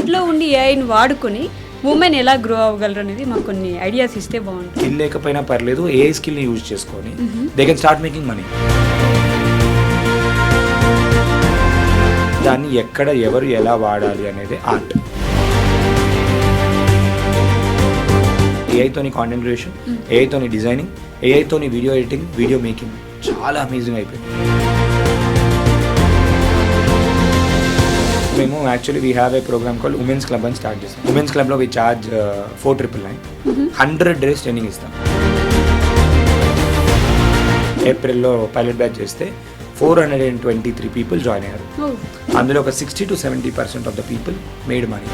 ఇంట్లో ఉండి ఏఐని వాడుకొని ఉమెన్ ఎలా గ్రో అవ్వగలరు అనేది మాకు కొన్ని ఐడియాస్ ఇస్తే బాగుంటుంది. స్కిల్ లేకపోయినా పర్లేదు, ఏ స్కిల్ని యూజ్ చేసుకొని they can start making money. దాన్ని ఎక్కడ ఎవరు ఎలా వాడాలి అనేది ఆర్ట్. ఏఐతోని కాంటెంట్ క్రియేషన్, ఏఐతోని డిజైనింగ్, ఏఐతోని వీడియో ఎడిటింగ్, వీడియో మేకింగ్ చాలా అమేజింగ్ అయిపోయింది. మేము actually we have a program called women's club అని స్టార్ట్ చేస్తాం. ఉమెన్స్ క్లబ్లో వీ చార్జ్ 499 100 days ట్రైనింగ్ ఇస్తాం. ఏప్రిల్లో పైలట్ బ్యాచ్ చేస్తే 423 people జాయిన్ అయ్యారు. అందులో ఒక 60 to 70% of the people made money.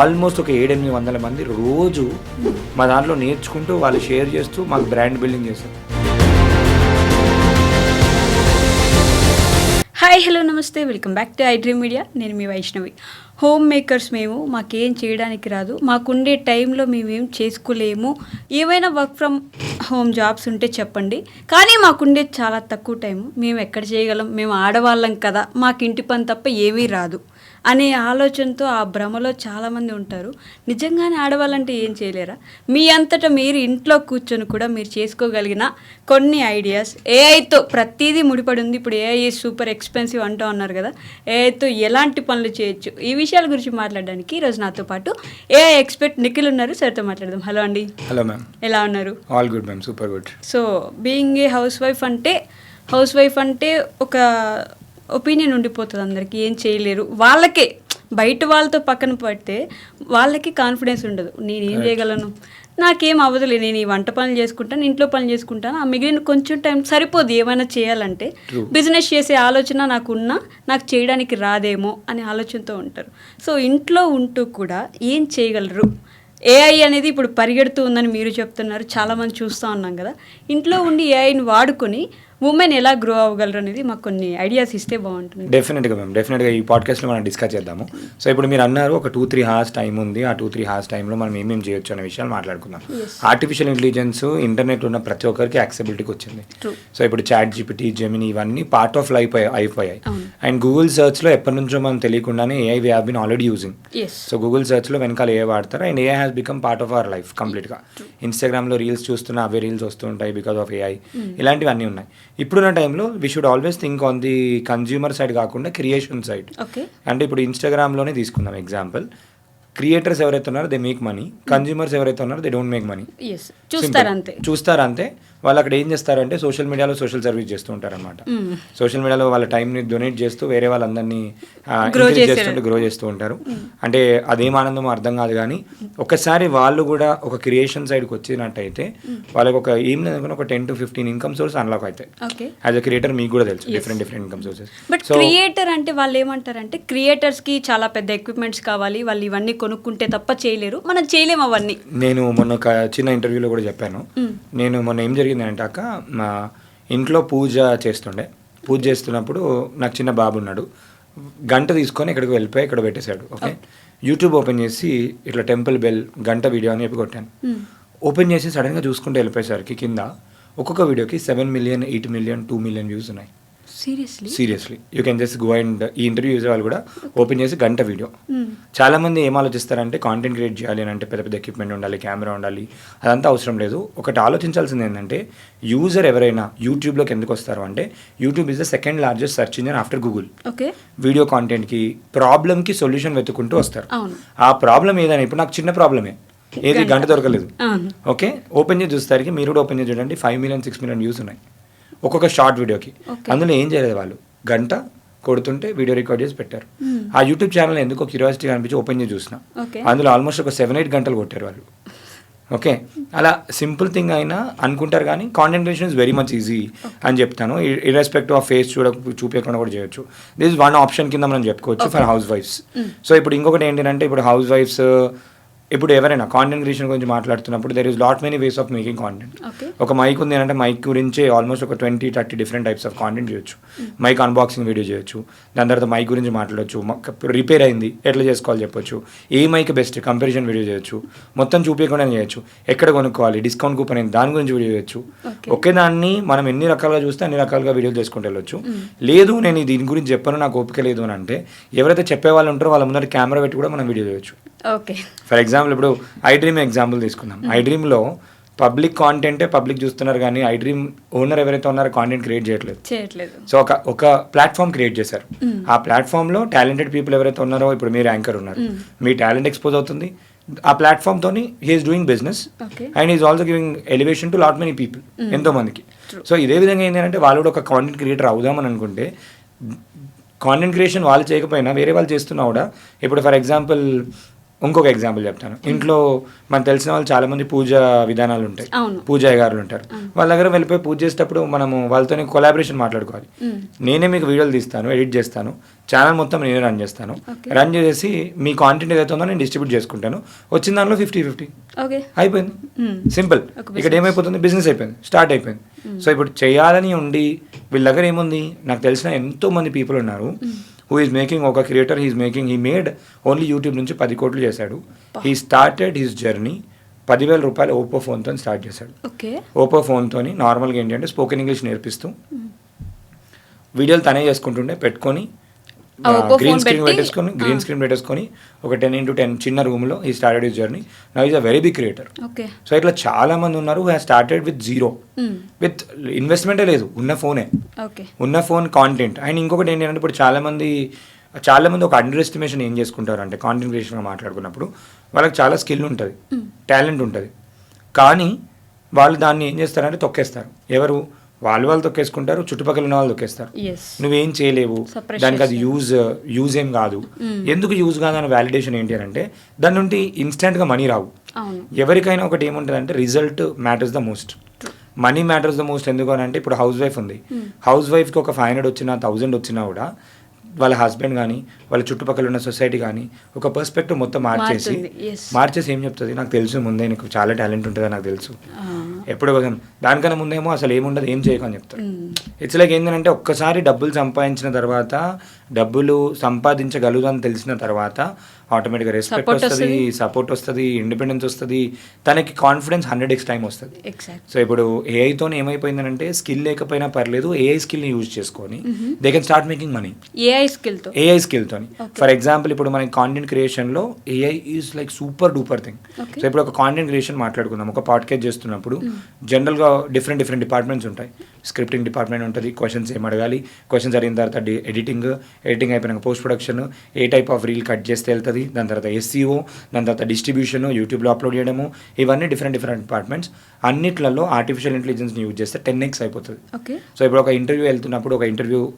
Almost ఒక 700-800 మంది రోజు మా దాంట్లో నేర్చుకుంటూ వాళ్ళు షేర్ చేస్తూ మాకు బ్రాండ్ బిల్డింగ్ చేస్తారు. హాయ్, హలో, నమస్తే, welcome back to iDream Media. నేను మీ వైష్ణవి. హోమ్ మేకర్స్ మేము, మాకేం చేయడానికి రాదు, మాకుండే టైంలో మేమేం చేసుకోలేము, ఏమైనా వర్క్ ఫ్రమ్ హోమ్ జాబ్స్ ఉంటే చెప్పండి, కానీ మాకుండే చాలా తక్కువ టైము, మేము ఎక్కడ చేయగలం, మేము ఆడవాళ్ళం కదా, మాకు ఇంటి పని తప్ప ఏమీ రాదు అనే ఆలోచనతో ఆ భ్రమలో చాలామంది ఉంటారు. నిజంగానే ఆడవాళ్ళంటే ఏం చేయలేరా? మీ అంతటా మీరు ఇంట్లో కూర్చొని కూడా మీరు చేసుకోగలిగిన కొన్ని ఐడియాస్, ఏఐతో ప్రతిదీ ముడిపడి ఉంది. ఇప్పుడు ఏఐ సూపర్ ఎక్స్పెన్సివ్ అంటూ ఉన్నారు కదా, ఏఐతో ఎలాంటి పనులు చేయొచ్చు, ఈ విషయాల గురించి మాట్లాడడానికి ఈరోజు నాతో పాటు ఏఐ ఎక్స్పర్ట్ నిఖిల్ ఉన్నారు. సార్తో మాట్లాడదాం. హలో అండి. హలో మ్యామ్, ఎలా ఉన్నారు? All good ma'am, super good. So being a house wife అంటే ఒక ఒపీనియన్ ఉండిపోతుంది అందరికీ, ఏం చేయలేరు, వాళ్ళకే బయట వాళ్ళతో పక్కన పడితే వాళ్ళకి కాన్ఫిడెన్స్ ఉండదు. నేను ఏం చేయగలను, నాకేం అవ్వదులే, నేను ఈ వంట పనులు చేసుకుంటాను, ఇంట్లో పనులు చేసుకుంటాను, ఆ మిగిలిన కొంచెం టైం సరిపోదు ఏమైనా చేయాలంటే. బిజినెస్ చేసే ఆలోచన నాకు ఉన్నా నాకు చేయడానికి రాదేమో అనే ఆలోచనతో ఉంటారు. సో ఇంట్లో ఉంటూ కూడా ఏం చేయగలరు? ఏఐ అనేది ఇప్పుడు పరిగెడుతూ ఉందని మీరు చెప్తున్నారు, చాలామంది చూస్తూ ఉన్నాం కదా. ఇంట్లో ఉండి ఏఐని వాడుకొని ఉమెన్ ఎలా గ్రో అవ్వగలరు అనేది మాకు కొన్ని ఐడియాస్ ఇస్తే బాగుంటుంది. డెఫినెట్గా మ్యామ్, డెఫినెట్గా ఈ పాడ్కాస్ట్లో మనం డిస్కస్ చేద్దాము. సో ఇప్పుడు మీరు అన్నారు ఒక 2-3 hours టైం ఉంది, ఆ 2-3 hours టైంలో మనం ఏమేమి చేయొచ్చు అనే విషయాలు మాట్లాడుకుందాం. ఆర్టిఫిషియల్ ఇంటెలిజెన్స్ ఇంటర్నెట్ ఉన్న ప్రతి ఒక్కరికి యాక్సెబిలిటీకి వచ్చింది. సో ఇప్పుడు చాట్ జీపీటీ, జెమినీ ఇవన్నీ పార్ట్ ఆఫ్ లైఫ్ అయిపోయాయి. అండ్ గూగుల్ సర్చ్లో ఎప్పటి నుంచో మనం తెలియకుండానే AI we have been already using. So Google సర్చ్లో వెనకాల ఏఐ వాడతారు, and AI has become part of our life కంప్లీట్గా. ఇన్స్టాగ్రామ్లో రీల్స్ చూస్తున్నా అవే రీల్స్ వస్తూ ఉంటాయి బికాస్ ఆఫ్ ఏఐ. ఇలాంటివన్నీ ఉన్నాయి. ఇప్పుడున్న టైంలో we should always think on the consumer side కాకుండా క్రియేషన్ సైడ్. అంటే ఇప్పుడు ఇన్స్టాగ్రామ్లోనే తీసుకుందాం ఎగ్జాంపుల్. క్రియేటర్స్ ఎవరైతే ఉన్నారో దే మేక్ మనీ, కన్జ్యూమర్స్ ఎవరైతే ఉన్నారో దే డోంట్ మేక్ మనీ. చూస్తారు అంతే. వాళ్ళు అక్కడ ఏం చేస్తారంటే సోషల్ మీడియాలో సోషల్ సర్వీస్ చేస్తూ ఉంటారు అనమాట. సోషల్ మీడియాలో వాళ్ళ టైంని డొనేట్ చేస్తూ వేరే వాళ్ళందరినీ గ్రో చేస్తూ ఉంటారు. అంటే అదేం ఆనందమో అర్థం కాదు, కానీ ఒకసారి వాళ్ళు కూడా ఒక క్రియేషన్ సైడ్కి వచ్చినట్టయితే వాళ్ళకి ఒక ఏం లేదనుకున్న ఒక 10 to 15 ఇన్కమ్ సోర్స్ అన్లాక్ అవుతాయి. యాజ్ అ క్రియేటర్ మీకు కూడా తెలుసు different income sources. But creator అంటే వాళ్ళు ఏమంటారంటే క్రియేటర్స్కి చాలా పెద్ద ఎక్విప్మెంట్స్ కావాలి, వాళ్ళు ఇవన్నీ కొనుక్కుంటే తప్ప చేయలేరు, మనం చేయలేము అవన్నీ. నేను మొన్న ఒక చిన్న ఇంటర్వ్యూలో కూడా చెప్పాను. నేను మొన్న ఏం జరిగింది అంటాక, మా ఇంట్లో పూజ చేస్తున్నప్పుడు నాకు చిన్న బాబు ఉన్నాడు. గంట తీసుకొని ఇక్కడికి వెళ్ళిపోయి ఇక్కడ పెట్టేశాడు. ఓకే, యూట్యూబ్ ఓపెన్ చేసి ఇట్లా టెంపుల్ బెల్ గంట వీడియో అని చెప్పి కొట్టాను. ఓపెన్ చేసి సడన్గా చూసుకుంటూ వెళ్ళిపోయేసరికి కింద ఒక్కొక్క వీడియోకి 7 million, 8 million, 2 million వ్యూస్ ఉన్నాయి. Seriously you can just go and ఈ ఇంటర్వ్యూ చేసే వాళ్ళు కూడా ఓపెన్ చేసి గంట వీడియో. చాలా మంది ఏం ఆలోచిస్తారంటే కాంటెంట్ క్రియేట్ చేయాలి అని అంటే పెద్ద పెద్ద ఎక్విప్మెంట్ ఉండాలి, కెమెరా ఉండాలి, అదంతా అవసరం లేదు. ఒకటి ఆలోచించాల్సింది ఏంటంటే యూజర్ ఎవరైనా యూట్యూబ్లోకి ఎందుకు వస్తారు అంటే YouTube is the second largest search engine after Google. Video కాంటెంట్కి ప్రాబ్లమ్కి సొల్యూషన్ వెతుక్కుంటూ వస్తారు. ఆ ప్రాబ్లం ఏదైనా, ఇప్పుడు నాకు చిన్న ప్రాబ్లమే, ఏది గంట దొరకలేదు. ఓకే, ఓపెన్ చేసి చూస్తారికి మీరు కూడా ఓపెన్ చేసి చూడండి 5 million, 6 million వ్యూస్ ఉన్నాయి ఒక్కొక్క షార్ట్ వీడియోకి. అందులో ఏం చేయలేదు, వాళ్ళు గంట కొడుతుంటే వీడియో రికార్డ్ చేసి పెట్టారు. ఆ యూట్యూబ్ ఛానల్ ఎందుకో క్యూరియాసిటీ అనిపించి ఓపెన్ చేసి చూసిన, అందులో ఆల్మోస్ట్ ఒక 7-8 గంటలు కొట్టారు వాళ్ళు. ఓకే, అలా సింపుల్ థింగ్ అయినా అనుకుంటారు, కానీ content creation is very much easy అని చెప్తాను. ఇర్రెస్పెక్టివ్ ఆఫ్ ఫేస్ చూపించకుండా కూడా చేయొచ్చు. దిస్ ఇస్ వన్ ఆప్షన్ కింద మనం చెప్పుకోవచ్చు ఫర్ హౌస్ వైఫ్స్. సో ఇప్పుడు ఇంకొకటి ఏంటంటే, ఇప్పుడు హౌస్ వైఫ్స్ ఇప్పుడు ఎవరైనా కాంటెంట్ క్రియేషన్ గురించి మాట్లాడుతున్నప్పుడు there is lot many ways of making content. Okay. ఒక మైక్ ఉంది అంటే మైక్ గురించి ఆల్మోస్ట్ ఒక 20-30 డిఫరెంట్ టైప్స్ ఆఫ్ కాంటెంట్ చేయొచ్చు. మైక్ అన్బాక్సింగ్ వీడియో చేయొచ్చు, దాని తర్వాత మైక్ గురించి మాట్లాడచ్చు, రిపేర్ అయింది ఎట్లా చేసుకోవాలి చెప్పొచ్చు, ఏ మైక్ బెస్ట్ కంపారిజన్ వీడియో చేయొచ్చు, మొత్తం చూపించకుండా చేయొచ్చు, ఎక్కడ కొనుక్కోవాలి, డిస్కౌంట్ కూపన్ అయింది దాని గురించి వీడియో చేయొచ్చు. ఒకే దాన్ని మనం ఎన్ని రకాలుగా చూస్తే అన్ని రకాలుగా వీడియోలు చేసుకుంటూ వెళ్ళొచ్చు. లేదు నేను దీని గురించి చెప్పను నాకు ఓపిక లేదు అని అంటే ఎవరైతే చెప్పే వాళ్ళు ఉంటారో వాళ్ళ ముందర కెమెరా పెట్టి కూడా మనం వీడియో చేయొచ్చు. ఓకే. ఫర్ ఎగ్జాంపుల్ ఇప్పుడు ఐడ్రీమ్ ఎగ్జాంపుల్ తీసుకుందాం. ఐడ్రీమ్లో పబ్లిక్ కాంటెంటే పబ్లిక్ చూస్తున్నారు కానీ ఐడ్రీమ్ ఓనర్ ఎవరైతే ఉన్నారో కాంటెంట్ క్రియేట్ చేయట్లేదు. సో ఒక ప్లాట్ఫామ్ క్రియేట్ చేశారు. ఆ ప్లాట్ఫామ్లో టాలెంటెడ్ పీపుల్ ఎవరైతే ఉన్నారో, ఇప్పుడు మీరు యాంకర్ ఉన్నారు, మీ టాలెంట్ ఎక్స్పోజ్ అవుతుంది. ఆ ప్లాట్ఫామ్తోని he's doing business and is also giving elevation to lot many people, ఎంతో మందికి. సో ఇదే విధంగా ఏంటంటే వాళ్ళు కూడా ఒక కాంటెంట్ క్రియేటర్ అవుదామని అనుకుంటే కాంటెంట్ క్రియేషన్ వాళ్ళు చేయకపోయినా వేరే వాళ్ళు చేస్తున్నా కూడా, ఇప్పుడు ఫర్ ఎగ్జాంపుల్ ఇంకొక ఎగ్జాంపుల్ చెప్తాను. ఇంట్లో మనకు తెలిసిన వాళ్ళు చాలా మంది పూజ విధానాలు ఉంటాయి, పూజారి గారులు ఉంటారు. వాళ్ళ దగ్గర వెళ్ళిపోయి పూజ చేసేటప్పుడు మనము వాళ్ళతో కొలాబరేషన్ మాట్లాడుకోవాలి. నేనే మీకు వీడియోలు తీస్తాను, ఎడిట్ చేస్తాను, ఛానల్ మొత్తం నేనే రన్ చేస్తాను. రన్ చేసి మీ కాంటెంట్ ఏదైతే ఉందో నేను డిస్ట్రిబ్యూట్ చేసుకుంటాను. వచ్చిన దాంట్లో 50-50 అయిపోయింది. సింపుల్. ఇక్కడ ఏమైపోతుంది, బిజినెస్ అయిపోయింది, స్టార్ట్ అయిపోయింది. సో ఇప్పుడు చేయాలని ఉండి వీళ్ళ దగ్గర ఏముంది, నాకు తెలిసిన ఎంతో మంది పీపుల్ ఉన్నారు హూ ఈజ్ మేకింగ్, ఒక creator he made only YouTube నుంచి 10 కోట్లు చేశాడు. హీ స్టార్టెడ్ హిస్ జర్నీ 10,000 రూపాయలు ఓపో ఫోన్తో స్టార్ట్ చేశాడు. ఓపో ఫోన్తో నార్మల్గా ఏంటంటే స్పోకెన్ ఇంగ్లీష్ నేర్పిస్తూ వీడియోలు తనే చేసుకుంటుండే, పెట్టుకొని గ్రీన్ స్క్రీన్ పెట్టేసుకొని ఒక 10x10 చిన్న రూమ్లో he started his journey. Now is a very big creator. So ఇట్లా చాలా మంది ఉన్నారు who have started with zero, with ఇన్వెస్ట్మెంటే లేదు, ఉన్న ఫోన్ కాంటెంట్. అండ్ ఇంకొకటి ఏంటంటే ఇప్పుడు చాలా మంది ఒక అండర్ ఎస్టిమేషన్ ఏం చేసుకుంటారు అంటే కాంటెంట్ క్రియేషన్గా మాట్లాడుకున్నప్పుడు వాళ్ళకి చాలా స్కిల్ ఉంటుంది, టాలెంట్ ఉంటుంది, కానీ వాళ్ళు దాన్ని ఏం చేస్తారంటే తొక్కేస్తారు. ఎవరు వాళ్ళు తొక్కేసుకుంటారు, చుట్టుపక్కల ఉన్న వాళ్ళు తొక్కేస్తారు. నువ్వేం చేయలేవు, దానికి అది యూజ్ ఏం కాదు. ఎందుకు యూజ్ కాదు అని వ్యాలిడేషన్ ఏంటి అని అంటే దాని నుండి ఇన్స్టెంట్గా మనీ రావు. ఎవరికైనా ఒకటి ఏముంటుంది అంటే result matters the most, money matters the most. ఎందుకు అని అంటే ఇప్పుడు హౌస్ వైఫ్ ఉంది, హౌస్ వైఫ్కి ఒక 500 వచ్చినా 1000 వచ్చినా కూడా వాళ్ళ హస్బెండ్ కానీ వాళ్ళ చుట్టుపక్కల ఉన్న సొసైటీ కానీ ఒక పర్స్పెక్టివ్ మొత్తం మార్చేసి ఏం చెప్తుంది, నాకు తెలుసు ముందే నీకు చాలా టాలెంట్ ఉంటుందని నాకు తెలుసు, ఎప్పుడు దానికన్నా ముందేమో అసలు ఏముండదు, ఏం చేయకని చెప్తారు. ఇట్స్ లైక్ ఏంటంటే ఒక్కసారి డబ్బులు సంపాదించిన తర్వాత, డబ్బులు సంపాదించగలుగుదని తెలిసిన తర్వాత ఆటోమేటిక్గా రెస్పెక్ట్ వస్తుంది, సపోర్ట్ వస్తుంది, ఇండిపెండెన్స్ వస్తుంది, తనకి కాన్ఫిడెన్స్ 100x టైం వస్తుంది. సో ఇప్పుడు ఏఐతో ఏమైపోయిందంటే స్కిల్ లేకపోయినా పర్లేదు, ఏఐ స్కిల్ని యూజ్ చేసుకొని they can start making money AI స్కిల్తో. ఫర్ ఎగ్జాంపుల్ ఇప్పుడు మనకి కాంటెంట్ క్రియేషన్లో AI is like super duper thing. So ఇప్పుడు ఒక కాంటెంట్ క్రియేషన్ మాట్లాడుకుందాం, ఒక పాడ్కాస్ట్ చేస్తున్నప్పుడు జనరల్గా డిఫరెంట్ డిపార్ట్మెంట్స్ ఉంటాయి. స్క్రిప్టింగ్ డిపార్ట్మెంట్ ఉంటుంది, క్వశ్చన్స్ ఏం అడగాలి, క్వశ్చన్స్ అడిగిన తర్వాత ఎడిటింగ్ అయిపోయినాక post production, a type of reel cut చేస్తే వెళ్తుంది, దాని తర్వాత SEO, దాని తర్వాత డిస్ట్రిబ్యూషన్, యూట్యూబ్లో అప్లోడ్ చేయడము, ఇవన్నీ డిఫరెంట్ డిపార్ట్మెంట్స్. అన్నిట్లలో ఆర్టిఫిషియల్ ఇంటెలిజెన్స్ని యూజ్ చేస్తే 10x అయిపోతుంది. సో ఇప్పుడు ఒక ఇంటర్వ్యూ వెళ్తున్నప్పుడు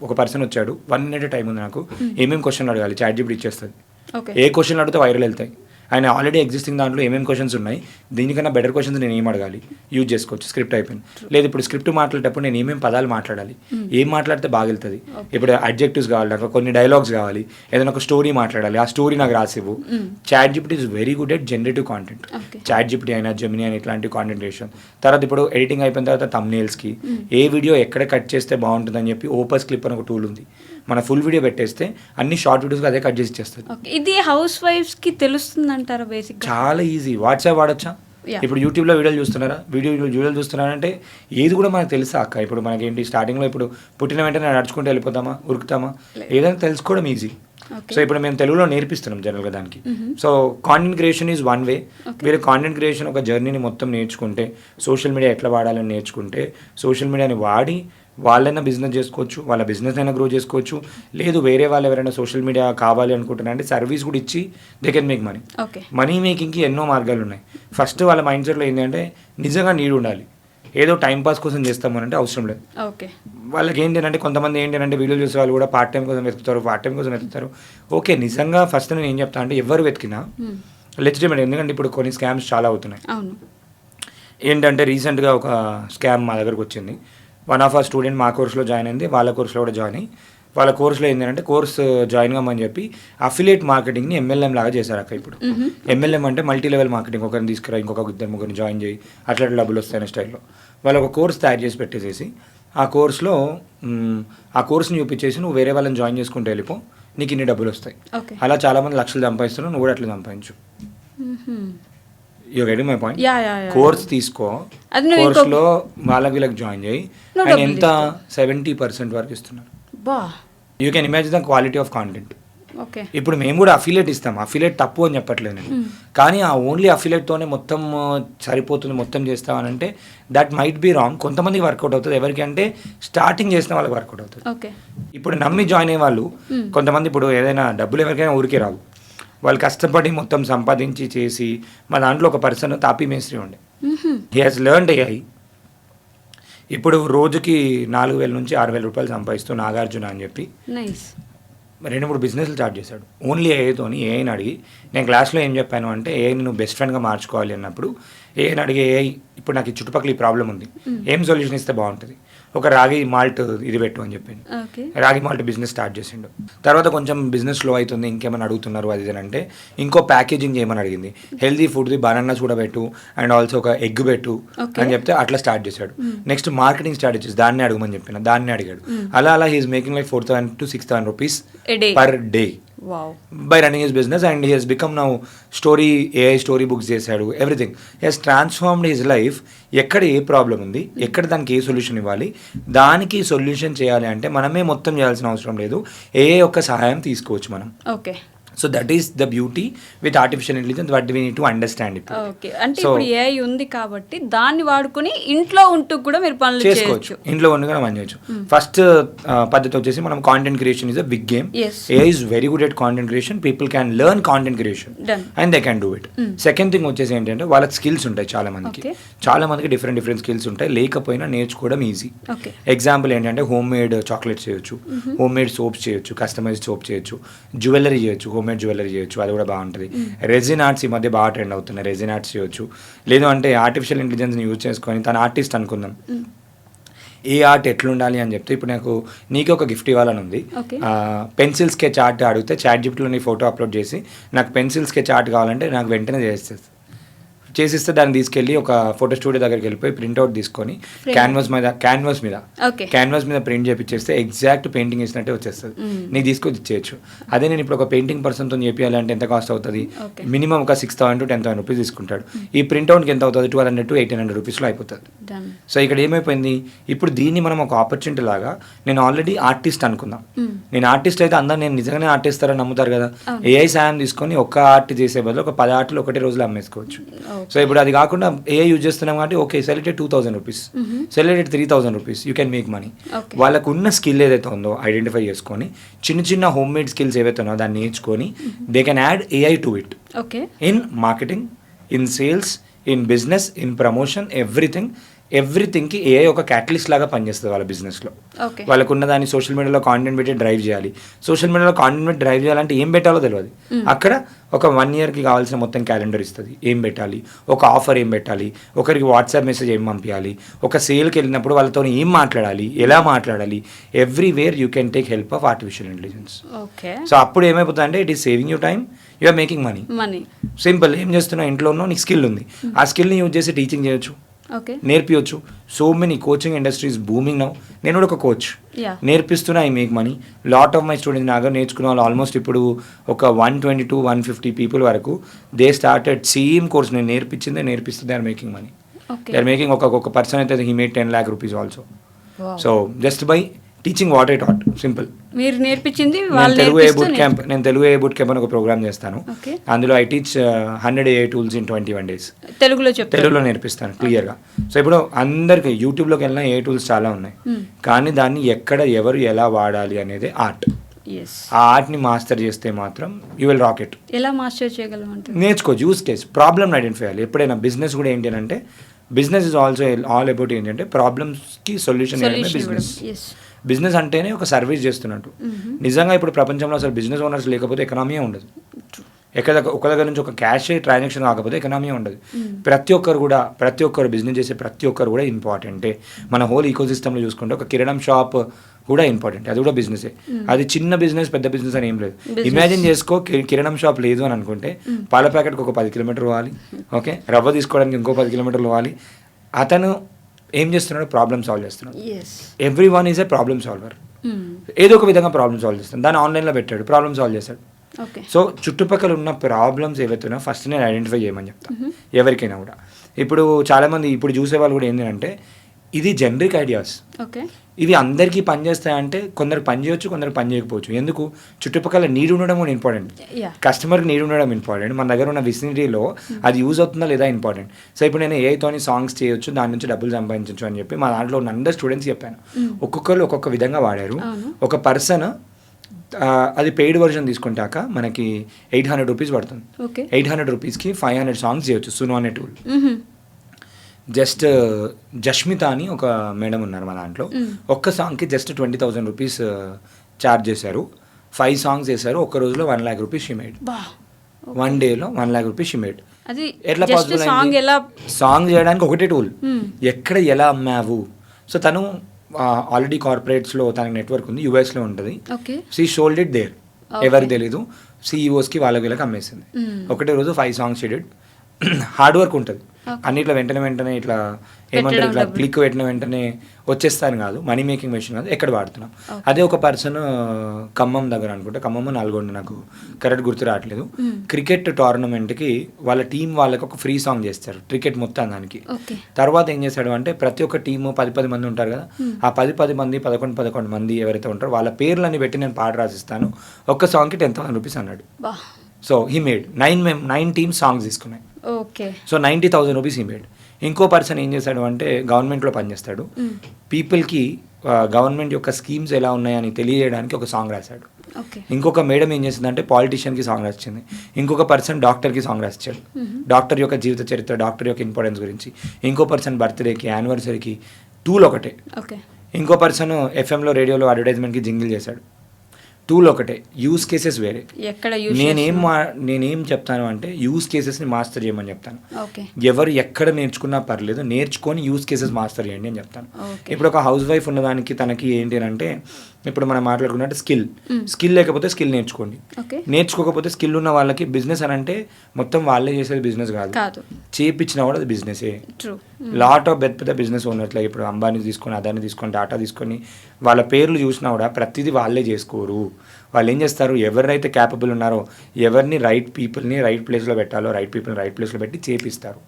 ఒక పర్సన్ వచ్చాడు, 1 minute టైం ఉంది నాకు, ఏమేమి క్వశ్చన్లు అడగాలి, ChatGPT ఇచ్చేస్తుంది. ఏ క్వశ్చన్లు అడిగితే వైరల్ వెళ్తాయి, ఆయన ఆల్రెడీ ఎగ్జిస్టింగ్ దాంట్లో ఏమేమి క్వశ్చన్స్ ఉన్నాయి, దీనికన్నా బెటర్ క్వశ్చన్స్ నేను ఏం అడగాలి, యూజ్ చేసుకోవచ్చు. స్క్రిప్ట్ అయిపోయింది. లేదు ఇప్పుడు స్క్రిప్ట్ మాట్లాడేటప్పుడు నేను ఏమేమి పదాలు మాట్లాడాలి, ఏం మాట్లాడితే బాగా వెళ్తుంది, ఇప్పుడు అడ్జెక్టివ్స్ కావాలి, నాకు కొన్ని డైలాగ్స్ కావాలి, ఏదైనా ఒక స్టోరీ మాట్లాడాలి, ఆ స్టోరీ నాకు రాసివ్వు. ChatGPT is very good at generative content. ChatGPT అయినా జెమినీ అయినా ఇట్లాంటి కాంటెంట్ క్రియేషన్. తర్వాత ఇప్పుడు ఎడిటింగ్ అయిపోయిన తర్వాత థంబ్నెయిల్స్కి ఏ వీడియో ఎక్కడ కట్ చేస్తే బాగుంటుందని చెప్పి ఓపస్ క్లిప్ అని ఒక టూల్ ఉంది, మన ఫుల్ వీడియో పెట్టేస్తే అన్ని షార్ట్ వీడియోస్ అదే కట్ చేసి ఇచ్చేస్తుంది. ఇది హౌస్ వైఫ్స్ కి తెలుస్తుంది అంటారా? బేసిక్ చాలా ఈజీ. వాట్సాప్ వాడచ్చా? ఇప్పుడు యూట్యూబ్లో వీడియోలు చూస్తున్నారంటే ఏది కూడా మనకు తెలుసా అక్క? ఇప్పుడు మనకేంటి స్టార్టింగ్లో ఇప్పుడు పుట్టిన వెంటనే నడుచుకుంటూ వెళ్ళిపోతామా, ఉరుకుతామా, ఏదైనా తెలుసుకోవడం ఈజీ. సో ఇప్పుడు మేము తెలుగులో నేర్పిస్తున్నాం జనరల్గా దానికి. So content creation is one way. మీరు కాంటెంట్ క్రియేషన్ ఒక జర్నీని మొత్తం నేర్చుకుంటే, సోషల్ మీడియా ఎట్లా వాడాలని నేర్చుకుంటే, సోషల్ మీడియాని వాడి వాళ్ళైనా బిజినెస్ చేసుకోవచ్చు, వాళ్ళ బిజినెస్ అయినా గ్రో చేసుకోవచ్చు. లేదు వేరే వాళ్ళు ఎవరైనా సోషల్ మీడియా కావాలి అనుకుంటున్నారంటే సర్వీస్ కూడా ఇచ్చి they can make money. Money మేకింగ్కి ఎన్నో మార్గాలు ఉన్నాయి. ఫస్ట్ వాళ్ళ మైండ్ సెట్లో ఏంటంటే నిజంగా నీడ్ ఉండాలి, ఏదో టైంపాస్ కోసం చేస్తామనంటే అవసరం లేదు. వాళ్ళకి ఏంటంటే కొంతమంది ఏంటంటే వీడియోలు చూసే వాళ్ళు కూడా పార్ట్ టైం కోసం వెతుకుతారు. ఓకే, నిజంగా ఫస్ట్ నేను ఏం చెప్తాను అంటే ఎవరు వెతికినా లెజిటిమేట్. ఎందుకంటే ఇప్పుడు కొన్ని స్కామ్స్ చాలా అవుతున్నాయి. ఏంటంటే రీసెంట్గా ఒక స్కామ్ మా దగ్గరకు వచ్చింది. వన్ ఆఫ్ ఆ స్టూడెంట్ మా కోర్సులో జాయిన్ అయింది, వాళ్ళ కోర్సులో కూడా జాయిన్ అయ్యి వాళ్ళ కోర్సులో ఏంటంటే కోర్సు జాయిన్ కమ్మని చెప్పి అఫిలియేట్ మార్కెటింగ్ని ఎంఎల్ఎం లాగా చేశారు అక్క ఇప్పుడు. ఎంఎల్ఎం అంటే మల్టీ లెవెల్ మార్కెటింగ్, ఒకరిని తీసుకురా ఇంకొక ఇద్దరు ముగ్గురిని జాయిన్ చేయి అట్లా డబ్బులు వస్తాయనే స్టైల్లో వాళ్ళు ఒక కోర్స్ తయారు చేసి పెట్టేసేసి ఆ కోర్సులో ఆ కోర్స్ని చూపించేసి నువ్వు వేరే వాళ్ళని జాయిన్ చేసుకుంటూ వెళ్ళిపో, నీకు ఇన్ని డబ్బులు వస్తాయి. అలా చాలామంది లక్షలు సంపాదిస్తున్నావు, నువ్వు కూడా అట్లా సంపాదించు. You getting my point. Course తీసుకో, కోర్స్లో వాళ్ళకి వీళ్ళకి జాయిన్ చేయి, అండ్ ఎంత 70% వరకు ఇస్తున్నారు. You can imagine the quality of content. ఇప్పుడు మేము కూడా అఫిలియేట్ ఇస్తాం, అఫిలియేట్ తప్పు అని చెప్పట్లేదు నేను, కానీ ఆ ఓన్లీ అఫిలియేట్తోనే మొత్తం సరిపోతుంది మొత్తం చేస్తామనంటే దట్ మైట్ బీ రాంగ్. కొంతమందికి వర్కౌట్ అవుతుంది, ఎవరికి అంటే స్టార్టింగ్ చేసిన వాళ్ళకి వర్కౌట్ అవుతుంది. ఇప్పుడు నమ్మి జాయిన్ అయ్యే వాళ్ళు కొంతమంది ఇప్పుడు ఏదైనా డబ్బులు ఎవరికైనా ఊరికే రావు, వాళ్ళు కష్టపడి మొత్తం సంపాదించి చేసి. మా దాంట్లో ఒక పర్సన్ తాపీ మేస్త్రి ఉండే, హీ హాజ్ లెర్న్డ్ ఏఐ. ఇప్పుడు రోజుకి 4,000 నుంచి 6,000 రూపాయలు సంపాదిస్తూ నాగార్జున అని చెప్పి 2-3 బిజినెస్లు స్టార్ట్ చేశాడు ఓన్లీ ఏఐతోని. ఏఐని అడిగి నేను క్లాస్లో ఏం చెప్పాను అంటే ఏఐని నువ్వు బెస్ట్ ఫ్రెండ్గా మార్చుకోవాలి అన్నప్పుడు ఏఐని అడిగి ఏఐ ఇప్పుడు నాకు ఈ చుట్టుపక్కల ఈ ప్రాబ్లం ఉంది, ఏం సొల్యూషన్ ఇస్తే బాగుంటుంది, ఒక రాగి మాల్ట్ ఇది పెట్టు అని చెప్పింది. రాగి మాల్ట్ బిజినెస్ స్టార్ట్ చేసిండు. తర్వాత కొంచెం బిజినెస్ స్లో అవుతుంది, ఇంకేమైనా అడుగుతున్నారు అది అంటే ఇంకో ప్యాకేజింగ్ చేయమని అడిగింది. హెల్దీ ఫుడ్ది బనానా చూడబెట్టు అండ్ ఆల్సో ఒక ఎగ్ పెట్టు అని చెప్తే అట్లా స్టార్ట్ చేశాడు. నెక్స్ట్ మార్కెటింగ్ స్ట్రాటజీస్ దాన్ని అడగమని చెప్పిన, దాన్ని అడిగాడు. అలా he is making like 4,000 to 6,000 rupees per day by running his business, and he has become now AI story books చేశాడు, everything. he has transformed his life. ఎక్కడ ఏ ప్రాబ్లం ఉంది, ఎక్కడ దానికి ఏ సొల్యూషన్ ఇవ్వాలి, దానికి సొల్యూషన్ చేయాలి అంటే మనమే మొత్తం చేయాల్సిన అవసరం లేదు, యొక్క సహాయం తీసుకోవచ్చు మనం. So that is the beauty with artificial intelligence, what we need to understand. అంటే ఇప్పుడు ఏఐ ఉంది కాబట్టి దాన్ని వాడుకొని ఇంట్లో ఉంటూ కూడా మీరు పనులు చేసుకోవచ్చు, ఇంట్లో ఉండి కూడా పని చేయొచ్చు. ఫస్ట్ పద్ధతి వచ్చేసి మనం content creation is a big game. AI is very good at content creation, people can learn content creation and they can do it. Second thing వచ్చేసి ఏంటంటే వాళ్ళకి స్కిల్స్ ఉంటాయి, చాలా మందికి డిఫరెంట్ స్కిల్స్ ఉంటాయి, లేకపోయినా నేర్చుకోవడం ఈజీ. ఎగ్జాంపుల్ ఏంటంటే హోమ్ మేడ్ చాక్లెట్స్ చేయొచ్చు, హోమ్ మేడ్ సోప్స్ చేయొచ్చు, కస్టమైజ్డ్ సోప్ చేయొచ్చు, జ్యువెలరీ చేయొచ్చు, హోమ్ మేడ్ జ్యువెలరీ చేయొచ్చు, అది కూడా బాగుంటుంది. రెజిన్ ఆర్ట్స్ ఈ మధ్య బాగా ట్రెండ్ అవుతున్నాయి, రెజిన్ ఆర్ట్స్ చేయొచ్చు. లేదు అంటే ఆర్టిఫిషియల్ ఇంటెలిజెన్స్ని యూజ్ చేసుకొని తన ఆర్టిస్ట్ అనుకుందాం, ఏ ఆర్ట్ ఎట్లుండాలి అని చెప్తే ఇప్పుడు నీకు ఒక గిఫ్ట్ ఇవ్వాలని ఉంది, పెన్సిల్ స్కెచ్ ఆర్ట్ అడిగితే చాట్ జీపీటీలో నీ ఫోటో అప్లోడ్ చేసి నాకు పెన్సిల్ స్కెచ్ ఆర్ట్ కావాలంటే నాకు వెంటనే చేసిస్తే దాన్ని తీసుకెళ్ళి ఒక ఫోటో స్టూడియో దగ్గరికి వెళ్ళిపోయి ప్రింట్అవుట్ తీసుకొని క్యాన్వాస్ మీద ప్రింట్ చేపించేస్తే ఎగ్జాక్ట్ పెయింటింగ్ వేసినట్టే వచ్చేస్తుంది, నీకు తీసుకొని ఇచ్చేయచ్చు. అదే నేను ఇప్పుడు ఒక పెయింటింగ్ పర్సన్తో చేయాలంటే ఎంత కాస్ట్ అవుతుంది, మినిమం ఒక 6,000 to 10,000 రూపీస్ తీసుకుంటాడు. ఈ ప్రింట్అవుట్కి ఎంత అవుతుంది, 1,200 to 1,800 రూపీస్లో అయిపోతుంది. సో ఇక్కడ ఏమైపోయింది, ఇప్పుడు దీన్ని మనం ఒక ఆపర్చునిటీ లాగా, నేను ఆల్రెడీ ఆర్టిస్ట్ అనుకుందాం, నేను ఆర్టిస్ట్ అయితే అందరూ నేను నిజంగానే ఆర్టిస్తారని నమ్ముతారు కదా, ఏఐ సాయం తీసుకొని ఒక్క ఆర్ట్ చేసే బదులు ఒక 10 ఆర్ట్లు ఒకటే రోజులో అమ్మేసుకోవచ్చు. సో ఇప్పుడు అది కాకుండా ఏఐ యూజ్ చేస్తున్నాం కాబట్టి okay selected 2,000 rupees, selected 3,000 rupees, you can make money. వాళ్ళకు ఉన్న స్కిల్ ఏదైతే ఉందో ఐడెంటిఫై చేసుకొని చిన్న హోమ్ మేడ్ స్కిల్స్ ఏవైతే ఉన్నాయో దాన్ని నేర్చుకొని they can add AI to it in marketing, in sales, in business, in promotion, ఎవ్రీథింగ్కి ఏఐ ఒక క్యాటలిస్ట్ లాగా పనిచేస్తుంది వాళ్ళ బిజినెస్లో. వాళ్ళకు ఉన్న దాన్ని సోషల్ మీడియాలో కాంటెంట్ పెట్టి డ్రైవ్ చేయాలి, సోషల్ మీడియాలో కాంటెంట్ పెట్టి డ్రైవ్ చేయాలంటే ఏం పెట్టాలో తెలియదు. అక్కడ ఒక 1 yearకి కావాల్సిన మొత్తం క్యాలెండర్ ఇస్తుంది, ఏం పెట్టాలి, ఒక ఆఫర్ ఏం పెట్టాలి, ఒకరికి వాట్సాప్ మెసేజ్ ఏం పంపించాలి, ఒక సేల్కి వెళ్ళినప్పుడు వాళ్ళతో ఏం మాట్లాడాలి, ఎలా మాట్లాడాలి, everywhere you can take help of artificial intelligence. So అప్పుడు ఏమైపోతుంది అంటే it is saving you time, you are making money. Simple, ఏం చేస్తున్నావు, ఇంట్లో ఉన్నావు, నీకు స్కిల్ ఉంది, ఆ స్కిల్ని యూజ్ చేసి టీచింగ్ చేయొచ్చు, నేర్పించవచ్చు. So many coaching industries booming now. నేను కూడా ఒక కోచ్, నేర్పిస్తున్నా, I make money. Lot of my students నాగా నేర్చుకున్న వాళ్ళు ఆల్మోస్ట్ ఇప్పుడు ఒక 120 to 150 పీపుల్ వరకు దే స్టార్టెడ్ సేమ్ కోర్స్, నేను నేర్పిస్తుంది, they are making money. They are making ఒక పర్సన్ అయితే he made 10 lakh rupees also. So just by teaching what I taught, simple. మీరు నేర్పించింది నేను తెలుగు ఏ బూట్ క్యాంప్ అని ఒక ప్రోగ్రామ్ చేస్తాను, అందులో I teach 100 AI tools in 21 days. తెలుగులో నేర్పిస్తాను క్లియర్గా. సో ఇప్పుడు అందరికి యూట్యూబ్లోకి వెళ్ళిన ఏ టూల్స్ చాలా ఉన్నాయి, కానీ దాన్ని ఎక్కడ ఎవరు ఎలా వాడాలి అనేది ఆర్ట్. ఆ ఆర్ట్ని మాస్టర్ చేస్తే మాత్రం యూ విల్ రాక్ ఇట్. ఎలా మాస్టర్ చేయగలమంటే నేర్చుకోవచ్చు, యూస్ కేస్, ప్రాబ్లమ్ ఐడెంటిఫై చేయాలి. ఎప్పుడైనా బిజినెస్ కూడా ఏంటి అంటే business is also all about ఏంటంటే ప్రాబ్లమ్స్కి సొల్యూషన్ బిజినెస్ అంటేనే ఒక సర్వీస్ చేస్తున్నట్టు. నిజంగా ఇప్పుడు ప్రపంచంలో అసలు బిజినెస్ ఓనర్స్ లేకపోతే ఎకనామీ ఉండదు. ఒక దగ్గర నుంచి ఒక క్యాష్ ట్రాన్సాక్షన్ కాకపోతే ఎకనామీ ఉండదు. ప్రతి ఒక్కరు బిజినెస్ చేసే ప్రతి ఒక్కరు కూడా ఇంపార్టెంటే. మన హోల్ ఈకో సిస్టంలో చూసుకుంటే ఒక కిరాణం షాప్ కూడా ఇంపార్టెంట్, అది కూడా బిజినెసే. అది చిన్న బిజినెస్ పెద్ద బిజినెస్ అని ఏం లేదు. ఇమాజిన్ చేసుకో, కిరాణం షాప్ లేదు అని అనుకుంటే పాల ప్యాకెట్కి ఒక 10 కిలోమీటర్లు పోవాలి, ఓకే, రవ్వ తీసుకోవడానికి ఇంకో 10 కిలోమీటర్లు పోవాలి. అతను ఏం చేస్తున్నాడు? ప్రాబ్లమ్ సాల్వ్ చేస్తున్నాడు. Every one is a problem solver. ఏదో ఒక విధంగా ప్రాబ్లమ్ సాల్వ్ చేస్తాడు. దాన్ని ఆన్లైన్లో పెట్టాడు, ప్రాబ్లమ్ సాల్వ్ చేస్తాడు. సో చుట్టుపక్కల ఉన్న ప్రాబ్లమ్స్ ఏవైతున్నా ఫస్ట్ నేను ఐడెంటిఫై చేయమని చెప్తాను ఎవరికైనా కూడా. ఇప్పుడు చాలామంది ఇప్పుడు చూసే వాళ్ళు కూడా ఏంటంటే ఇది జనరిక్ ఐడియాస్, ఇవి అందరికీ పనిచేస్తాయంటే కొందరికి పని చేయొచ్చు, కొందరికి పని చేయకపోవచ్చు. ఎందుకు? చుట్టుపక్కల నీడ్ ఉండడం కూడా ఇంపార్టెంట్, కస్టమర్కి నీడ్ ఉండడం ఇంపార్టెంట్, మన దగ్గర ఉన్న విసినిటీలో అది యూజ్ అవుతుందా లేదా ఇంపార్టెంట్. సో ఇప్పుడు నేను ఏఐతోని సాంగ్స్ చేయొచ్చు, దాని నుంచి డబ్బులు సంపాదించవచ్చు అని చెప్పి మా దాంట్లో ఉన్న అందరు స్టూడెంట్స్ చెప్పాను. ఒక్కొక్కరు ఒక్కొక్క విధంగా వాడారు. ఒక పర్సన్ అది పెయిడ్ వర్షన్ తీసుకుంటాక మనకి 800 రూపీస్ పడుతుంది. 800 రూపీస్కి 500 సాంగ్స్ చేయొచ్చు సును అనే టూల్. జస్ట్ జష్మిత అని ఒక మేడం ఉన్నారు మా దాంట్లో. ఒక్క సాంగ్కి జస్ట్ 20,000 రూపీస్ ఛార్జ్ చేశారు. 5 సాంగ్స్ చేశారు. ఒక్క రోజులో 1 lakh రూపీస్ షీ మేడ్. 1 డేలో 1 lakh రూపీస్ షీ మేడ్. ఎట్లా పాసిబుల్ అయింది? సాంగ్ చేయడానికి ఒకటే టూల్, ఎక్కడ ఎలా అమ్మావు. సో తను ఆల్రెడీ కార్పొరేట్స్లో తనకి నెట్వర్క్ ఉంది, యూఎస్లో ఉంటుంది. షీ షోల్డ్ ఇట్ దేర్, ఎవరికి తెలీదు. సిఇఓస్కి వీళ్ళకి అమ్మేసింది. ఒకటే రోజు 5 songs she did. Hard work ఉంటుంది అన్నిట్లో. వెంటనే ఇట్లా ఏమంటారు, ఇట్లా క్లిక్ పెట్టిన వెంటనే వచ్చేస్తాను కాదు, మనీ మేకింగ్ మెషిన్ కాదు, ఎక్కడ వాడుతున్నాం. అదే ఒక పర్సన్ ఖమ్మం దగ్గర అనుకుంటా, ఖమ్మం నల్గొండ, నాకు కరెక్ట్ గుర్తు రావట్లేదు, క్రికెట్ టోర్నమెంట్కి వాళ్ళ టీం వాళ్ళకి ఒక ఫ్రీ సాంగ్ చేస్తారు క్రికెట్ మొత్తం దానికి. తర్వాత ఏం చేశాడు అంటే ప్రతి ఒక్క టీము 10 మంది ఉంటారు కదా, ఆ 10 మంది 11 మంది ఎవరైతే ఉంటారో వాళ్ళ పేర్లని పెట్టి నేను పాట రాసిస్తాను, ఒక్క సాంగ్కి 10,000 రూపీస్ అన్నాడు. So he made 9 teams songs తీసుకున్నాయి. So 90,000 rupees he made. ఇంకో పర్సన్ ఏం చేశాడు అంటే గవర్నమెంట్లో పనిచేస్తాడు, పీపుల్కి గవర్నమెంట్ యొక్క స్కీమ్స్ ఎలా ఉన్నాయని తెలియజేయడానికి ఒక సాంగ్ రాశాడు. ఇంకొక మేడం ఏం చేసిందంటే పాలిటిషియన్కి సాంగ్ రాసింది. ఇంకొక పర్సన్ డాక్టర్కి సాంగ్ రాసిచ్చాడు, డాక్టర్ యొక్క జీవిత చరిత్ర, డాక్టర్ యొక్క ఇంపార్టెన్స్ గురించి. ఇంకో పర్సన్ బర్త్డేకి, యానివర్సరీకి టూల్ ఒకటే. ఇంకో పర్సన్ ఎఫ్ఎంలో రేడియోలో అడ్వర్టైజ్మెంట్కి జింగిల్ చేశాడు, టూల్ ఒకటే, యూస్ కేసెస్ వేరే. నేనేం చెప్తాను అంటే యూస్ కేసెస్ని మాస్టర్ చేయమని చెప్తాను. ఎవరు ఎక్కడ నేర్చుకున్నా పర్లేదు, నేర్చుకొని యూస్ కేసెస్ మాస్టర్ చేయండి అని చెప్తాను. ఇప్పుడు ఒక హౌస్ వైఫ్ ఉన్నదానికి తనకి ఏంటి అంటే ఇప్పుడు మనం మాట్లాడుకున్నట్టు స్కిల్ లేకపోతే స్కిల్ నేర్చుకోండి, నేర్చుకోకపోతే స్కిల్ ఉన్న వాళ్ళకి బిజినెస్ అని అంటే మొత్తం వాళ్ళే చేసేది బిజినెస్ కాదు, చేయించినా కూడా అది బిజినెసే. లాట్ ఆఫ్ పెద్ద బిజినెస్ ఓనర్స్ ఇప్పుడు అంబానీ తీసుకొని, అదాన్ని తీసుకొని, టాటా తీసుకొని వాళ్ళ పేర్లు చూసినా కూడా ప్రతిదీ వాళ్ళే చేసుకోరు. వాళ్ళు ఏం చేస్తారు, ఎవరైతే క్యాపబుల్ ఉన్నారో ఎవరిని రైట్ పీపుల్ని రైట్ ప్లేస్లో పెట్టాలో రైట్ పీపుల్ని రైట్ ప్లేస్లో పెట్టి చేపిస్తారు.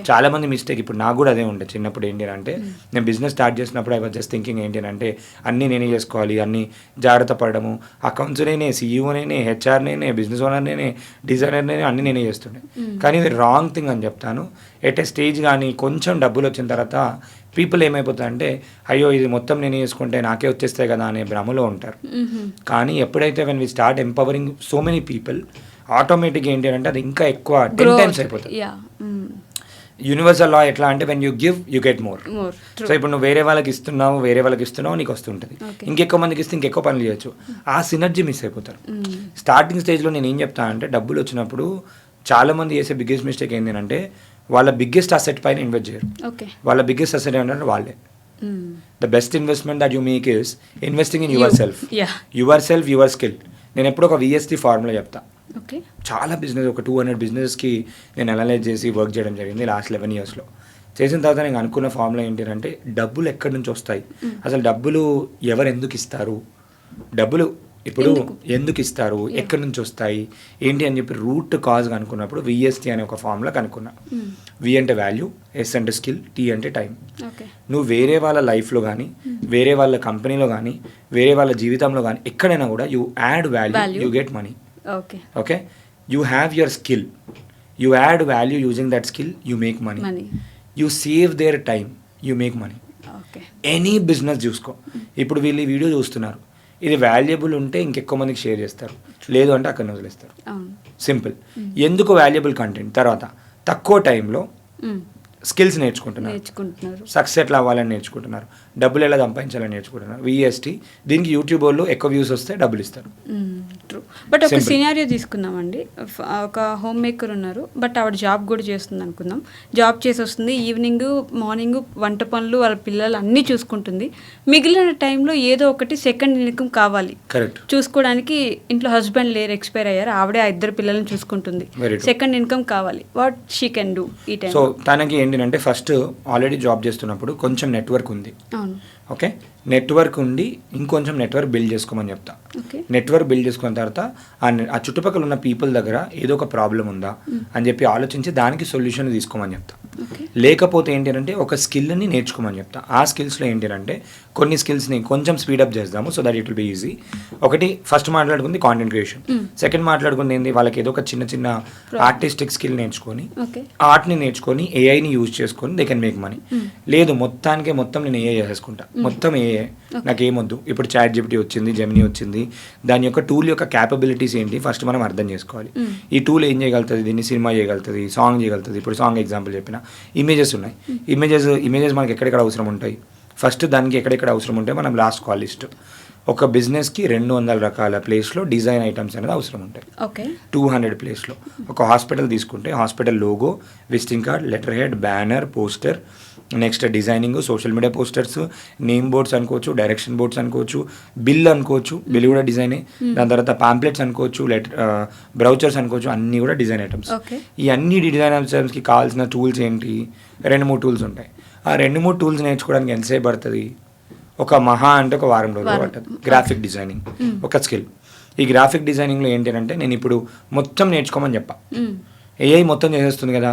చాలా మంది మిస్టేక్, ఇప్పుడు నాకు కూడా అదే ఉండే చిన్నప్పుడు. ఏంటి అంటే నేను బిజినెస్ స్టార్ట్ చేసినప్పుడు ఐ వాజ్ జస్ట్ థింకింగ్ ఏంటి అంటే అన్నీ నేనే చేసుకోవాలి, అన్నీ జాగ్రత్త పడము, అకౌంట్స్ నేనే, సీఈఓ నేనే, హెచ్ఆర్ నేనే, బిజినెస్ ఓనర్ నేనే, డిజైనర్ నేనే, అన్నీ నేనే చేస్తుండే. కానీ ఇది రాంగ్ థింగ్ అని చెప్తాను. ఎట్ ఏ స్టేజ్ కానీ కొంచెం డబ్బులు వచ్చిన తర్వాత పీపుల్ ఏమైపోతారంటే అయ్యో ఇది మొత్తం నేను చేసుకుంటే నాకే వచ్చేస్తాయి కదా అనే భ్రమలో ఉంటారు. కానీ ఎప్పుడైతే when we start empowering so many people, automatic ఏంటి అంటే అది ఇంకా ఎక్కువ 10 times అయిపోతుంది. యూనివర్సల్ లా ఎట్లా అంటే when you give you get more. So ఇప్పుడు నువ్వు వేరే వాళ్ళకి ఇస్తున్నావు నీకు వస్తుంటుంది, ఇంకెక్కువ మందికి ఇస్తే ఇంకెక్కువ పనులు చేయొచ్చు. ఆ సినర్జీ మిస్ అయిపోతారు. స్టార్టింగ్ స్టేజ్లో నేను ఏం చెప్తాను అంటే డబ్బులు వచ్చినప్పుడు చాలామంది చేసే బిగ్గెస్ట్ మిస్టేక్ ఏంటంటే వాళ్ళ బిగ్గెస్ట్ అసెట్ పైన ఇన్వెస్ట్ చేయరు. వాళ్ళ బిగ్గెస్ట్ అసెట్ ఏంటంటే వాళ్ళే. The best investment that you make is investing in your self, your skill. నేను ఎప్పుడు ఒక VST ఫార్ములా చెప్తా. చాలా బిజినెస్, ఒక 200 బిజినెస్కి నేను అనలైజ్ చేసి వర్క్ చేయడం జరిగింది లాస్ట్ 11 yearsలో. చేసిన తర్వాత నేను అనుకున్న ఫార్ములా ఏంటి అంటే డబ్బులు ఎక్కడి నుంచి వస్తాయి, అసలు డబ్బులు ఎవరు ఎందుకు ఇస్తారు, డబ్బులు ఇప్పుడు ఎందుకు ఇస్తారు, ఎక్కడి నుంచి వస్తాయి ఏంటి అని చెప్పి రూట్ కాజ్ కనుక్కున్నప్పుడు VST అనే ఒక ఫార్ములా కనుక్కున్నా. V అంటే వాల్యూ, S అంటే స్కిల్, T అంటే టైం. నువ్వు వేరే వాళ్ళ లైఫ్లో కానీ, వేరే వాళ్ళ కంపెనీలో కానీ, వేరే వాళ్ళ జీవితంలో కానీ ఎక్కడైనా కూడా you add value, you get money. Okay, you have your skill, you add value using that skill, you make money. You save there time, you make money. Any business చూసుకో. ఇప్పుడు వీళ్ళు ఈ వీడియో చూస్తున్నారు, ఇది వాల్యుబుల్ ఉంటే ఇంకెక్కువ మందికి share చేస్తారు, లేదు అంటే అక్కడ వదిలేస్తారు. సింపుల్. ఎందుకు వాల్యుబుల్ కంటెంట్? తర్వాత తక్కువ టైంలో స్కిల్స్ నేర్చుకుంటున్నారు, నేర్చుకుంటున్నారు. సక్సెస్ ఎట్లా అవ్వాలని నేర్చుకుంటున్నారు, డబ్బులు ఎలా సంపాదించాలని నేర్చుకుంటున్నారు. విఎస్టీ దీనికి యూట్యూబ్ వాళ్ళు ఎక్కువ వ్యూస్ వస్తే డబ్బులు ఇస్తారు. ట్రూ. బట్ ఒక Simple. సినారియో తీసుకుందామండి. ఒక హోమ్ మేకర్ ఉన్నారు, బట్ ఆవిడ జాబ్ కూడా చేస్తుంది అనుకుందాం. జాబ్ చేసి వస్తుంది, ఈవినింగ్ మార్నింగ్ వంట పనులు వాళ్ళ పిల్లలు అన్నీ చూసుకుంటుంది. మిగిలిన టైంలో ఏదో ఒకటి సెకండ్ ఇన్కమ్ కావాలి కరెక్ట్. చూసుకోవడానికి. ఇంట్లో హస్బెండ్ లేరు, ఎక్స్పైర్ అయ్యారు, ఆవిడే ఆ ఇద్దరు పిల్లల్ని చూసుకుంటుంది. Very true. సెకండ్ ఇన్కమ్ కావాలి. వాట్ షీ కెన్ డూ ఈ టైం? సో తనకి ఏంటంటే ఫస్ట్ ఆల్రెడీ జాబ్ చేస్తున్నప్పుడు కొంచెం నెట్వర్క్ ఉంది. అవును. ఓకే, నెట్వర్క్ ఉండి ఇంకొంచెం నెట్వర్క్ బిల్డ్ చేసుకోమని చెప్తా. ఓకే. నెట్వర్క్ బిల్డ్ చేసుకున్న తర్వాత ఆ చుట్టుపక్కల ఉన్న పీపుల్ దగ్గర ఏదో ఒక ప్రాబ్లం ఉందా అని చెప్పి ఆలోచించి దానికి సొల్యూషన్ తీసుకోమని చెప్తా. ఓకే. లేకపోతే ఏంటంటే ఒక స్కిల్ని నేర్చుకోమని చెప్తా. ఆ స్కిల్స్లో ఏంటంటే కొన్ని స్కిల్స్ని కొంచెం స్పీడప్ చేద్దాము so that it will be easy. ఒకటి ఫస్ట్ మాట్లాడుకుంది కాంటెంట్ క్రియేషన్. సెకండ్ మాట్లాడుకుంది ఏంది, వాళ్ళకి ఏదో ఒక చిన్న చిన్న ఆర్టిస్టిక్ స్కిల్ నేర్చుకొని ఓకే. ఆర్ట్ని నేర్చుకొని ఏఐని యూజ్ చేసుకొని దే కెన్ మేక్ మనీ. లేదు మొత్తం నేను ఏఐ చేసేసుకుంటా, మొత్తం ఏఐ నాకేమొద్దు. ఇప్పుడు చాట్ జీపీటీ వచ్చింది, జెమినీ వచ్చింది, దాని యొక్క టూల్ యొక్క క్యాపబిలిటీస్ ఏంటి ఫస్ట్ మనం అర్థం చేసుకోవాలి. ఈ టూల్ ఏం చేయగలుగుతుంది, దీన్ని సినిమా చేయగలుగుతుంది, సాంగ్ చేయగలుగుతుంది. ఇప్పుడు సాంగ్ ఎగ్జాంపుల్ చెప్పిన, ఇమేజెస్ ఉన్నాయి. ఇమేజెస్ మనకి ఎక్కడెక్కడ అవసరం ఉంటాయి, ఫస్ట్ దానికి ఎక్కడెక్కడ అవసరం ఉంటాయి మనం లాస్ట్ కాల్ లిస్ట్. ఒక బిజినెస్కి 200 రకాల ప్లేస్లో డిజైన్ ఐటమ్స్ అనేది అవసరం ఉంటాయి. ఓకే. 200 ప్లేస్లో. ఒక హాస్పిటల్ తీసుకుంటే hospital logo, visiting card, letter head, banner, poster, next designing, social media posters, name boards అనుకోవచ్చు, డైరెక్షన్ బోర్డ్స్ అనుకోవచ్చు, బిల్ అనుకోవచ్చు, బిల్ కూడా డిజైనే. దాని తర్వాత పాంప్లెట్స్ అనుకోవచ్చు, బ్రౌచర్స్ అనుకోవచ్చు, అన్నీ కూడా డిజైన్ ఐటమ్స్. ఈ అన్ని డిజైన్ ఐటమ్స్కి కావాల్సిన టూల్స్ ఏంటి, 2-3 టూల్స్ ఉంటాయి. ఆ 2-3 టూల్స్ నేర్చుకోవడానికి ఎంతసేపు పడుతుంది, ఒక మహా అంటే ఒక వారం రోజులు పడుతుంది. గ్రాఫిక్ డిజైనింగ్ ఒక స్కిల్. ఈ గ్రాఫిక్ డిజైనింగ్లో ఏంటంటే నేను ఇప్పుడు మొత్తం నేర్చుకోమని చెప్పా. ఏఐ మొత్తం చేసేస్తుంది కదా,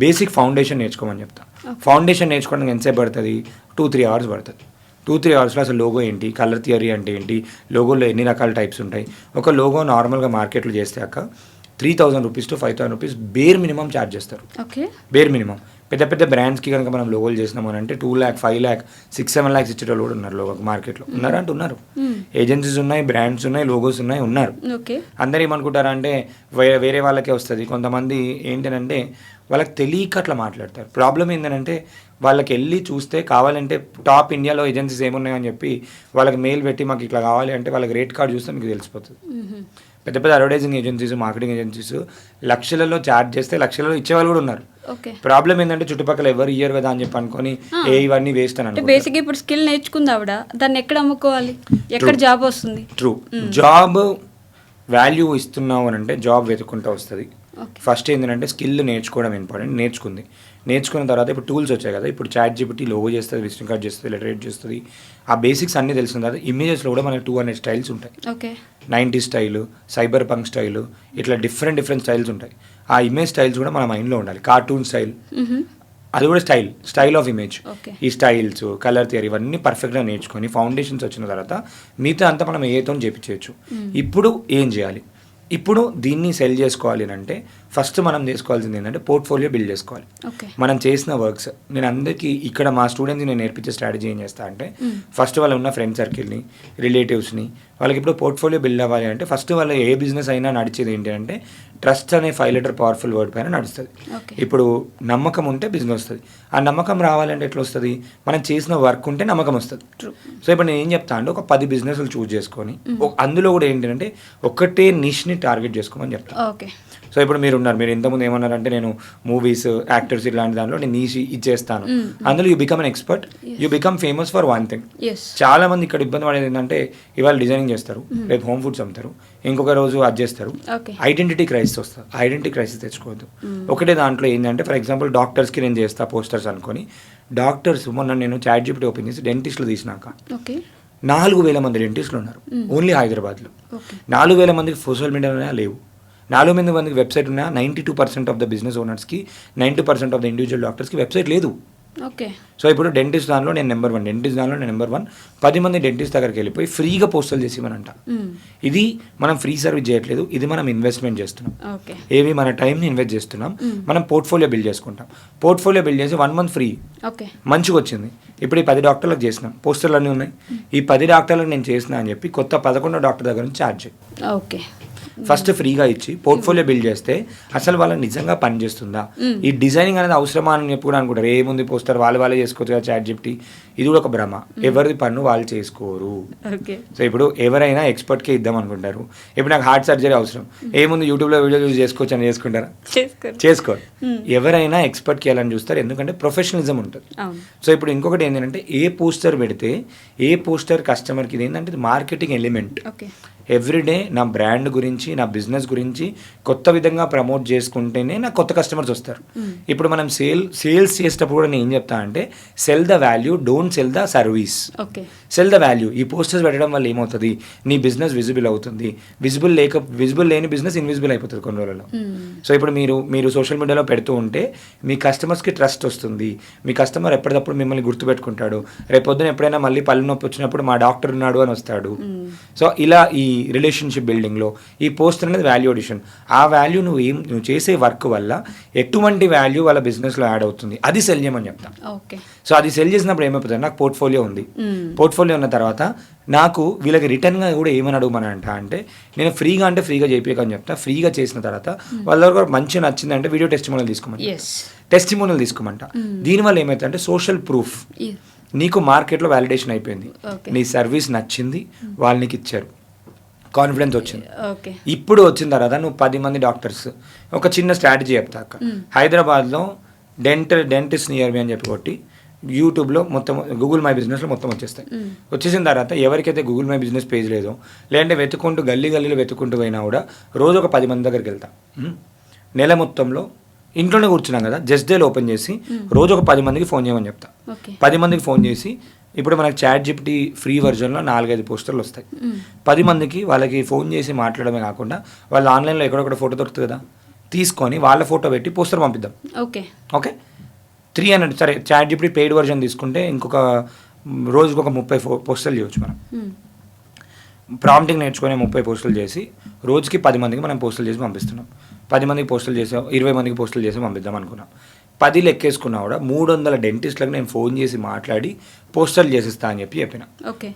బేసిక్ ఫౌండేషన్ నేర్చుకోమని చెప్తా. ఫౌండేషన్ నేర్చుకోవడానికి ఎంతసేపు పడుతుంది, 2-3 అవర్స్ పడుతుంది. 2-3 అవర్స్లో అసలు లోగో ఏంటి, కలర్ థియరీ అంటే ఏంటి, లోగోలో ఎన్ని రకాల టైప్స్ ఉంటాయి. ఒక లోగో నార్మల్గా మార్కెట్లో చేసాక 3,000 rupees to 5,000 rupees bear minimum charge చేస్తారు. ఓకే. Bear minimum. పెద్ద పెద్ద బ్రాండ్స్కి కనుక మనం లోగోలు చేసినామని అంటే 2 lakh, 5 lakh, 6-7 lakhs ఇచ్చేటోళ్ళు కూడా ఉన్నారు లోగో మార్కెట్లో. ఉన్నారా అంటే ఉన్నారు. ఏజెన్సీస్ ఉన్నాయి, బ్రాండ్స్ ఉన్నాయి, లోగోస్ ఉన్నాయి, ఉన్నారు. ఓకే. అందరూ ఏమనుకుంటారా అంటే వేరే వాళ్ళకే వస్తుంది. కొంతమంది ఏంటంటే వాళ్ళకి తెలియక అట్లా మాట్లాడతారు. ప్రాబ్లం ఏంటంటే వాళ్ళకి వెళ్ళి చూస్తే కావాలంటే టాప్ ఇండియాలో ఏజెన్సీస్ ఏమున్నాయని చెప్పి వాళ్ళకి మెయిల్ పెట్టి మాకు ఇట్లా కావాలి అంటే వాళ్ళకి రేట్ కార్డ్ చూస్తే మీకు తెలిసిపోతుంది. పెద్ద పెద్ద అడ్వర్టైజింగ్ ఏజెన్సీస్, మార్కెటింగ్ ఏజెన్సీస్ లక్షలలో ఛార్జ్ చేస్తే లక్షలలో ఇచ్చేవాళ్ళు కూడా ఉన్నారు. ప్రాబ్లం ఏంటంటే చుట్టుపక్కల ఎవరు ఇయ్యరు కదా అని చెప్పి అనుకొని ఇవన్నీ వేస్ట్ అని అంటే బేసిక్ ఇప్పుడు స్కిల్ నేర్చుకుంది ఆవిడ, దాన్ని ఎక్కడ అమ్ముకోవాలి, ఎక్కడ జాబ్ వస్తుంది? ట్రూ. జాబ్ వాల్యూ ఇస్తున్నావు అని అంటే జాబ్ వెతుక్కుంటూ వస్తుంది. ఫస్ట్ ఏంటంటే స్కిల్ నేర్చుకోవడం ఇంపార్టెంట్. నేర్చుకున్న తర్వాత ఇప్పుడు టూల్స్ వచ్చాయి కదా, ఇప్పుడు చాట్ జీపీటీ లోగో చేస్తుంది, విజిటింగ్ కార్డ్ చేస్తుంది, లెటర్ హెడ్ చేస్తుంది. ఆ బేసిక్స్ అన్నీ తెలిసిన తర్వాత ఇమేజెస్లో కూడా మనకి 200 స్టైల్స్ ఉంటాయి. Okay. 90s style, cyber punk style, ఇట్లా డిఫరెంట్ స్టైల్స్ ఉంటాయి. ఆ ఇమేజ్ స్టైల్స్ కూడా మన మైండ్లో ఉండాలి. కార్టూన్ స్టైల్ అది కూడా స్టైల్ ఆఫ్ ఇమేజ్. ఈ స్టైల్స్, కలర్ థియరీ ఇవన్నీ పర్ఫెక్ట్గా నేర్చుకొని ఫౌండేషన్స్ వచ్చిన తర్వాత మిగతా అంతా మనం ఏతో చేపించవచ్చు. ఇప్పుడు ఏం చేయాలి, ఇప్పుడు దీన్ని సెల్ చేసుకోవాలి అంటే ఫస్ట్ మనం చేసుకోవాల్సింది ఏంటంటే పోర్ట్ఫోలియో బిల్డ్ చేసుకోవాలి. మనం చేసిన వర్క్స్ నేను అందరికీ ఇక్కడ మా స్టూడెంట్స్కి నేను నేర్పించే స్ట్రాటజీ ఏం చేస్తా అంటే ఫస్ట్ వాళ్ళు ఉన్న ఫ్రెండ్ సర్కిల్ని, రిలేటివ్స్ని, వాళ్ళకి ఇప్పుడు పోర్ట్ఫోలియో బిల్డ్ అవ్వాలి అంటే ఫస్ట్ వాళ్ళు ఏ బిజినెస్ అయినా నడిచేది ఏంటి అంటే ట్రస్ట్ అనే 5 letter పవర్ఫుల్ వర్డ్ పైన నడుస్తుంది. ఇప్పుడు నమ్మకం ఉంటే బిజినెస్ వస్తుంది. ఆ నమ్మకం రావాలంటే ఎట్లా వస్తుంది, మనం చేసిన వర్క్ ఉంటే నమ్మకం వస్తుంది. సో ఇప్పుడు నేను ఏం చెప్తా అంటే ఒక 10 బిజినెస్లు చూస్ చేసుకొని అందులో కూడా ఏంటంటే ఒకటే నిష్ని టార్గెట్ చేసుకోమని చెప్తాను. సో ఇప్పుడు మీరు ఇంతకుముందు ఏమన్నారంటే నేను మూవీస్, యాక్టర్స్ ఇలాంటి దాంట్లో నేను నీషి ఇచ్చేస్తాను. అందులో you become an expert, you become famous for one thing. చాలా మంది ఇక్కడ ఇబ్బంది పడేది ఏంటంటే ఇవాళ డిజైనింగ్ చేస్తారు, రేపు హోమ్ ఫుడ్స్ అమ్ముతారు, ఇంకొక రోజు అది చేస్తారు. ఐడెంటిటీ క్రైసిస్ వస్తుంది. ఐడెంటిటీ క్రైసిస్ తెచ్చుకోవద్దు. ఒకటే దాంట్లో ఏంటంటే ఫర్ ఎగ్జాంపుల్ డాక్టర్స్కి నేను చేస్తా పోస్టర్స్ అనుకొని, డాక్టర్స్ మొన్న నేను చాట్ జీపీటీ ఓపెన్ చేసి డెంటిస్టులు తీసినాక 4,000 మంది డెంటిస్టులు ఉన్నారు ఓన్లీ హైదరాబాద్లో. 4,000 మందికి సోషల్ మీడియా లేవు. 4,000 మందికి వెబ్సైట్ ఉన్నా 92% ఆఫ్ ద బిజినెస్ ఓనర్స్కి, 90% ఆఫ్ ద ఇండివిజువల్ డాక్టర్స్కి వెబ్సైట్ లేదు. సో ఇప్పుడు డెంటిస్ట్ దానిలో నేను నెంబర్ 1, 10 మంది డెంటిస్ట్ దగ్గరికి వెళ్ళిపోయి ఫ్రీగా పోస్టల్ చేసి ఇవ్వనంట. ఇది మనం ఫ్రీ సర్వీస్ చేయట్లేదు, ఇది మనం ఇన్వెస్ట్మెంట్ చేస్తున్నాం. ఏవి మన టైంని ఇన్వెస్ట్ చేస్తున్నాం. మనం పోర్ట్ఫోలియో బిల్డ్ చేసుకుంటాం. పోర్ట్ఫోలియో బిల్డ్ చేసి 1 month ఫ్రీ మంచిగా వచ్చింది. ఇప్పుడు ఈ 10 డాక్టర్లకు చేసినాం, పోస్టర్లు అన్నీ ఉన్నాయి. ఈ 10 డాక్టర్లకు నేను చేసిన అని చెప్పి కొత్త 11వ డాక్టర్ దగ్గర నుంచి ఛార్జ్ చేయి. ఫస్ట్ ఫ్రీగా ఇచ్చి పోర్ట్ఫోలియో బిల్డ్ చేస్తే అసలు వాళ్ళకి నిజంగా పని చేస్తుందా, ఈ డిజైనింగ్ అనేది అవసరమా అని చెప్పి కూడా అనుకుంటారు. ఏముంది పోస్టర్ వాళ్ళే చేసుకోవచ్చు కదా చాట్ జిపిటి, ఇది కూడా ఒక భ్రమ. ఎవరిది పన్ను వాళ్ళు చేసుకోరు. సో ఇప్పుడు ఎవరైనా ఎక్స్పర్ట్కే ఇద్దాం అనుకుంటారు. ఇప్పుడు నాకు హార్ట్ సర్జరీ అవసరం, ఏముంది యూట్యూబ్లో వీడియో చూసి చేసుకోవచ్చు అని చేసుకుంటారా? చేసుకోరు. ఎవరైనా ఎక్స్పర్ట్కి వెళ్ళని చూస్తారు, ఎందుకంటే ప్రొఫెషనలిజం ఉంటుంది. సో ఇప్పుడు ఇంకొకటి ఏంటంటే ఏ పోస్టర్ పెడితే ఏ పోస్టర్ కస్టమర్కి, ఇది ఏంటంటే ఇది మార్కెటింగ్ ఎలిమెంట్. ఎవ్రీడే నా బ్రాండ్ గురించి నా బిజినెస్ గురించి కొత్త విధంగా ప్రమోట్ చేసుకుంటేనే నాకు కొత్త కస్టమర్స్ వస్తారు. ఇప్పుడు మనం సేల్స్ చేసేటప్పుడు కూడా నేను ఏం చెప్తా అంటే cell the value, don't sell the service. Cell the value. ఈ పోస్టర్స్ పెట్టడం వల్ల ఏమవుతుంది, నీ బిజినెస్ విజిబుల్ అవుతుంది. విజిబుల్ లేని బిజినెస్ ఇన్విజిబుల్ అయిపోతుంది కొన్ని రోజుల్లో. సో ఇప్పుడు మీరు సోషల్ మీడియాలో పెడుతూ ఉంటే మీ కస్టమర్స్కి ట్రస్ట్ వస్తుంది. మీ కస్టమర్ ఎప్పటికప్పుడు మిమ్మల్ని గుర్తుపెట్టుకుంటాడు. రేపొద్దున ఎప్పుడైనా మళ్ళీ పళ్ళు నొప్పి వచ్చినప్పుడు మా డాక్టర్ ఉన్నాడు అని వస్తాడు. సో ఇలా ఈ రిలేషన్షిప్ బిల్డింగ్లో ఈ పోస్టర్ అనేది వాల్యూ అడిషన్. ఆ వాల్యూ నువ్వు చేసే వర్క్ వల్ల ఎటువంటి వాల్యూ వాళ్ళ బిజినెస్లో యాడ్ అవుతుంది, అది సెల్ చేయమని చెప్తా. సో అది సెల్ చేసినప్పుడు ఏమైపోతుంది, నాకు పోర్ట్ఫోలియో ఉంది. పోర్ట్ఫోలియో ఉన్న తర్వాత నాకు వీళ్ళకి రిటర్న్గా కూడా ఏమని అడగమనంట అంటే నేను ఫ్రీగా అంటే ఫ్రీగా చేయించకని చెప్తా. ఫ్రీగా చేసిన తర్వాత వాళ్ళ దగ్గర మంచిగా నచ్చిందంటే వీడియో టెస్టిమోనియల్ తీసుకోమంట. దీనివల్ల ఏమవుతుంది అంటే సోషల్ ప్రూఫ్. నీకు మార్కెట్లో వ్యాలిడేషన్ అయిపోయింది, నీ సర్వీస్ నచ్చింది, వాళ్ళు నీకు ఇచ్చారు, కాన్ఫిడెన్స్ వచ్చింది. ఇప్పుడు వచ్చిన తర్వాత నువ్వు 10 మంది డాక్టర్స్, ఒక చిన్న స్ట్రాటజీ చెప్తా అక్క. హైదరాబాద్లో డెంటిస్ట్ నియర్ మీ అని చెప్పి కొట్టి యూట్యూబ్లో మొత్తం గూగుల్ మై బిజినెస్లో మొత్తం వచ్చేస్తాయి. వచ్చేసిన తర్వాత ఎవరికైతే గూగుల్ మై బిజినెస్ పేజ్ లేదో, లేదంటే వెతుక్కుంటూ గల్లీలో వెతుక్కుంటూ పోయినా కూడా రోజు ఒక 10 మంది దగ్గరికి వెళ్తా. నెల మొత్తంలో ఇంట్లోనే కూర్చున్నాం కదా, జస్ట్ డేలో ఓపెన్ చేసి రోజు ఒక 10 మందికి ఫోన్ చేయమని చెప్తా. 10 మందికి ఫోన్ చేసి, ఇప్పుడు మనకి చాట్ జిపిటి ఫ్రీ వర్జన్లో 4-5 పోస్టర్లు వస్తాయి. 10 మందికి వాళ్ళకి ఫోన్ చేసి మాట్లాడమే కాకుండా వాళ్ళు ఆన్లైన్లో ఎక్కడొక్కడ ఫోటో దొరుకుతుంది కదా, తీసుకొని వాళ్ళ ఫోటో పెట్టి పోస్టర్ పంపిద్దాం. ఓకే 300. సరే చాట్ జిపిటి పెయిడ్ వర్జన్ తీసుకుంటే ఇంకొక రోజుకు ఒక 30 పోస్టర్లు చేయవచ్చు మనం. ప్రాంప్టింగ్ నేర్చుకునే 30 పోస్టులు చేసి రోజుకి 10 మందికి మనం పోస్టులు చేసి పంపిస్తున్నాం. 10 మందికి పోస్టులు చేసాం, 20 మందికి పోస్టులు చేసి పంపిద్దాం అనుకున్నాం. 10 లెక్కేసుకున్నా కూడా 300 డెంటిస్ట్లకు నేను ఫోన్ చేసి మాట్లాడి పోస్టర్లు చేసిస్తా అని చెప్పిన.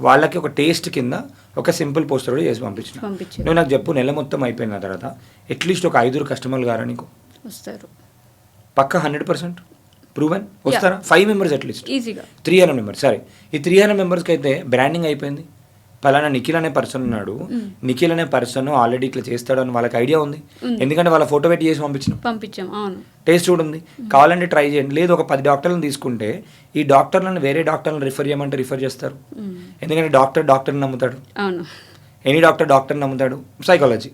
వాళ్ళకి ఒక టేస్ట్ కింద ఒక సింపుల్ పోస్టర్ కూడా చేసి పంపించిన. నువ్వు నాకు చెప్పు, నెల మొత్తం అయిపోయిన తర్వాత అట్లీస్ట్ ఒక 5 కస్టమర్లు గారా నీకు వస్తారు పక్క 100% ప్రూవెన్ వస్తారా? 5 మెంబర్స్ అట్లీస్ట్, 300 మెంబర్స్. సరే ఈ 300 మెంబర్స్కి అయితే బ్రాండింగ్ అయిపోయింది. పలానా నిఖిల్ అనే పర్సన్ ఉన్నాడు, నిఖిల్ అనే పర్సన్ ఆల్రెడీ ఇట్లా చేస్తాడు అని వాళ్ళకి ఐడియా ఉంది. ఎందుకంటే వాళ్ళ ఫోటో పెట్టి చేసి పంపించాం. టేస్ట్ కూడా ఉంది, కావాలంటే ట్రై చేయండి. లేదు ఒక 10 డాక్టర్లను తీసుకుంటే ఈ డాక్టర్లను వేరే డాక్టర్లను రిఫర్ చేయమంటే రిఫర్ చేస్తారు. ఎందుకంటే డాక్టర్ని నమ్ముతాడు, ఎనీ డాక్టర్ నమ్ముతాడు, సైకాలజీ.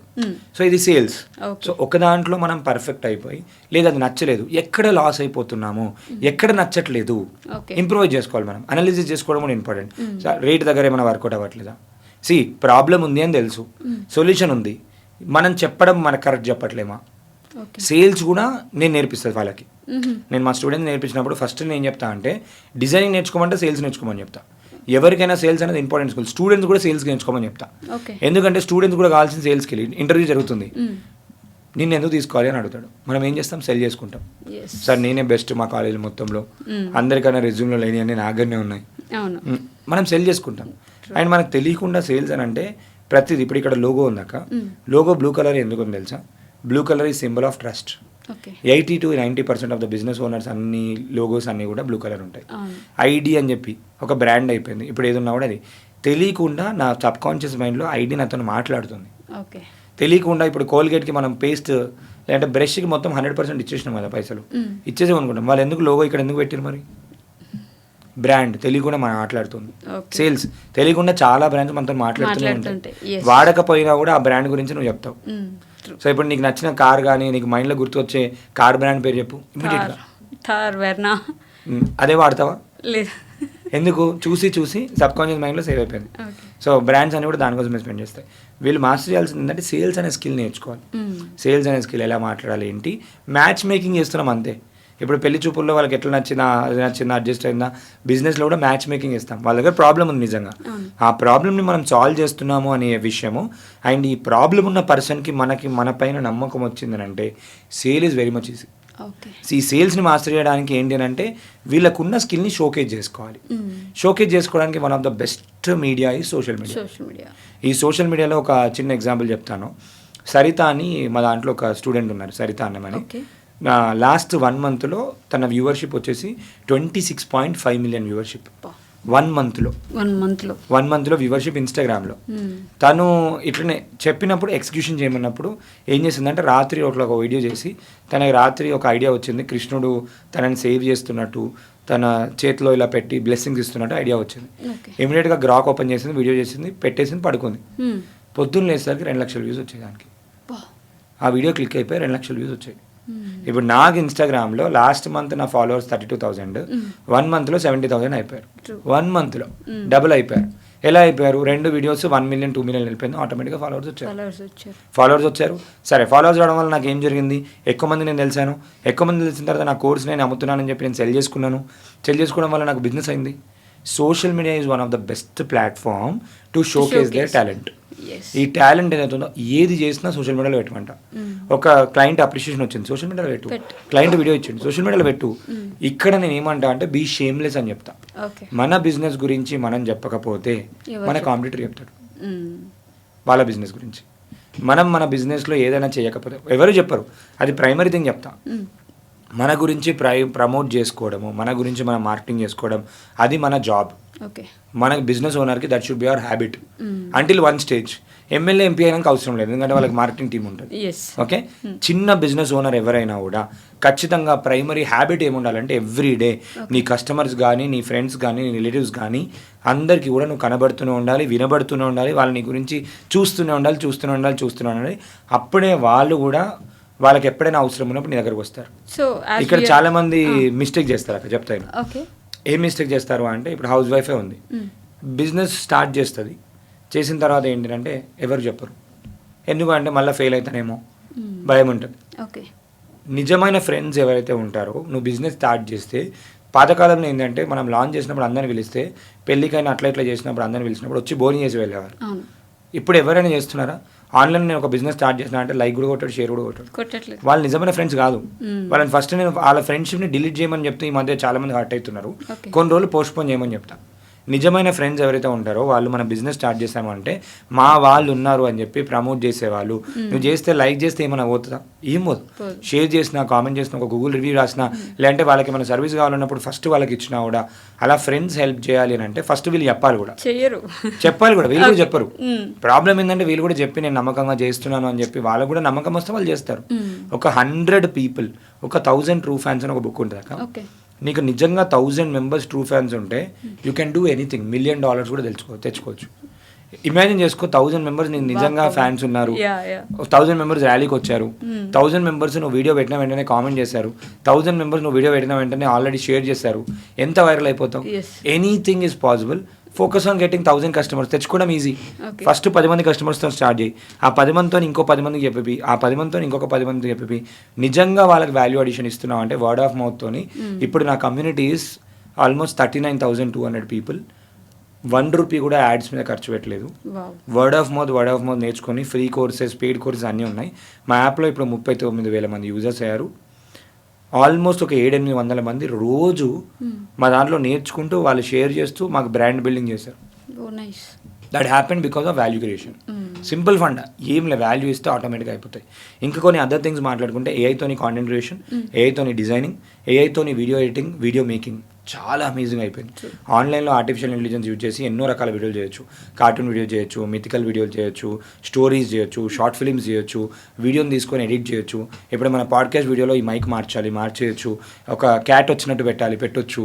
సో ఇది సేల్స్. సో ఒక దాంట్లో మనం పర్ఫెక్ట్ అయిపోయి, లేదు అది నచ్చలేదు, ఎక్కడ లాస్ అయిపోతున్నాము, ఎక్కడ నచ్చట్లేదు, ఇంప్రూవ్ చేసుకోవాలి. మనం అనాలిసిస్ చేసుకోవడం కూడా ఇంపార్టెంట్. రేట్ దగ్గర ఏమైనా వర్కౌట్ అవ్వట్లేదా, ప్రాబ్లం ఉంది అని తెలుసు, సొల్యూషన్ ఉంది, మనం చెప్పడం మనకు కరెక్ట్ చెప్పట్లేమా. సేల్స్ కూడా నేను నేర్పిస్తాను వాళ్ళకి. నేను మా స్టూడెంట్స్ నేర్పించినప్పుడు ఫస్ట్ నేను చెప్తా అంటే డిజైనింగ్ నేర్చుకోమంటే సేల్స్ నేర్చుకోమని చెప్తా. ఎవరికైనా సేల్స్ అనేది ఇంపార్టెంట్ స్కూల్. స్టూడెంట్స్ కూడా సేల్స్ నేర్చుకోమని చెప్తా. ఎందుకంటే స్టూడెంట్స్ కూడా కావాల్సిన సేల్స్కి వెళ్ళి ఇంటర్వ్యూ జరుగుతుంది, నిన్ను ఎందుకు తీసుకోవాలి అని అడుగుతాడు. మనం ఏం చేస్తాం, సెల్ చేసుకుంటాం. సార్ నేనే బెస్ట్ మా కాలేజ్ మొత్తంలో, అందరికన్నా రెజ్యూమ్లో లేని అన్ని నాగనే ఉన్నాయి, మనం సెల్ చేసుకుంటాం. అండ్ మనకు తెలియకుండా సేల్స్ అని అంటే ప్రతిదీ. ఇప్పుడు ఇక్కడ లోగో ఉందాక, లోగో బ్లూ కలర్ ఎందుకు తెలుసా? బ్లూ కలర్ ఈ symbol of trust. 80 to 90% of the business owners అన్ని లోగోస్ అన్నీ కూడా బ్లూ కలర్ ఉంటాయి. ఐడి అని చెప్పి ఒక బ్రాండ్ అయిపోయింది. ఇప్పుడు ఏదన్నా కూడా అది తెలియకుండా నా సబ్ కాన్షియస్ మైండ్లో ఐడి నాతో మాట్లాడుతుంది. తెలియకుండా ఇప్పుడు కోల్గేట్కి మనం పేస్ట్ లేదంటే బ్రష్కి మొత్తం 100% ఇచ్చేసినాం కదా పైసలు, ఇచ్చేసాం అనుకుంటాం. వాళ్ళు ఎందుకు లోగో ఇక్కడ ఎందుకు పెట్టారు మరి? బ్రాండ్ తెలియకుండా మనం మాట్లాడుతుంది. సేల్స్ తెలియకుండా చాలా బ్రాండ్స్ మనతో మాట్లాడుతూనే ఉంటాయి. వాడకపోయినా కూడా ఆ బ్రాండ్ గురించి నువ్వు చెప్తావు. సో ఇప్పుడు నీకు నచ్చిన కార్ కానీ నీకు మైండ్లో గుర్తు వచ్చే కార్ బ్రాండ్ పేరు చెప్పు, ఇమీడియట్గా అదే వాడతావా? లేదు. ఎందుకు? చూసి సబ్ కాన్షియస్ మైండ్లో సేవ్ అయిపోయింది. సో బ్రాండ్స్ అని కూడా దానికోసమే స్పెండ్ చేస్తాయి. వీళ్ళు మాస్టర్ చేయాల్సింది ఏంటంటే సేల్స్ అనే స్కిల్ నేర్చుకోవాలి. సేల్స్ అనే స్కిల్ ఎలా మాట్లాడాలి ఏంటి, మ్యాచ్ మేకింగ్ చేస్తున్నాం అంతే. ఇప్పుడు పెళ్లి చూపుల్లో వాళ్ళకి ఎట్లా నచ్చిందా అడ్జస్ట్ అయిందా, బిజినెస్లో కూడా మ్యాచ్ మేకింగ్ ఇస్తాం. వాళ్ళ దగ్గర ప్రాబ్లం ఉంది నిజంగా, ఆ ప్రాబ్లమ్ని మనం సాల్వ్ చేస్తున్నాము అనే విషయము. అండ్ ఈ ప్రాబ్లం ఉన్న పర్సన్కి మన పైన నమ్మకం వచ్చిందని అంటే sale is very much easy. ఈ సేల్స్ని మాస్టర్ చేయడానికి ఏంటి అని అంటే వీళ్ళకున్న స్కిల్ని షోకేజ్ చేసుకోవాలి. షోకేజ్ చేసుకోవడానికి one of the best media ఈ సోషల్ మీడియా. ఈ సోషల్ మీడియాలో ఒక చిన్న ఎగ్జాంపుల్ చెప్తాను. సరిత అని మా దాంట్లో ఒక స్టూడెంట్ ఉన్నారు, సరిత అన్నమని. ఓకే. లాస్ట్ 1 monthలో తన వ్యూవర్షిప్ వచ్చేసి 26.5 million వ్యూవర్షిప్ 1 monthలో. 1 monthలో వ్యూవర్షిప్ ఇన్స్టాగ్రామ్లో. తను ఇట్లనే చెప్పినప్పుడు ఎగ్జిక్యూషన్ చేయమన్నప్పుడు ఏం చేసిందంటే రాత్రి ఒక వీడియో చేసి తనకి రాత్రి ఒక ఐడియా వచ్చింది, కృష్ణుడు తనని సేవ్ చేస్తున్నట్టు తన చేతిలో ఇలా పెట్టి బ్లెస్సింగ్స్ ఇస్తున్నట్టు ఐడియా వచ్చింది. ఇమీడియట్గా గ్రాక్ ఓపెన్ చేసింది, వీడియో చేసింది, పెట్టేసింది, పడుకుంది. పొద్దున్న లేసరికి 2 లక్షల వ్యూస్ వచ్చాయి దానికి. ఆ వీడియో క్లిక్ అయిపోయి 2 లక్షల వ్యూస్ వచ్చాయి. ఇప్పుడు నాకు ఇన్స్టాగ్రామ్లో లాస్ట్ మంత్ నా ఫాలోవర్స్ 32,000, 1 monthలో 70,000 అయిపోయారు. 1 monthలో డబుల్ అయిపోయారు. ఎలా అయిపోయారు? 2 వీడియోస్ 1 million 2 million వెళ్ళిపోయింది, ఆటోమేటిక్గా ఫాలోవర్స్ వచ్చారు. సరే, ఫాలోవర్స్ రావడం వల్ల నాకు ఏం జరిగింది? ఎక్కువ మంది నేను తెలిసాను. ఎక్కువ మంది తెలిసిన తర్వాత నా కోర్స్ నేను అమ్ముతున్నానని చెప్పి నేను సెల్ చేసుకోవడం వల్ల నాకు బిజినెస్ అయింది. Social media is one of the best platform to showcase their talent. ఈ టాలెంట్ ఏదైతే ఉందో ఏది చేసినా సోషల్ మీడియాలో పెట్టమంట. ఒక క్లయింట్ అప్రిషియేషన్ వచ్చింది, సోషల్ మీడియాలో పెట్టు. క్లయింట్ వీడియో ఇచ్చింది, సోషల్ మీడియాలో పెట్టు. ఇక్కడ నేను ఏమంటా అంటే బీ షేమ్లెస్ అని చెప్తా. మన బిజినెస్ గురించి మనం చెప్పకపోతే మన కాంపిటీటర్ చెప్తాడు వాళ్ళ బిజినెస్ గురించి. మనం మన బిజినెస్లో ఏదైనా చేయకపోతే ఎవరు చెప్పరు, అది ప్రైమరీ థింగ్ చెప్తా. మన గురించి ప్రమోట్ చేసుకోవడము, మన గురించి మనం మార్కెటింగ్ చేసుకోవడం, అది మన జాబ్. మన బిజినెస్ ఓనర్కి that should be our habit until 1 stage. MLA MP అయినాక అవసరం లేదు, ఎందుకంటే వాళ్ళకి మార్కెటింగ్ టీం ఉంటుంది. ఓకే, చిన్న బిజినెస్ ఓనర్ ఎవరైనా కూడా ఖచ్చితంగా ప్రైమరీ హ్యాబిట్ ఏముండాలంటే ఎవ్రీడే నీ కస్టమర్స్ కానీ, నీ ఫ్రెండ్స్ కానీ, నీ రిలేటివ్స్ కానీ అందరికీ కూడా నువ్వు కనబడుతూనే ఉండాలి, వినబడుతూనే ఉండాలి, వాళ్ళ నీ గురించి చూస్తూనే ఉండాలి. అప్పుడే వాళ్ళు కూడా వాళ్ళకి ఎప్పుడైనా అవసరం ఉన్నప్పుడు నీ దగ్గరకు వస్తారు. సో ఇక్కడ చాలా మంది మిస్టేక్ చేస్తారు అక్కడ, చెప్తాను. ఏం మిస్టేక్ చేస్తారు అంటే, ఇప్పుడు హౌస్ వైఫే ఉంది, బిజినెస్ స్టార్ట్ చేస్తుంది, చేసిన తర్వాత ఏంటంటే ఎవరు చెప్పరు. ఎందుకంటే మళ్ళీ ఫెయిల్ అవుతానేమో భయం ఉంటుంది. నిజమైన ఫ్రెండ్స్ ఎవరైతే ఉంటారో, నువ్వు బిజినెస్ స్టార్ట్ చేస్తే, పాతకాలంలో ఏంటంటే మనం లాంచ్ చేసినప్పుడు అందరిని పిలిస్తే, పెళ్ళికైనా అట్లా చేసినప్పుడు అందరిని పిలిచినప్పుడు వచ్చి బోరింగ్ చేసి వెళ్ళేవారు. ఇప్పుడు ఎవరైనా చేస్తున్నారా? ఆన్లైన్ నేను ఒక బిజినెస్ స్టార్ట్ చేసిన అంటే లైక్ కూడా కొట్టాడు, షేర్ కూడా కొట్టాడు. వాళ్ళు నిజమైన ఫ్రెండ్స్ కాదు. వాళ్ళని ఫస్ట్ నేను వాళ్ళ ఫ్రెండ్షిప్ని డిలీట్ చేయమని చెప్తే ఈ మధ్య చాలా మంది హర్ట్ అవుతున్నారు. కొన్ని రోజులు పోస్ట్పోన్ చేయమని చెప్తా. నిజమైన ఫ్రెండ్స్ ఎవరైతే ఉంటారో వాళ్ళు మన బిజినెస్ స్టార్ట్ చేసామంటే మా వాళ్ళు ఉన్నారు అని చెప్పి ప్రమోట్ చేసేవాళ్ళు. నువ్వు చేస్తే లైక్ చేస్తే ఏమైనా పోతుందా? ఏం పోదు. షేర్ చేసినా, కామెంట్ చేసినా, ఒక గూగుల్ రివ్యూ రాసినా, లేదంటే వాళ్ళకి మన సర్వీస్ కావాలన్నప్పుడు ఫస్ట్ వాళ్ళకి ఇచ్చినా కూడా, అలా ఫ్రెండ్స్ హెల్ప్ చేయాలి అని అంటే ఫస్ట్ వీళ్ళు చెప్పాలి కూడా, చెప్పాలి కూడా. వీళ్ళు కూడా చెప్పరు. ప్రాబ్లం ఏంటంటే వీళ్ళు కూడా చెప్పి నేను నమ్మకంగా చేస్తున్నాను అని చెప్పి వాళ్ళకు కూడా నమ్మకం వస్తే వాళ్ళు చేస్తారు. ఒక 100 people, ఒక 1000 ట్రూ ఫ్యాన్స్ అని ఒక బుక్ ఉంటుంది అక్క. నీకు నిజంగా 1000 members ట్రూ ఫ్యాన్స్ ఉంటే you can do anything. $1 million కూడా తెచ్చుకోవచ్చు. ఇమాజిన్ చేసుకో, 1000 members నీకు నిజంగా ఫ్యాన్స్ ఉన్నారు, 1000 members ర్యాలీకి వచ్చారు, 1000 members నువ్వు వీడియో పెట్టిన వెంటనే కామెంట్ చేశారు, 1000 members నువ్వు వీడియో పెట్టిన వెంటనే ఆల్రెడీ షేర్ చేశారు, ఎంత వైరల్ అయిపోతావు? Anything is possible. Focus on getting 1000 customers. తెచ్చుకోవడం ఈజీ. ఫస్ట్ 10 మంది కస్టమర్స్తో స్టార్ట్ చేయి. ఆ 10 మందితో ఇంకో 10 మందికి చెప్పి, ఆ 10 మందితో ఇంకొక 10 మందికి చెప్పి, నిజంగా వాళ్ళకి వాల్యూ అడిషన్ ఇస్తున్నావు అంటే వర్డ్ ఆఫ్ మౌత్తోని. ఇప్పుడు నా కమ్యూనిటీ ఈస్ ఆల్మోస్ట్ 39,200 people. ₹1 కూడా యాడ్స్ మీద ఖర్చు పెట్టలేదు. వర్డ్ ఆఫ్ మౌత్ నేర్చుకొని ఫ్రీ కోర్సెస్, పెయిడ్ కోర్సెస్ అన్నీ ఉన్నాయి. మా యాప్లో ఇప్పుడు 39,000 మంది యూజర్స్ అయ్యారు. ఆల్మోస్ట్ ఒక 700-800 మంది రోజు మా దాంట్లో నేర్చుకుంటూ వాళ్ళు షేర్ చేస్తూ మాకు బ్రాండ్ బిల్డింగ్ చేశారు. That happen because of value creation. Simple fund, ఏం లే, వాల్యూ ఇస్తే ఆటోమేటిక్గా అయిపోతాయి. ఇంకా కొన్ని అదర్ థింగ్స్ మాట్లాడుకుంటే ఏఐతోని కాంటెంట్ క్రియేషన్, ఏఐతోని డిజైనింగ్, ఏఐతోని వీడియో ఎడిటింగ్, వీడియో మేకింగ్ చాలా అమేజింగ్ అయిపోయింది. ఆన్లైన్లో ఆర్టిఫిషియల్ ఇంటెలిజెన్స్ యూజ్ చేసి ఎన్నో రకాల వీడియోలు చేయొచ్చు. కార్టూన్ వీడియో చేయొచ్చు, మిథికల్ వీడియోలు చేయొచ్చు, స్టోరీస్ చేయొచ్చు, షార్ట్ ఫిల్మ్స్ చేయొచ్చు, వీడియోని తీసుకొని ఎడిట్ చేయొచ్చు. ఇప్పుడు మన పాడ్కాస్ట్ వీడియోలో ఈ మైక్ మార్చేయచ్చు, ఒక క్యాట్ వచ్చినట్టు పెట్టొచ్చు.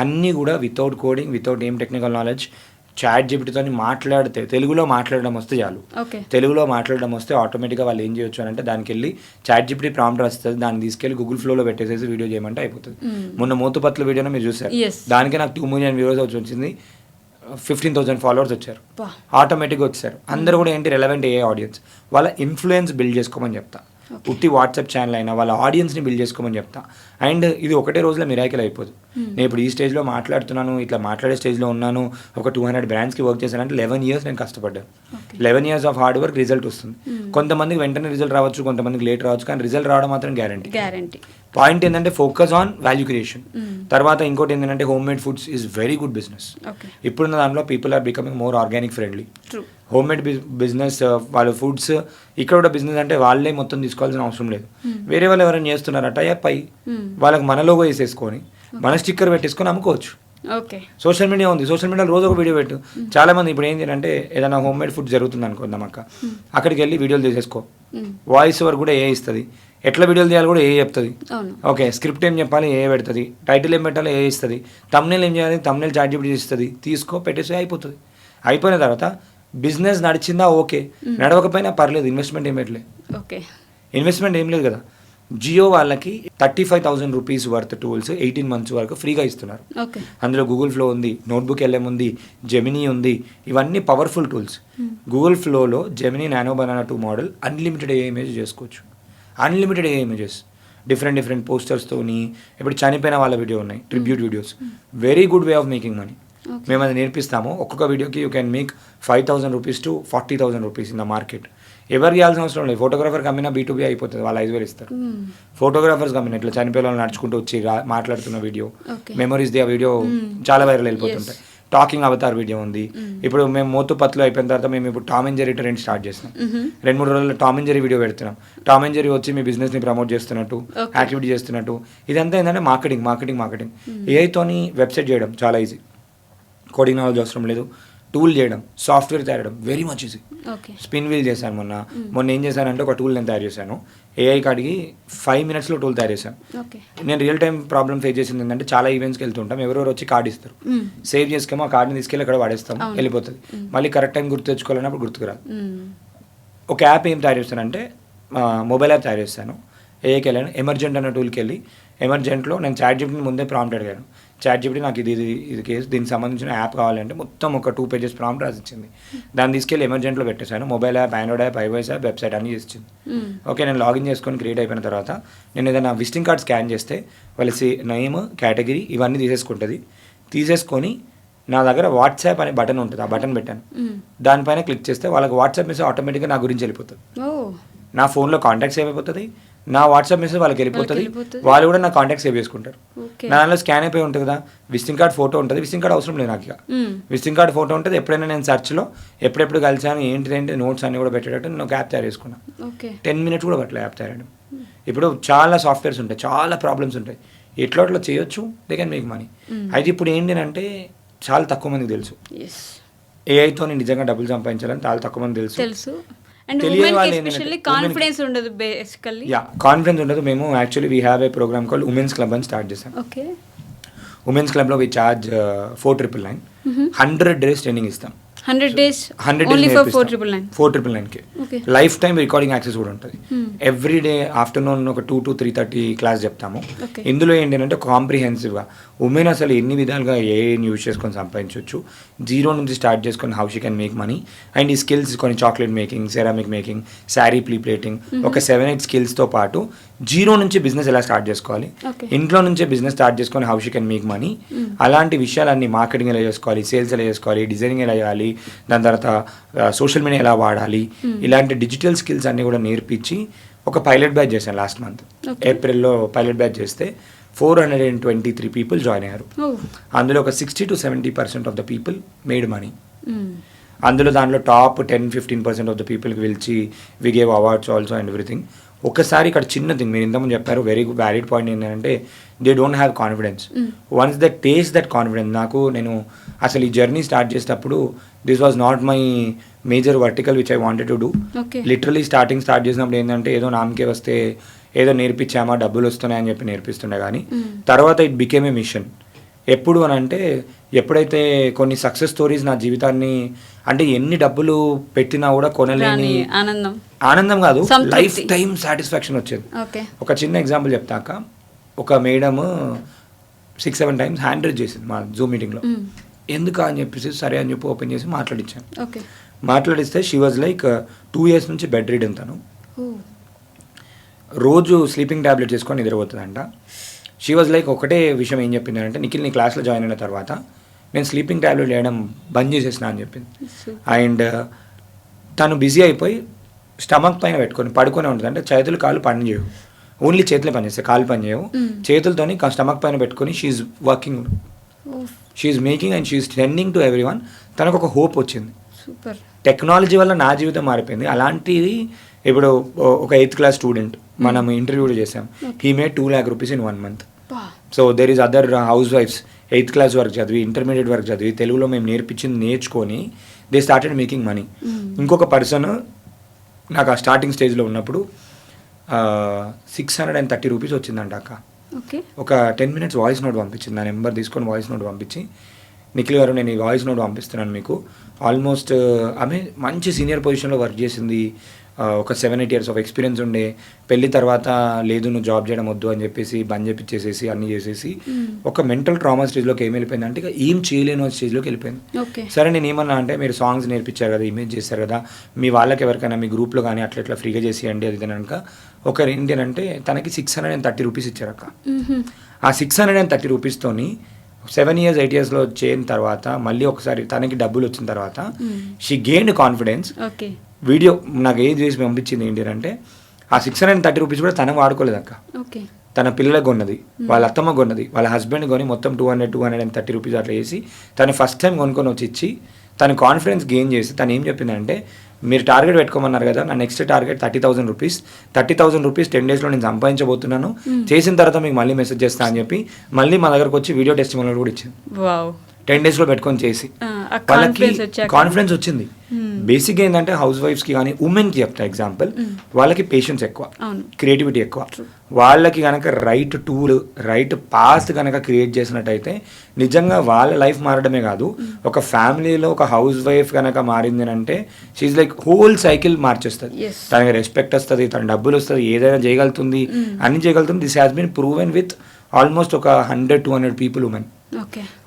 అన్నీ కూడా వితౌట్ కోడింగ్, వితౌట్ ఏం టెక్నికల్ నాలెడ్జ్. చాట్ జీపీటీతో మాట్లాడితే తెలుగులో మాట్లాడడం వస్తే చాలు. తెలుగులో మాట్లాడడం వస్తే ఆటోమేటిక్గా వాళ్ళు ఏం చేయొచ్చు అని అంటే దానికి వెళ్ళి చాట్ జీపీటీ ప్రాంప్ట్ వస్తుంది, దాన్ని తీసుకెళ్ళి గూగుల్ ఫ్లోలో పెట్టేసేసి వీడియో చేయమంటే అయిపోతుంది. మొన్న మోతుపత్ల వీడియోని మీరు చూసారు, దానికి నాకు 2 million వ్యూవర్స్ వచ్చింది, 15,000 followers వచ్చారు, ఆటోమేటిక్గా వచ్చారు. అందరూ కూడా ఏంటి రెలవెంట్ ఏ ఆడియన్స్, వాళ్ళ ఇన్ఫ్లుయెన్స్ బిల్డ్ చేసుకోమని చెప్తా. ఉట్టి వాట్సాప్ ఛానల్ అయినా వాళ్ళ ఆడియన్స్ని బిల్డ్ చేసుకోమని చెప్తా. అండ్ ఇది ఒకటే రోజులో మిరాకిల్ అయిపోదు. నేను ఇప్పుడు ఈ స్టేజ్లో మాట్లాడుతున్నాను, ఇట్లా మాట్లాడే స్టేజ్లో ఉన్నాను, ఒక 200 brandsకి వర్క్ చేశానంటే 11 years నేను కష్టపడ్డాను. 11 years of hard work result వస్తుంది. కొంతమందికి వెంటనే రిజల్ట్ రావచ్చు, కొంతమందికి లేట్ రావచ్చు, కానీ రిజల్ట్ రావడం మాత్రం గ్యారంటీ. పాయింట్ ఏంటంటే ఫోకస్ ఆన్ వాల్యూ క్రియేషన్. తర్వాత ఇంకోటి ఏంటంటే home made foods is very good business. ఇప్పుడున్న దాంట్లో people are becoming more organic friendly. Home made business వాళ్ళ ఫుడ్స్ ఇక్కడ కూడా బిజినెస్ అంటే వాళ్ళే మొత్తం తీసుకోవాల్సిన అవసరం లేదు. వేరే వాళ్ళు ఎవరైనా చేస్తున్నారట పై వాళ్ళకి మన లోగో వేసేసుకొని మన స్టిక్కర్ పెట్టేసుకొని అమ్ముకోవచ్చు. సోషల్ మీడియా ఉంది, సోషల్ మీడియాలో రోజు ఒక వీడియో పెట్టు. చాలా మంది ఇప్పుడు ఏంటి అంటే ఏదైనా హోమ్ మేడ్ ఫుడ్ జరుగుతుంది అనుకుందాం అక్క, అక్కడికి వెళ్ళి వీడియోలు తీసేసుకో, వాయిస్ ఓవర్ కూడా ఏ ఇస్తుంది, ఎట్లా వీడియోలు తీయాలి కూడా ఏ చెప్తుంది. ఓకే, స్క్రిప్ట్ ఏం చెప్పాలి ఏ పెడుతుంది, టైటిల్ ఏం పెట్టాలి ఏ ఇస్తుంది, తమ్నెల్ ఏం చేయాలి తమ్నెల్ చాట్‌జీపీటీ ఇస్తుంది, తీసుకో పెట్టేసి అయిపోతుంది. అయిపోయిన తర్వాత బిజినెస్ నడిచిందా ఓకే, నడవకపోయినా పర్లేదు, ఇన్వెస్ట్మెంట్ ఏం పెట్టలేదు. ఇన్వెస్ట్మెంట్ ఏం లేదు కదా. జియో వాళ్ళకి 35,000 రూపీస్ వర్త్ టూల్స్ 18 months వరకు ఫ్రీగా ఇస్తున్నారు. అందులో గూగుల్ ఫ్లో ఉంది, నోట్బుక్ LM ఉంది, జెమినీ ఉంది. ఇవన్నీ పవర్ఫుల్ టూల్స్. గూగుల్ ఫ్లోలో Gemini nano banana 2 model unlimited ఏ ఇమేజ్ చేసుకోవచ్చు. అన్లిమిటెడ్ ఏ ఇమేజెస్ డిఫరెంట్ పోస్టర్స్తోని. ఇప్పుడు చనిపోయిన వాళ్ళ వీడియో ఉన్నాయి, tribute videos. Very good way of making money. మేము అది నేర్పిస్తాము. ఒక్కొక్క వీడియోకి you can make 5,000 rupees to 40,000 rupees in the market. ఎవరికి ఇవ్వాల్సిన అవసరం లేదు. ఫోటోగ్రాఫర్ కమ్మినా B2B అయిపోతుంది, వాళ్ళు 5,000 ఇస్తారు. ఫోటోగ్రాఫర్స్ కమ్మినా ఇట్లా చనిపోయిన వాళ్ళు నడుచుకుంటూ వచ్చి మాట్లాడుతున్న వీడియో, మెమరీస్ ది ఆ వీడియో చాలా వైరల్ వెళ్ళిపోతుంటాయి. టాకింగ్ అవతార్ వీడియో ఉంది. ఇప్పుడు మేము మోతుపత్తులు అయిపోయిన తర్వాత మేము ఇప్పుడు Tom and Jerry trend start చేస్తాం. 2-3 రోజుల్లో టామ్ అండ్ జెర్రీ వీడియో పెడుతున్నాం. టామ్ అండ్ జెర్రీ వచ్చి మీ బిజినెస్ని ప్రమోట్ చేస్తున్నట్టు, యాక్టివిటీ చేస్తున్నట్టు. ఇదంతా ఏంటంటే మార్కెటింగ్. ఏఐతోని వెబ్సైట్ చేయడం చాలా ఈజీ. కోడింగ్ నాలెడ్జ్ అవసరం లేదు. టూల్ చేయడం, సాఫ్ట్వేర్ తయారు చేయడం very much easy. Spin wheel చేశాను మొన్న ఏం చేశానంటే ఒక టూల్ నేను తయారు చేశాను. ఏఐ కాడికి 5 minutesలో టూల్ తయారు చేశాను. నేను రియల్ టైం ప్రాబ్లమ్ ఫేస్ చేసింది ఏంటంటే చాలా ఈవెంట్స్కి వెళ్తుంటాం, ఎవరెవరు వచ్చి కార్డు ఇస్తారు, సేవ్ చేసుకేమో ఆ కార్డుని తీసుకెళ్ళి అక్కడ వాడేస్తాం, వెళ్ళిపోతుంది. మళ్ళీ కరెక్ట్ టైం గుర్తు తెచ్చుకోవాలన్నప్పుడు గుర్తుకురాదు. ఒక యాప్ ఏం తయారు చేస్తానంటే మొబైల్ యాప్ తయారు చేస్తాను. ఏఐకి వెళ్ళాను, ఎమర్జెంట్ అన్న టూల్కి వెళ్ళి ఎమర్జెంట్లో నేను చాట్‌జీపీటీని ముందే ప్రాంప్ట్ అడిగాను. చాట్‌జీపీటీ నాకు ఇది కేసు దీనికి సంబంధించిన యాప్ కావాలంటే మొత్తం ఒక 2 pages ప్రాంప్ట్ రాసిచ్చింది. దాన్ని తీసుకెళ్ళి ఎమర్జెంట్లో పెట్టేశాను. Mobile app, Android app, iOS app, website అన్నీ చేసింది. ఓకే, నేను లాగిన్ చేసుకొని క్రియేట్ అయిపోయిన తర్వాత నేను ఏదైనా విజిటింగ్ కార్డ్ స్కాన్ చేస్తే వాళ్ళ నేమ్, కేటగిరీ ఇవన్నీ తీసేసుకొని నా దగ్గర వాట్సాప్ అనే బటన్ ఉంటుంది, ఆ బటన్ పెట్టాను. దానిపైన క్లిక్ చేస్తే వాళ్ళకి వాట్సాప్ మెసేజ్ ఆటోమేటిక్గా నా గురించి వెళ్ళిపోతుంది. నా ఫోన్లో కాంటాక్ట్ సేవ్ అయిపోతుంది, నా వాట్సాప్ మెసేజ్ వాళ్ళకి వెళ్ళిపోతుంది, వాళ్ళు కూడా నా కాంటాక్ట్ సేవ్ చేసుకుంటారు. నా దానిలో స్కాన్ అయిపోయి ఉంటుంది కదా, విజిటింగ్ కార్డ్ ఫోటో ఉంటుంది. విజిటింగ్ కార్డ్ అవసరం లేదు నాకు, ఇక విజిటింగ్ కార్డ్ ఫోటో ఉంటుంది. ఎప్పుడైనా నేను సెర్చ్లో ఎప్పుడెప్పుడు కలిసాను ఏంటి నోట్స్ అన్ని కూడా పెట్టేటట్టు నేను ఒక యాప్ తయారు చేసుకున్నాను. 10 minutes కూడా పట్టలేదు యాప్ తయారు. ఇప్పుడు చాలా సాఫ్ట్వేర్స్ ఉంటాయి, చాలా ప్రాబ్లమ్స్ ఉంటాయి, ఎట్లా చేయొచ్చు, దే కెన్ మేక్ మనీ. అయితే ఇప్పుడు ఏంటంటే చాలా తక్కువ మందికి తెలుసు ఏఐతో నిజంగా డబ్బులు సంపాదించాలని, చాలా తక్కువ మంది తెలుసు. కాన్ఫిడెన్స్ ఉండదు. మేము actually we have a program called women's club అని స్టార్ట్ చేసాం. ఉమెన్స్ క్లబ్లో వి చార్జ్ 4,999. 100 days ట్రైనింగ్ ఇస్తాం. 100 days only for 4,999కి లైఫ్ టైం రికార్డింగ్ యాక్సెస్ కూడా ఉంటుంది. ఎవ్రీ డే ఆఫ్టర్నూన్ ఒక 2 to 3:30 క్లాస్ చెప్తాము. ఇందులో ఏంటంటే కాంప్రిహెన్సివ్గా ఉమెన్ అసలు ఎన్ని విధాలుగా ఏఐని యూజ్ చేసుకొని సంపాదించవచ్చు, జీరో నుంచి స్టార్ట్ చేసుకొని how she can make money, and ఈ స్కిల్స్ కొన్ని chocolate making, ceramic making, sari plating, ఒక 7-8 స్కిల్స్తో పాటు జీరో నుంచి బిజినెస్ ఎలా స్టార్ట్ చేసుకోవాలి, ఇంట్లో నుంచే బిజినెస్ స్టార్ట్ చేసుకొని how she can make money, అలాంటి విషయాలన్నీ మార్కెటింగ్ ఎలా చేసుకోవాలి, సేల్స్ ఎలా చేసుకోవాలి, డిజైనింగ్ ఎలా చేయాలి, దాని తర్వాత సోషల్ మీడియా ఎలా వాడాలి, ఇలాంటి డిజిటల్ స్కిల్స్ అన్నీ కూడా నేర్పించి ఒక పైలట్ బ్యాచ్ చేశాను లాస్ట్ మంత్. ఏప్రిల్లో పైలట్ బ్యాచ్ చేస్తే 423 people జాయిన్ అయ్యారు. అందులో ఒక 60 to 70% of the people made money. దాంట్లో టాప్ 10-15% ఆఫ్ ద పీపుల్కి పిలిచి we gave awards also and everything. ఒకసారి ఇక్కడ చిన్న థింగ్ మీరు ఇంతకుముందు చెప్పారు, వెరీ వ్యాలిడ్ పాయింట్ ఏంటంటే they don't have confidence. Once the taste that confidence, నేను అసలు ఈ జర్నీ స్టార్ట్ చేసేటప్పుడు this was not my major vertical which I wanted to do. Literally start చేసినప్పుడు ఏంటంటే ఏదో నామకే వస్తే ఏదో నేర్పించామా డబ్బులు వస్తున్నాయని చెప్పి నేర్పిస్తుండే, కానీ తర్వాత ఇట్ బికేమ్ ఏ మిషన్. ఎప్పుడు అని అంటే ఎప్పుడైతే కొన్ని సక్సెస్ స్టోరీస్ నా జీవితాన్ని, అంటే ఎన్ని డబ్బులు పెట్టినా కూడా కొనలేని ఆనందం కాదు, లైఫ్ టైం సాటిస్ఫాక్షన్ వచ్చేది. ఒక చిన్న ఎగ్జాంపుల్ చెప్తాక, ఒక మేడమ్ 6-7 times హ్యాండ్ రైజ్ చేసింది మా జూమ్ మీటింగ్లో. ఎందుకు అని చెప్పేసి సరే అని చెప్పి ఓపెన్ చేసి మాట్లాడించాను. మాట్లాడిస్తే షీ వాజ్ లైక్ 2 years నుంచి బెడ్ రీడ్ తను, రోజు స్లీపింగ్ ట్యాబ్లెట్ చేసుకొని నిద్రపోతుందంట. షీ వాజ్ లైక్ ఒకటే విషయం ఏం చెప్పిందంటే, నిఖిల్ నీ క్లాస్లో జాయిన్ అయిన తర్వాత నేను స్లీపింగ్ ట్యాబ్లెట్ వేయడం బంద్ చేసేసిన అని చెప్పింది. అండ్ తను బిజీ అయిపోయి స్టమక్ పైన పెట్టుకొని పడుకొని ఉంటుంది, అంటే చేతులు కాళ్ళు పని చేయవు. ఓన్లీ చేతులే పని చేస్తాయి, కాళ్ళు పని చేయవు. చేతులతోని స్టమక్ పైన పెట్టుకొని she is working, she is making and she is sending to everyone. తనకు ఒక హోప్ వచ్చింది. సూపర్. టెక్నాలజీ వల్ల నా జీవితం మారిపోయింది. అలాంటిది ఇప్పుడు ఒక 8th క్లాస్ స్టూడెంట్ మనం ఇంటర్వ్యూ చేసాం, he made 2 lakh rupees in 1 month. So there is other హౌస్ వైఫ్స్ 8th క్లాస్ వరకు చదివి, ఇంటర్మీడియట్ వరకు చదివి, తెలుగులో మేము నేర్చుకొని దే స్టార్టెడ్ మేకింగ్ మనీ. ఇంకొక పర్సన్ నాకు ఆ స్టార్టింగ్ స్టేజ్లో ఉన్నప్పుడు 630 rupees వచ్చిందంట అక్క. ఒక 10 minutes వాయిస్ నోట్ పంపించింది. నా నెంబర్ తీసుకొని వాయిస్ నోట్ పంపించి, నిఖిల్ గారు నేను ఈ వాయిస్ నోట్ పంపిస్తున్నాను మీకు. ఆల్మోస్ట్ ఆమె మంచి సీనియర్ పొజిషన్లో వర్క్ చేసింది, ఒక 7-8 years ఆఫ్ ఎక్స్పీరియన్స్ ఉండే. పెళ్లి తర్వాత లేదు నువ్వు జాబ్ చేయడం వద్దు అని చెప్పేసి బంద్ చేపించేసేసి అన్నీ చేసేసి ఒక మెంటల్ ట్రామా స్టేజ్లోకి ఏం వెళ్ళిపోయింది అంటే ఇక ఏం చేయలేను స్టేజ్లోకి వెళ్ళిపోయింది. సరే నేను ఏమన్నా అంటే మీరు సాంగ్స్ నేర్పించారు కదా, ఇమేజ్ చేస్తారు కదా, మీ వాళ్ళకి ఎవరికైనా మీ గ్రూప్లో కానీ అట్లా ఫ్రీగా చేసేయండి అది కనుక. ఒకరు ఏంటంటే తనకి 630 rupees ఇచ్చారక్క. ఆ 630 రూపీస్తోని 7 years 8 yearsలో చేయని తర్వాత మళ్ళీ ఒకసారి తనకి డబ్బులు వచ్చిన తర్వాత షీ గెయిన్డ్ కాన్ఫిడెన్స్. వీడియో నాకు ఏది చేసి పంపించింది ఏంటి అంటే ఆ 630 rupees కూడా తన వాడుకోలేదు అక్క. తన పిల్లలకు కొన్నది, వాళ్ళ అత్తమ్మ కొన్నది, వాళ్ళ హస్బెండ్ కొని మొత్తం 230 rupees అట్లా చేసి తను ఫస్ట్ టైం కొనుక్కొని వచ్చి ఇచ్చి తన కాన్ఫిడెన్స్ గెయిన్ చేసి తను ఏం చెప్పిందంటే మీరు టార్గెట్ పెట్టుకోమన్నారు కదా, నా నెక్స్ట్ టార్గెట్ 30,000 rupees. 30,000 rupees 10 daysలో నేను సంపాదించబోతున్నాను, చేసిన తర్వాత మీకు మళ్ళీ మెసేజ్ చేస్తా అని చెప్పి మళ్ళీ మా దగ్గరకు వచ్చి వీడియో టెస్టిమోనియల్ కూడా ఇచ్చింది. 10 daysలో పెట్టుకొని చేసి వాళ్ళకి కాన్ఫిడెన్స్ వచ్చింది. బేసిక్గా ఏంటంటే హౌస్ వైఫ్స్కి కానీ ఉమెన్కి చెప్తా ఎగ్జాంపుల్, వాళ్ళకి పేషెన్స్ ఎక్కువ, క్రియేటివిటీ ఎక్కువ. వాళ్ళకి కనుక రైట్ టూల్ రైట్ పాత్ కనుక క్రియేట్ చేసినట్టయితే నిజంగా వాళ్ళ లైఫ్ మారడమే కాదు, ఒక ఫ్యామిలీలో ఒక హౌస్ వైఫ్ కనుక మారింది అంటే షీఈ్ లైక్ హోల్ సైకిల్ మార్చేస్తుంది. తనకి రెస్పెక్ట్ వస్తుంది, తన డబ్బులు వస్తుంది, ఏదైనా చేయగలుగుతుంది, అన్ని చేయగలుగుతుంది. This has been proven with almost ఒక 100-200 people ఉమెన్.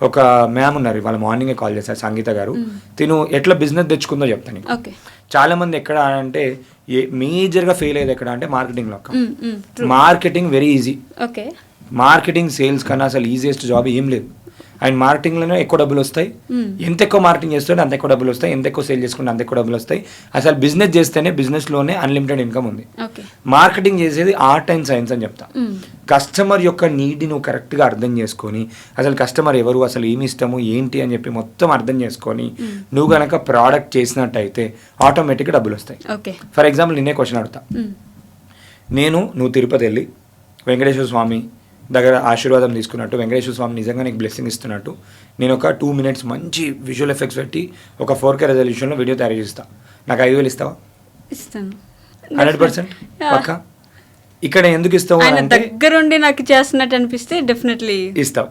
ఒక మ్యామ్ ఉన్నారు, వాళ్ళ మార్నింగే కాల్ చేశారు, సంగీత గారు. తిను ఎట్లా బిజినెస్ తెచ్చుకుందో చెప్తాను. చాలా మంది ఎక్కడ అంటే మేజర్గా ఫెయిల్ అయ్యేది ఎక్కడ అంటే మార్కెటింగ్లో. Marketing very easy, marketing sales కన్నా అసలు ఈజియెస్ట్ జాబ్ ఏం లేదు. అండ్ మార్కెటింగ్లోనే ఎక్కువ డబ్బులు వస్తాయి, ఎంత ఎక్కువ మార్కెటింగ్ చేస్తుంటే అంత ఎక్కువ డబ్బులు వస్తాయి, ఎంత ఎక్కువ సేల్ చేసుకుంటే అంత ఎక్కువ డబ్బులు వస్తాయి. అసలు బిజినెస్ చేస్తేనే బిజినెస్లోనే అన్లిమిటెడ్ ఇన్కమ్ ఉంది. మార్కెటింగ్ చేసేది ఆర్ట్ అండ్ సైన్స్ అని చెప్తా. కస్టమర్ యొక్క నీడ్ని నువ్వు కరెక్ట్గా అర్థం చేసుకొని, అసలు కస్టమర్ ఎవరు, అసలు ఏమి ఇష్టము ఏంటి అని చెప్పి మొత్తం అర్థం చేసుకొని నువ్వు కనుక ప్రోడక్ట్ చేసినట్టయితే ఆటోమేటిక్గా డబ్బులు వస్తాయి. ఫర్ ఎగ్జాంపుల్ నిన్నే క్వశ్చన్ అడుగుతా, నువ్వు తిరుపతి వెళ్ళి వెంకటేశ్వర స్వామి దగ్గర ఆశీర్వాదం తీసుకున్నట్టు, వెంకటేశ్వర స్వామి నిజంగా నీకు బ్లెస్సింగ్ ఇస్తున్నట్టు నేను ఒక 2 minutes మంచి విజువల్ ఎఫెక్ట్స్ పెట్టి ఒక 4K రెజల్యూషన్లో వీడియో తయారు చేస్తా, నాకు 5,000 ఇస్తావా? ఇస్తాను 100% పక్కా. ఇక్కడ ఎందుకు ఇస్తావు అంటే దగ్గరుండి నాకు చేస్తున్నట్టు అనిపిస్తే డెఫినెట్లీ ఇస్తావు.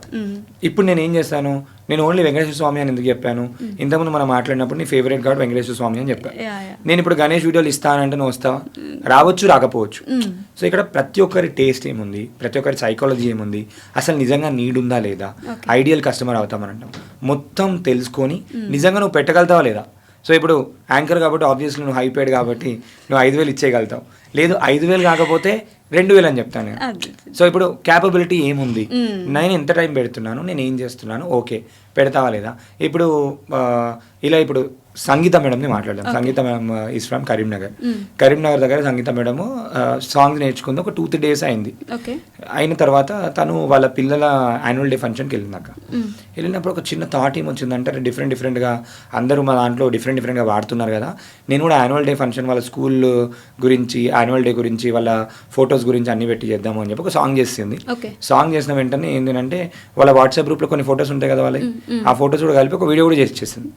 ఇప్పుడు నేను ఏం చేస్తాను, నేను ఓన్లీ వెంకటేశ్వర స్వామి అని ఎందుకు చెప్పాను, ఇంతకుముందు మనం మాట్లాడినప్పుడు నీ ఫేవరెట్ గాడ్ వెంకటేశ్వర స్వామి అని చెప్పాను. నేను ఇప్పుడు గణేష్ వీడియోలు ఇస్తానంటే నువ్వు వస్తావా? రావచ్చు, రాకపోవచ్చు. సో ఇక్కడ ప్రతి ఒక్కరి టేస్ట్ ఏముంది, ప్రతి ఒక్కరి సైకాలజీ ఏముంది, అసలు నిజంగా నీడ్ ఉందా లేదా, ఐడియల్ కస్టమర్ అవుతామని అంటాం, మొత్తం తెలుసుకొని నిజంగా నువ్వు పెట్టగలుగుతావా లేదా. సో ఇప్పుడు యాంకర్ కాబట్టి ఆబ్వియస్లీ నువ్వు హైపేడ్ కాబట్టి నువ్వు 5,000 ఇచ్చేయగలుగుతావు. లేదు 5,000 కాకపోతే 2,000 అని చెప్తాను నేను. సో ఇప్పుడు క్యాపబిలిటీ ఏముంది, నేను ఎంత టైం పెడుతున్నాను, నేను ఏం చేస్తున్నాను, ఓకే పెడతావా లేదా. ఇప్పుడు ఇలా ఇప్పుడు సంగీత మేడంని మాట్లాడదాం. Sangeeta madam is from Karimnagar. Karimnagar దగ్గర సంగీత మేడము సాంగ్స్ నేర్చుకుంది, ఒక 2-3 days అయింది. అయిన తర్వాత తను వాళ్ళ పిల్లల యాన్యువల్ డే ఫంక్షన్కి వెళ్ళినాక వెళ్ళినప్పుడు ఒక చిన్న థాట్ ఏమొచ్చిందంటే డిఫరెంట్గా అందరూ మా దాంట్లో డిఫరెంట్గా వాడుతున్నారు కదా, నేను కూడా యాన్యువల్ డే ఫంక్షన్ వాళ్ళ స్కూల్ గురించి, యాన్యువల్ డే గురించి, వాళ్ళ ఫొటోస్ గురించి అన్ని పెట్టి చేద్దాము అని చెప్పి ఒక సాంగ్ చేసింది. సాంగ్ చేసిన వెంటనే ఏంటంటే వాళ్ళ వాట్సాప్ గ్రూప్లో కొన్ని ఫొటోస్ ఉంటాయి కదా వాళ్ళకి, ఆ ఫొటోస్ కూడా కలిపి ఒక వీడియో కూడా చేసేసింది.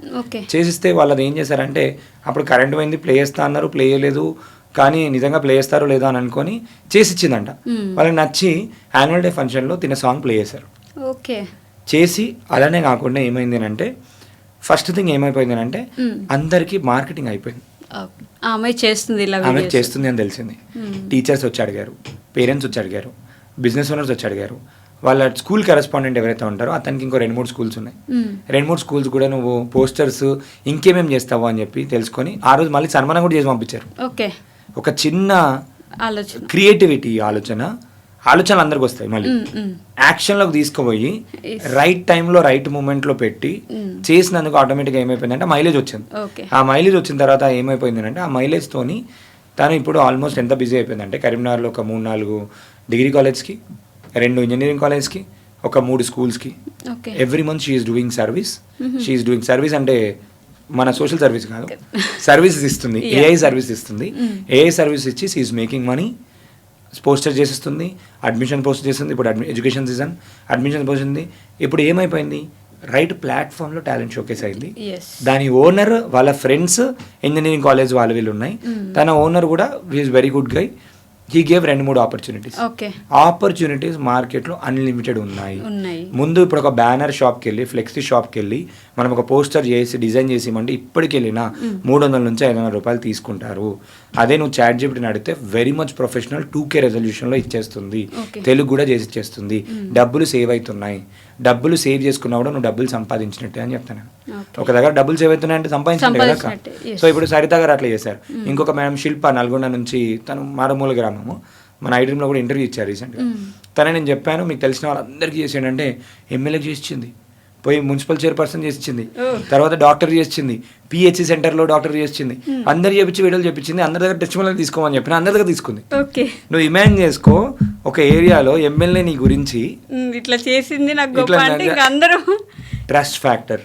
చేసిస్తే వాళ్ళది ఏం చేశారంటే అప్పుడు కరెంట్ పోయింది, ప్లే చేస్తా అన్నారు, ప్లే చేయలేదు, కానీ నిజంగా ప్లే చేస్తారో లేదో అని అనుకొని చేసిచ్చిందంట. వాళ్ళకి నచ్చి యాన్యువల్ డే ఫంక్షన్లో తిన సాంగ్ ప్లే చేశారు. చేసి అలానే కాకుండా ఏమైంది అంటే ఫస్ట్ థింగ్ ఏమైపోయింది అంటే అందరికీ మార్కెటింగ్ అయిపోయింది. ఆమె చేస్తుంది అని తెలిసింది. టీచర్స్ వచ్చి అడిగారు, పేరెంట్స్ వచ్చి అడిగారు, బిజినెస్ ఓనర్స్ వచ్చి అడిగారు, వాళ్ళ స్కూల్ కరెస్పాండెంట్ ఎవరైతే ఉంటారో అతనికి ఇంకో 2-3 schools ఉన్నాయి. 2-3 schools కూడా నువ్వు పోస్టర్స్ ఇంకేమేమి చేస్తావు అని చెప్పి తెలుసుకొని ఆ రోజు మళ్ళీ సన్మానం కూడా చేసి పంపించారు. ఒక చిన్న క్రియేటివిటీ ఆలోచనలు అందరికి వస్తాయి, మళ్ళీ యాక్షన్లోకి తీసుకుపోయి రైట్ టైంలో రైట్ మూమెంట్లో పెట్టి చేసినందుకు ఆటోమేటిక్గా ఏమైపోయిందంటే మైలేజ్ వచ్చింది. ఆ మైలేజ్ వచ్చిన తర్వాత ఏమైపోయింది అంటే ఆ మైలేజ్తోని తను ఇప్పుడు ఆల్మోస్ట్ ఎంత బిజీ అయిపోయిందంటే కరీంనగర్లో ఒక 3-4 డిగ్రీ కాలేజ్కి, 2 ఇంజనీరింగ్ కాలేజ్కి, ఒక 3 స్కూల్స్కి okay. Every month she's doing service. She's doing service అంటే మన సోషల్ సర్వీస్ కాదు, సర్వీసెస్ ఇస్తుంది, ఏఐ సర్వీస్ ఇస్తుంది. ఏఐ సర్వీస్ ఇచ్చి షీఈస్ మేకింగ్ మనీ. పోస్టర్ చేసిస్తుంది, అడ్మిషన్ పోస్ట్ చేస్తుంది. ఇప్పుడు ఎడ్యుకేషన్ సీజన్, అడ్మిషన్ పోస్ట్ ఉంది. ఇప్పుడు ఏమైపోయింది, రైట్ ప్లాట్ఫామ్లో టాలెంట్ షోకేస్ అయింది. దాని ఓనర్ వాళ్ళ ఫ్రెండ్స్ ఇంజనీరింగ్ కాలేజ్ వాళ్ళు వీళ్ళు ఉన్నాయి. తన ఓనర్ కూడా is very good guy. He gave 2-3 opportunities. Opportunities మార్కెట్లో అన్లిమిటెడ్ ఉన్నాయి. ముందు ఇప్పుడు ఒక బ్యానర్ షాప్కి వెళ్ళి, ఫ్లెక్సీ షాప్కి వెళ్ళి మనం ఒక పోస్టర్ చేసి డిజైన్ చేసి ఇవ్వండి, ఇప్పటికి వెళ్ళినా 300 నుంచి 500 రూపాయలు తీసుకుంటారు. అదే నువ్వు చాట్ జీపీటీని అడిగితే వెరీ మచ్ ప్రొఫెషనల్ 2K రెజల్యూషన్లో ఇచ్చేస్తుంది, తెలుగు కూడా చేసి ఇచ్చేస్తుంది. డబ్బులు సేవ్ అవుతున్నాయి. డబ్బులు సేవ్ చేసుకున్నా కూడా నువ్వు డబ్బులు సంపాదించినట్టే అని చెప్తాను. ఒక దగ్గర డబ్బులు సేవ్ అవుతున్నాయంటే సంపాదించినట్టే కదా. సో ఇప్పుడు సరిత గారు అట్లా చేశారు. ఇంకొక మేడం శిల్ప నల్గొండ నుంచి, తను మారుమూల గ్రామము, మన ఐడ్రీమ్లో కూడా ఇంటర్వ్యూ ఇచ్చారు రీసెంట్గా. తనే నేను చెప్పాను మీకు తెలిసిన వాళ్ళందరికీ చేసాడంటే ఎమ్మెల్యేకి చేసి ఇచ్చింది, పోయి మున్సిపల్ చైర్పర్సన్ చేసి ఇచ్చింది, తర్వాత డాక్టర్ చేసింది, పిహెచ్సి సెంటర్లో డాక్టర్ చేసింది, అందరు చేపించి వీడియోలు చెప్పించింది. అందరి దగ్గర టెస్టిమోనియల్ తీసుకోమని చెప్పిన అందరి దగ్గర తీసుకుంది. నువ్వు ఇమాజిన్ చేసుకో, ఒక ఏరియాలో ఎమ్మెల్యే నీ గురించి ఇట్లా చేసింది నాకు గొప్ప అంటే ఇంకా అందరూ ట్రస్ట్ ఫ్యాక్టర్,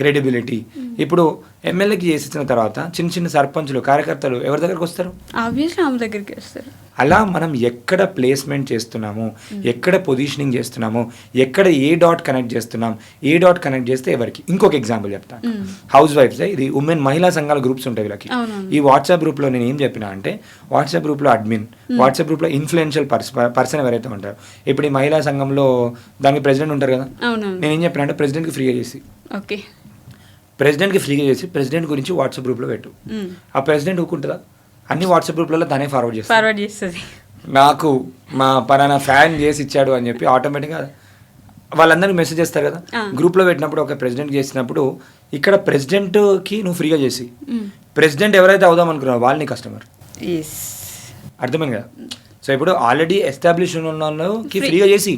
క్రెడిబిలిటీ. ఇప్పుడు ఎమ్మెల్యేకి చేసి ఇచ్చిన తర్వాత చిన్న చిన్న సర్పంచులు, కార్యకర్తలు ఎవరి దగ్గరకు వస్తారు? ఆబ్వియస్లీ ఆమె దగ్గరికి వస్తారు. అలా మనం ఎక్కడ ప్లేస్మెంట్ చేస్తున్నాము, ఎక్కడ పొజిషనింగ్ చేస్తున్నాము, ఎక్కడ ఏ డాట్ కనెక్ట్ చేస్తున్నాం, ఏ డాట్ కనెక్ట్ చేస్తే ఎవరికి. ఇంకొక ఎగ్జాంపుల్ చెప్తాను. హౌస్ వైఫ్స్, ఇది ఉమెన్ మహిళా సంఘాల గ్రూప్స్ ఉంటాయి వీళ్ళకి. ఈ వాట్సాప్ గ్రూప్లో నేను ఏం చెప్పినా అంటే, వాట్సాప్ గ్రూప్లో అడ్మిన్, వాట్సాప్ గ్రూప్లో ఇన్ఫ్లుయెన్షియల్ పర్సన్ ఎవరైతే ఉంటారో, ఇప్పుడు ఈ మహిళా సంఘంలో దానికి ప్రెసిడెంట్ ఉంటారు కదా, నేను ఏం చెప్పినా అంటే ప్రెసిడెంట్కి ఫ్రీగా చేసి, ప్రెసిడెంట్కి ఫ్రీగా చేసి ప్రెసిడెంట్ గురించి వాట్సాప్ గ్రూప్లో పెట్టు. ఆ ప్రెసిడెంట్ ఊరుకుంటుందా? అన్ని వాట్సాప్ గ్రూప్లలో దానే ఫార్వర్డ్ చేస్తుంది. నాకు మా పలానా ఫ్యాన్ చేసి ఇచ్చాడు అని చెప్పి ఆటోమేటిక్గా వాళ్ళందరికీ మెసేజ్ చేస్తారు కదా. గ్రూప్లో పెట్టినప్పుడు ఒక ప్రెసిడెంట్ చేసినప్పుడు ఇక్కడ ప్రెసిడెంట్కి నువ్వు ఫ్రీగా చేసి, ప్రెసిడెంట్ ఎవరైతే అవుదాం అనుకున్నావు వాళ్ళని కస్టమర్. అర్థమైంది కదా. సో ఇప్పుడు ఆల్రెడీ ఎస్టాబ్లిష్ ఉన్న వాళ్ళకి ఫ్రీగా చేసి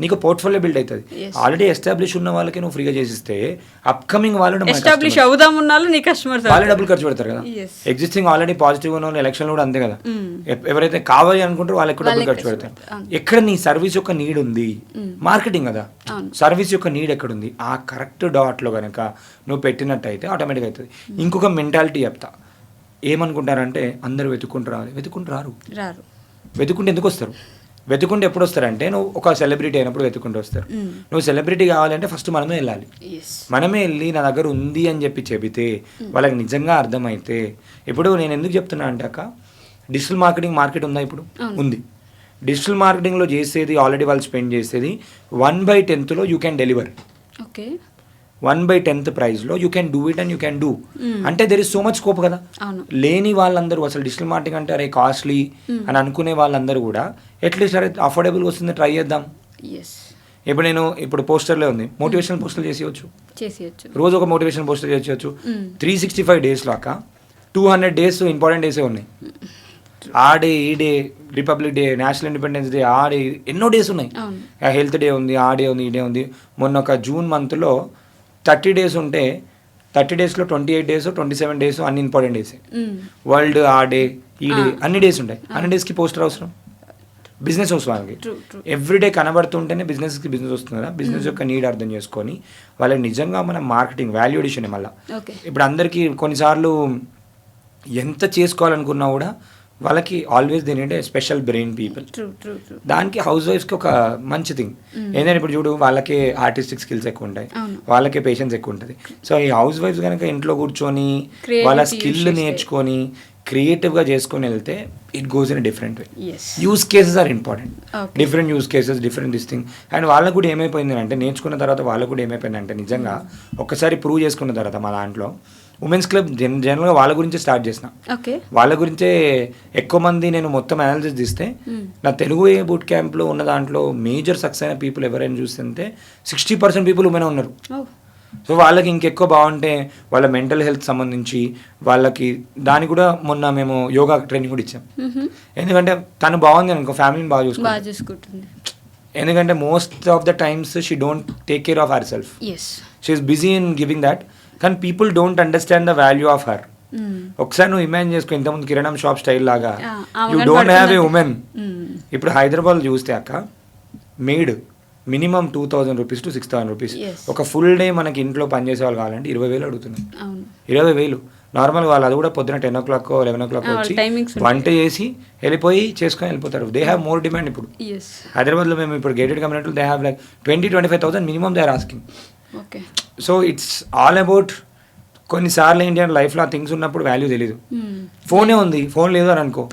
నీకు పోర్ట్ఫోలియో బిల్డ్ అవుతుంది. ఆల్రెడీ ఎస్టాబ్లిష్ ఉన్న వాళ్ళకి నువ్వు ఫ్రీగా చేసిస్తే అప్కమింగ్ వాళ్ళు ఎస్టాబ్లిష్ అవుదాం ఉన్నాళ్ళు నీ కస్టమర్స్ వాళ్ళే డబ్బులు ఖర్చు పెడతారు కదా. ఎగ్జిస్టింగ్ ఆల్రెడీ పాజిటివ్ ఉన్న వాళ్ళు ఎలక్షన్ కూడా అంతే కదా. ఎవరైతే కావాలి అనుకుంటారో వాళ్ళకి కూడా డబ్బులు ఖర్చు పెడతారు. ఎక్కడ నీ సర్వీస్ యొక్క నీడ్ ఉంది, మార్కెటింగ్ కదా, సర్వీస్ యొక్క నీడ్ ఎక్కడుంది, ఆ కరెక్ట్ డాట్లో కనుక నువ్వు పెట్టినట్టయితే ఆటోమేటిక్ అవుతుంది. ఇంకొక మెంటాలిటీ చెప్తా, ఏమనుకుంటారంటే అందరూ వెతుక్కుంటూ రారు. వెతుక్కుంటే ఎందుకు వస్తారు? వెతుక్కుంటే ఎప్పుడు వస్తారంటే నువ్వు ఒక సెలబ్రిటీ అయినప్పుడు వెతుక్కుంటూ వస్తారు. నువ్వు సెలబ్రిటీ కావాలంటే ఫస్ట్ మనమే వెళ్ళాలి. మనమే వెళ్ళి నా దగ్గర ఉంది అని చెప్పి చెబితే వాళ్ళకి నిజంగా అర్థమైతే. ఇప్పుడు నేను ఎందుకు చెప్తున్నా అంటే అక్క, డిజిటల్ మార్కెట్ ఉందా? ఇప్పుడు ఉంది. డిజిటల్ మార్కెటింగ్లో చేసేది ఆల్రెడీ వాళ్ళు స్పెండ్ చేసేది 1/10 యూ క్యాన్ డెలివర్. 1/10 ప్రైస్లో you can do it and you can do. అంటే there is so much scope కదా. లేని వాళ్ళందరూ అసలు డిజిటల్ మార్కెటింగ్ అంటే అరే కాస్ట్లీ అని అనుకునే వాళ్ళందరూ కూడా ఎట్లీస్ట్ అరే అఫోర్డబుల్గా వస్తుంది, ట్రై చేద్దాం. ఇప్పుడు నేను పోస్టర్లే ఉంది, మోటివేషనల్ పోస్టర్లు చేసేయచ్చు. రోజు ఒక మోటివేషనల్ పోస్టర్ చేసేయచ్చు. 365 డేస్లో అక్క 200 డేస్ ఇంపార్టెంట్ డేసే ఉన్నాయి. ఆ డే, ఈ day, republic day, national independence day, ఆ డే, ఎన్నో డేస్ ఉన్నాయి. హెల్త్ డే ఉంది, ఆ డే ఉంది, ఈ డే ఉంది. మొన్న ఒక జూన్ మంత్లో 30 డేస్ ఉంటే 30 డేస్లో 28 డేస్ 27 డేస్ అన్ని ఇంపార్టెంట్ డేసే. వరల్డ్, ఆ డే, ఈ డే, అన్ని డేస్ ఉంటాయి. అన్ని డేస్కి పోస్టర్ అవసరం, బిజినెస్ అవసరం. ఎవ్రీడే కనబడుతుంటేనే బిజినెస్కి బిజినెస్ వస్తుంది కదా. బిజినెస్ యొక్క నీడ్ అర్థం చేసుకొని వాళ్ళకి నిజంగా మనం మార్కెటింగ్ వాల్యూ అడిషన్. మళ్ళీ ఇప్పుడు అందరికీ కొన్నిసార్లు ఎంత చేసుకోవాలనుకున్నా కూడా వాళ్ళకి always they need special brain people. దానికి హౌస్ వైఫ్స్కి ఒక మంచి థింగ్ ఏంటంటే, ఇప్పుడు చూడు వాళ్ళకే ఆర్టిస్టిక్ స్కిల్స్ ఎక్కువ ఉంటాయి, వాళ్ళకే పేషెన్స్ ఎక్కువ ఉంటుంది. సో ఈ హౌస్ వైఫ్స్ కనుక ఇంట్లో కూర్చొని వాళ్ళ స్కిల్ నేర్చుకొని క్రియేటివ్గా చేసుకొని వెళ్తే it goes in different way. Use cases are important, different use cases, different this thing. And వాళ్ళకు కూడా ఏమైపోయింది అంటే, నేర్చుకున్న తర్వాత వాళ్ళకు కూడా ఏమైపోయిందంటే నిజంగా ఒక్కసారి ప్రూవ్ చేసుకున్న తర్వాత మా దాంట్లో ఉమెన్స్ క్లబ్ జనరల్గా వాళ్ళ గురించే స్టార్ట్ చేసిన. వాళ్ళ గురించే ఎక్కువ మంది నేను మొత్తం అనాలిసిస్ తీస్తే నా తెలుగు ఏ బూట్ క్యాంప్లో ఉన్న దాంట్లో మేజర్ సక్సెస్ అయిన పీపుల్ ఎవరైనా చూస్తుంటే 60% పీపుల్ ఉమెన్ ఉన్నారు. సో వాళ్ళకి ఇంకెక్కువ బాగుంటే వాళ్ళ మెంటల్ హెల్త్ సంబంధించి వాళ్ళకి దానికి కూడా మొన్న మేము యోగా ట్రైనింగ్ కూడా ఇచ్చాం. ఎందుకంటే తను బాగుంది అనుకో ఫ్యామిలీని బాగా చూసుకుంటుంది. ఎందుకంటే most of the times she don't take care of herself, she is busy in giving that. కానీ people don't understand the value of her. ఒకసారి నువ్వు ఇమాజిన్ చేసుకో, ఇంతకుముందు కిరాణం షాప్ స్టైల్ లాగా ఆమె యూ కానీ డోంట్ హ్యావ్ ఏ పడుతున్నట్టు. ఉమెన్. మ్మ్. ఇప్పుడు హైదరాబాద్ చూస్తే అక్క made minimum 2,000 rupees to 6,000 rupees. Yes. ఒక ఫుల్ డే మనకి ఇంట్లో పనిచేసే వాళ్ళు కావాలంటే 20,000 అడుగుతున్నాం. అవును. 20,000 నార్మల్ వాళ్ళు, అది కూడా పొద్దున 10 o'clock 11 o'clock వాళ్ళ వచ్చి timings ఉంటాయి. వంట చేసి వెళ్ళిపోయి చేసుకొని వెళ్ళిపోతారు. దే హ్యావ్ మోర్ డిమాండ్ ఇప్పుడు. Yes. హైదరాబాద్లో మేము ఇప్పుడు గేటెడ్ కమ్యూనిటీలో they have like 20-25,000 minimum they are asking. Okay. So it's all about, కొన్నిసార్లు ఏంటి అంటే లైఫ్లో ఆ థింగ్స్ ఉన్నప్పుడు వాల్యూ తెలీదు. మ్మ్. ఫోనే ఉంది, ఫోన్ లేదు అని అనుకో,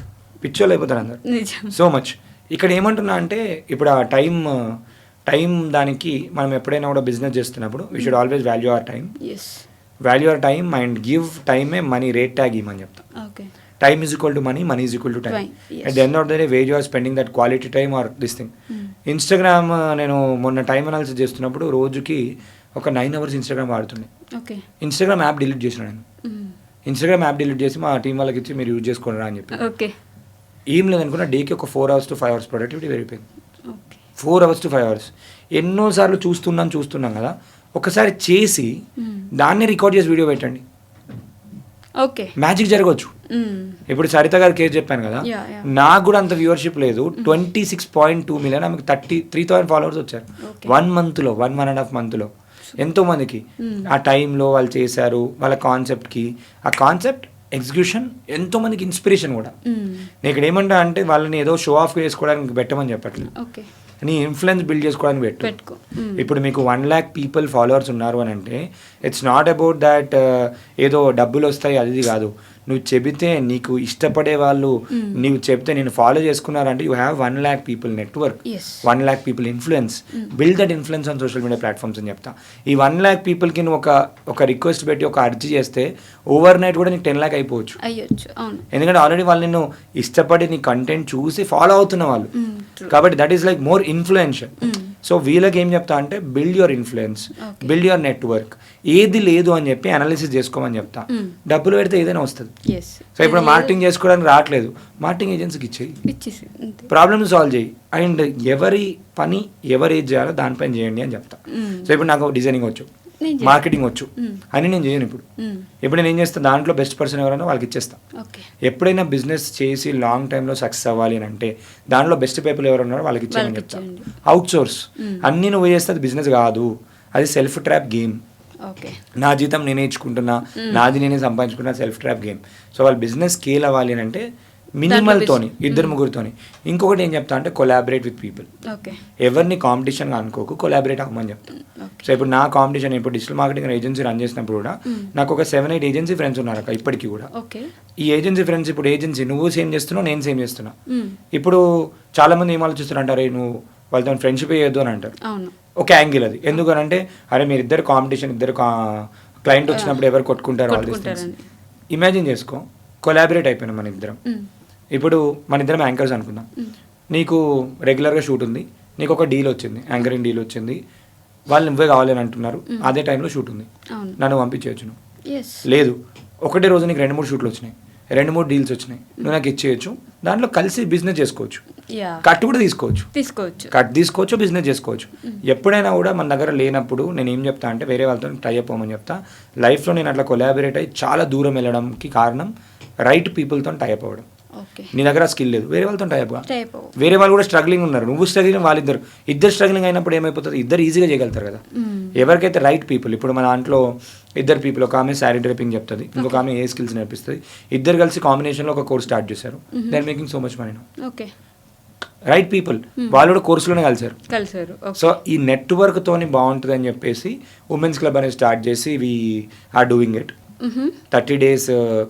పిచ్చోళ్ళు అయిపోతారు అందరు. నిజం. So much. ఇక్కడ ఏమంటున్నా అంటే ఇప్పుడు ఆ టైం దానికి మనం ఎప్పుడైనా కూడా బిజినెస్ చేస్తున్నప్పుడు we should always value our time. Yes. Value our time and give టైమే మనీ రేట్ ట్యాగ్ ఇవ్వమని చెప్తా. Okay. Time is equal to money, money is equal to time. Time, yes. At the end of the day wage you are spending that quality time or this thing. Instagram నేను మొన్న time analysis చేస్తున్నప్పుడు రోజుకి ఒక 9 hours Instagram వాడుతుండే. Okay. Instagram app delete చేసిన నేను. మ్మ్. Instagram app delete చేసి మా టీం వాళ్ళకి ఇచ్చి మీరు యూజ్ చేసుకోండి అని చెప్పి. ఓకే. ఏం లేదనుకున్నా డేకి ఒక 4 hours to 5 hours ప్రొడక్టివిటీ పెరిగిపోయింది. ఓకే. 4 hours to 5 hours. ఎన్నోసార్లు చూస్తున్నాం కదా, ఒకసారి చేసి దాన్ని రికార్డ్ చేసి వీడియో పెట్టండి, ఓకే. మ్యాజిక్ జరగవచ్చు. మ్మ్. ఇప్పుడు సరిత గారి కేసు చెప్పాను కదా, Yeah, yeah. నాకు కూడా అంత వ్యూవర్షిప్ లేదు. 26.2 million, ఆమెకు 33,000 followers వచ్చారు Okay. 1 monthలో, 1.5 monthలో. ఎంతో మందికి ఆ టైంలో వాళ్ళు చేశారు, వాళ్ళ కాన్సెప్ట్కి, ఆ కాన్సెప్ట్ ఎగ్జిక్యూషన్ ఎంతో మందికి ఇన్స్పిరేషన్ కూడా. మ్మ్. నేను ఇక్కడ ఏమంటా అంటే వాళ్ళని ఏదో షో ఆఫ్ చేసుకోవడానికి పెట్టమని చెప్పట్లేదు, ఓకే. నీ ఇన్ఫ్లుయెన్స్ బిల్డ్ చేసుకోవడానికి పెట్టు. పెట్టుకో. మ్మ్. ఇప్పుడు మీకు 1 lakh people ఫాలోవర్స్ ఉన్నారు అని అంటే ఇట్స్ నాట్ అబౌట్ దాట్ ఏదో డబ్బులు వస్తాయి అది కాదు. నువ్వు చెబితే నీకు ఇష్టపడే వాళ్ళు, నీవు చెప్తే నేను ఫాలో చేసుకున్నారంటే you have 1 lakh people network, Yes. 1 lakh people influence. Build that influence on social media platforms అని చెప్తా. ఈ 1 lakh peopleకి నువ్వు ఒక రిక్వెస్ట్ పెట్టి ఒక అర్జీ చేస్తే ఓవర్ నైట్ కూడా నీకు 10 lakh అయిపోవచ్చు. అయ్యొచ్చు. అవును. ఎందుకంటే ఆల్రెడీ వాళ్ళు నిన్ను ఇష్టపడి నీ కంటెంట్ చూసి ఫాలో అవుతున్న వాళ్ళు. True. కాబట్టి that is like more influential. So వీళ్ళకి ఏం చెప్తా అంటే build your influence, Okay. Build your network. ఏది లేదు అని చెప్పి అనాలిసిస్ చేసుకోమని చెప్తా. డబ్బులు పెడితే ఏదైనా వస్తుంది. ఎస్. సో ఇప్పుడు మార్కెటింగ్ చేసుకోవడానికి రావట్లేదు, మార్కెటింగ్ ఏజెన్సీకి ఇచ్చేయి, ఇచ్చేసి అంతే. ప్రాబ్లమ్ సాల్వ్ చేయి. అండ్ ఎవరి పని ఎవరు ఏది చేయాలో దానిపైన చేయండి అని చెప్తా. సో ఇప్పుడు నాకు డిజైనింగ్ వచ్చు, నేను చేస్తా. మార్కెటింగ్ వచ్చు అని నేను చేయను. ఇప్పుడు నేను ఏం చేస్తాను, దాంట్లో బెస్ట్ పర్సన్ ఎవరైనా వాళ్ళకి ఇచ్చేస్తా. ఓకే. ఎప్పుడైనా బిజినెస్ చేసి లాంగ్ టైంలో సక్సెస్ అవ్వాలి అని అంటే దాంట్లో బెస్ట్ పీపుల్ ఎవరు ఉన్నారో వాళ్ళకి ఇచ్చేయమని వాళ్ళకి చెప్తాను. ఇచ్చేయండి. అవుట్ సోర్స్ అన్నీ నువ్వు చేస్తే అది బిజినెస్ కాదు, అది సెల్ఫ్ ట్రాప్ గేమ్. ఓకే. నా జీతం నేనే ఇచ్చుకుంటున్నా, నాది నేనే సంపాదించుకున్నా, సెల్ఫ్ ట్రాప్ గేమ్. సో వాళ్ళ బిజినెస్ స్కేల్ అవ్వాలి అని అంటే మినిమల్తోని, ఇద్దరు ముగ్గురుతోని. ఇంకొకటి ఏం చెప్తా అంటే కొలాబరేట్ విత్ పీపుల్. ఓకే. ఎవరిని కాంపిటీషన్గా అనుకోకు, కొలాబరేట్ అవ్వమని చెప్తాను. సో ఇప్పుడు నా కాంపిటీషన్, ఇప్పుడు డిజిటల్ మార్కెటింగ్ ఏజెన్సీ రన్ చేసినప్పుడు కూడా నాకు ఒక 7-8 ఏజెన్సీ ఫ్రెండ్స్ ఉన్నారు అక్క ఇప్పటికీ కూడా. ఓకే. ఈ ఏజెన్సీ ఫ్రెండ్స్, ఇప్పుడు ఏజెన్సీ నువ్వు సేమ్ చేస్తున్నావు, నేను సేమ్ చేస్తున్నా. ఇప్పుడు చాలా మంది ఏం ఆలోచిస్తారు అంటారు, నువ్వు వాళ్ళతో ఫ్రెండ్షిప్ చేయొద్దు అని అంటారు. అవును. ఒక యాంగిల్ అది. ఎందుకనంటే అరే మీరు ఇద్దరు కాంపిటీషన్, ఇద్దరు క్లయింట్ వచ్చినప్పుడు ఎవరు కొట్టుకుంటారు వాళ్ళు. ఇమాజిన్ చేసుకో, కొలాబరేట్ అయిపోయినాం మన ఇద్దరం. ఇప్పుడు మన ఇద్దరం యాంకర్స్ అనుకుందాం. నీకు రెగ్యులర్గా షూట్ ఉంది, నీకు ఒక డీల్ వచ్చింది, యాంకరింగ్ డీల్ వచ్చింది, వాళ్ళు నువ్వే కావాలని అంటున్నారు, అదే టైంలో షూట్ ఉంది, నన్ను పంపించేయచ్చు నువ్వు. ఎస్. లేదు, ఒకటే రోజు నీకు 2-3 షూట్లు వచ్చినాయి, 2-3 డీల్స్ వచ్చినాయి, నువ్వు నాకు ఇచ్చేయచ్చు, దాంట్లో కలిసి బిజినెస్ చేసుకోవచ్చు, యా. కట్ కూడా తీసుకోవచ్చు, కట్ తీసుకోవచ్చు, బిజినెస్ చేసుకోవచ్చు. ఎప్పుడైనా కూడా మన దగ్గర లేనప్పుడు నేను ఏం చెప్తా అంటే వేరే వాళ్ళతో ట్రై అయిపోమని చెప్తా. లైఫ్లో నేను అట్లా కొలాబరేట్ అయ్యి చాలా దూరం వెళ్ళడానికి కారణం రైట్ పీపుల్తో టై అప్ అవ్వడం. ఓకే. నీ దగ్గర స్కిల్ లేదు, వేరే వాళ్ళతో టై అప్. టైప్. వేరే వాళ్ళు కూడా స్ట్రగ్లింగ్ ఉన్నారు, నువ్వు స్ట్రగ్లింగ్, ఇద్దరు స్ట్రగ్లింగ్ అయినప్పుడు ఏమైపోతుంది, ఇద్దరు ఈజీగా చేయగలుగుతారు కదా. ఎవరికైతే రైట్ పీపుల్, ఇప్పుడు మన దాంట్లో ఇద్దరు పీపుల్, ఒక ఆమె శారీ డ్రైపింగ్ చెప్తుంది, ఇంకొక ఆమె ఏ స్కిల్స్ నేర్పిస్తుంది, ఇద్దరు కలిసి కాంబినేషన్లో ఒక కోర్స్ స్టార్ట్ చేశారు. They are making so much money now. Okay. Right people, వాళ్ళు కూడా కోర్సులోనే కలిసారు. సో ఈ నెట్వర్క్ తోని బాగుంటుంది అని చెప్పేసి ఉమెన్స్ క్లబ్ అనేది స్టార్ట్ చేసి we are doing it. 30 days